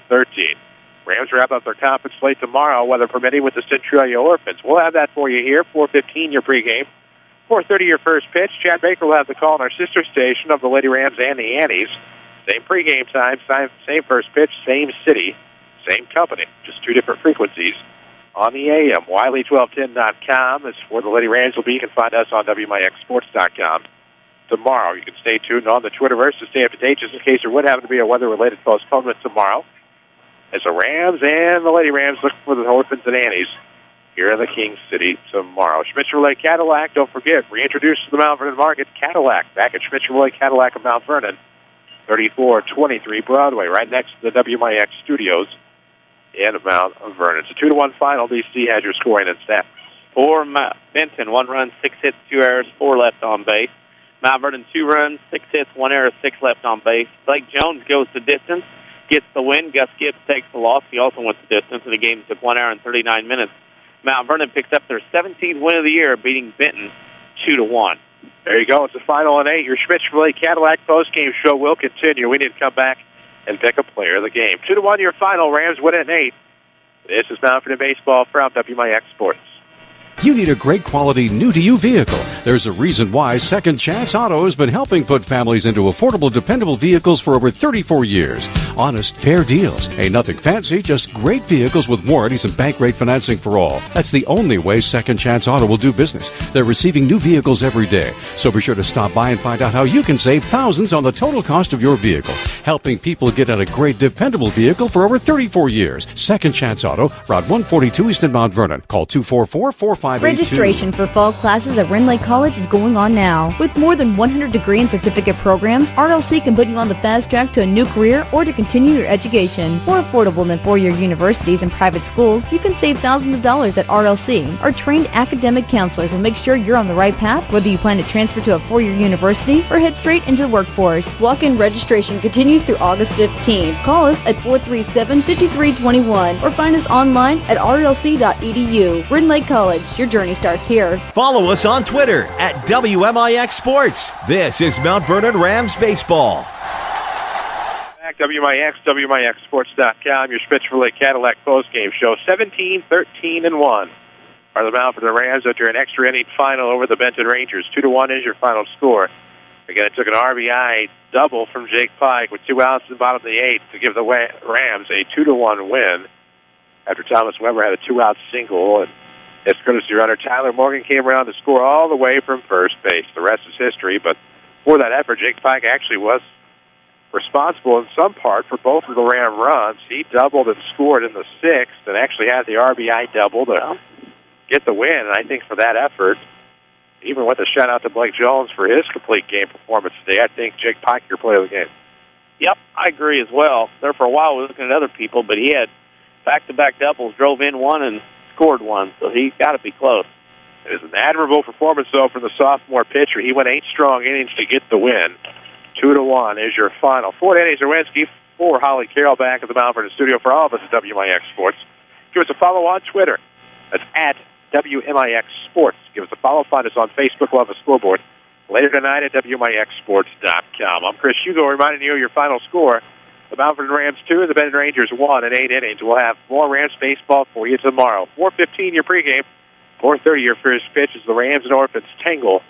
Rams wrap up their conference slate tomorrow, weather permitting, with the Centralia Orphans. We'll have that for you here. 4:15 your pregame. 4:30 your first pitch. Chad Baker will have the call on our sister station of the Lady Rams and the Annies. Same pregame time, same first pitch, same city, same company, just 2 different frequencies. On the AM, Wiley1210.com is where the Lady Rams will be. You can find us on WMIXsports.com tomorrow. You can stay tuned on the Twitterverse to stay up to date just in case there would happen to be a weather-related postponement tomorrow. As the Rams and the Lady Rams look for the Orphans and Annies here in the King City tomorrow. Schmidt Chevrolet Cadillac, don't forget, reintroduced to the Mount Vernon market, Cadillac, back at Schmidt Chevrolet Cadillac of Mount Vernon, 3423 Broadway, right next to the WMIX studios in Mount Vernon. It's a 2-1 final. DC has your scoring and stats. For Benton, 1 run, 6 hits, 2 errors, 4 left on base. Mount Vernon, 2 runs, 6 hits, 1 error, 6 left on base. Blake Jones goes the distance, gets the win. Gus Gibbs takes the loss. He also went the distance, and the game took 1 hour and 39 minutes. Mount Vernon picks up their 17th win of the year, beating Benton 2-1. There you go. It's the final in 8. Your Schmidt Chevrolet Cadillac postgame show will continue. We need to come back and pick a player of the game. 2-1 your final. Rams win it in 8. This is Mount Vernon baseball from WMIX Sports. You need a great quality new-to-you vehicle. There's a reason why Second Chance Auto has been helping put families into affordable, dependable vehicles for over 34 years. Honest, fair deals. Ain't nothing fancy, just great vehicles with warranties and bank rate financing for all. That's the only way Second Chance Auto will do business. They're receiving new vehicles every day. So be sure to stop by and find out how you can save thousands on the total cost of your vehicle. Helping people get a great, dependable vehicle for over 34 years. Second Chance Auto, Route 142 East in Mount Vernon. Call 244-4582. Registration for fall classes at Ren Lake College is going on now. With more than 100 degree and certificate programs, RLC can put you on the fast track to a new career or to continue your education. More affordable than four-year universities and private schools, you can save thousands of dollars at RLC. Our trained academic counselors will make sure you're on the right path, whether you plan to transfer to a four-year university or head straight into the workforce. Walk-in registration continues through August 15th. Call us at 437-5321 or find us online at rlc.edu. Ren Lake College, your journey starts here. Follow us on Twitter at WMIX Sports. This is Mount Vernon Rams baseball. Back WMIX, WMIXsports.com, your Schmidt Chevrolet Cadillac postgame show. 17-13-1 are the Mount Vernon Rams after an extra inning final over the Benton Rangers. 2-1 is your final score. Again, it took an RBI double from Jake Pike with 2 outs in the bottom of the 8th to give the Rams a 2-1 win after Thomas Weber had a 2-out single. And his courtesy runner Tyler Morgan came around to score all the way from first base. The rest is history, but for that effort, Jake Pike actually was responsible in some part for both of the Ram runs. He doubled and scored in the 6th and actually had the RBI double to get the win. And I think for that effort, even with a shout-out to Blake Jones for his complete game performance today, I think Jake Pike, your play of the game. Yep, I agree as well. There for a while we were looking at other people, but he had back-to-back doubles, drove in one and scored one, so he's got to be close. It was an admirable performance, though, from the sophomore pitcher. He went 8 strong innings to get the win. 2-1 is your final. For Danny Czerwinski, for Holly Carroll back at the Mount Vernon studio for all of us at WMIX Sports. Give us a follow on Twitter. That's at WMIX Sports. Give us a follow. Find us on Facebook. We'll have a scoreboard later tonight at WMIXSports.com. I'm Chris Hugo reminding you of your final score. The Mount Vernon Rams 2 and the Benton Rangers 1 in 8 innings. We'll have more Rams baseball for you tomorrow. 4:15 your pregame. 4:30 your first pitch as the Rams and Orphans tangle.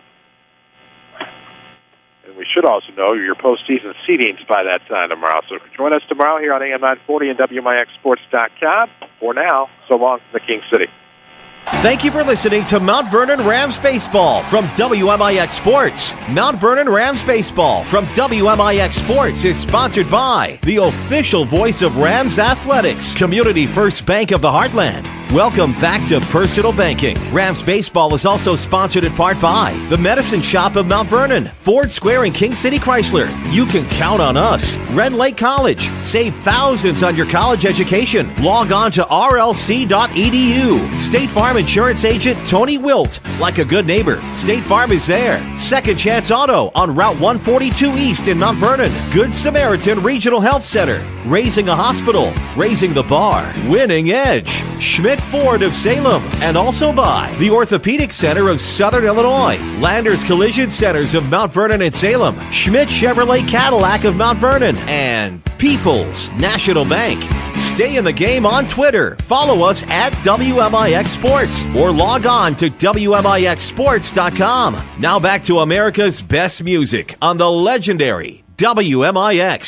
And we should also know your postseason seedings by that time tomorrow. So join us tomorrow here on AM 940 and WMIXSports.com. For now, so long from the King City. Thank you for listening to Mount Vernon Rams Baseball from WMIX Sports. Mount Vernon Rams Baseball from WMIX Sports is sponsored by the official voice of Rams Athletics, Community First Bank of the Heartland. Welcome back to Personal Banking. Rams Baseball is also sponsored in part by the Medicine Shop of Mount Vernon, Ford Square and King City Chrysler. You can count on us. Red Lake College. Save thousands on your college education. Log on to rlc.edu. State Farm Insurance Agent Tony Wilt. Like a good neighbor, State Farm is there. Second Chance Auto on Route 142 East in Mount Vernon. Good Samaritan Regional Health Center. Raising a Hospital. Raising the Bar. Winning Edge. Schmidt Ford of Salem. And also by the Orthopedic Center of Southern Illinois. Landers Collision Centers of Mount Vernon and Salem. Schmidt Chevrolet Cadillac of Mount Vernon. And People's National Bank. Stay in the game on Twitter. Follow us at WMIX Sports or log on to WMIXSports.com. Now back to America's best music on the legendary WMIX.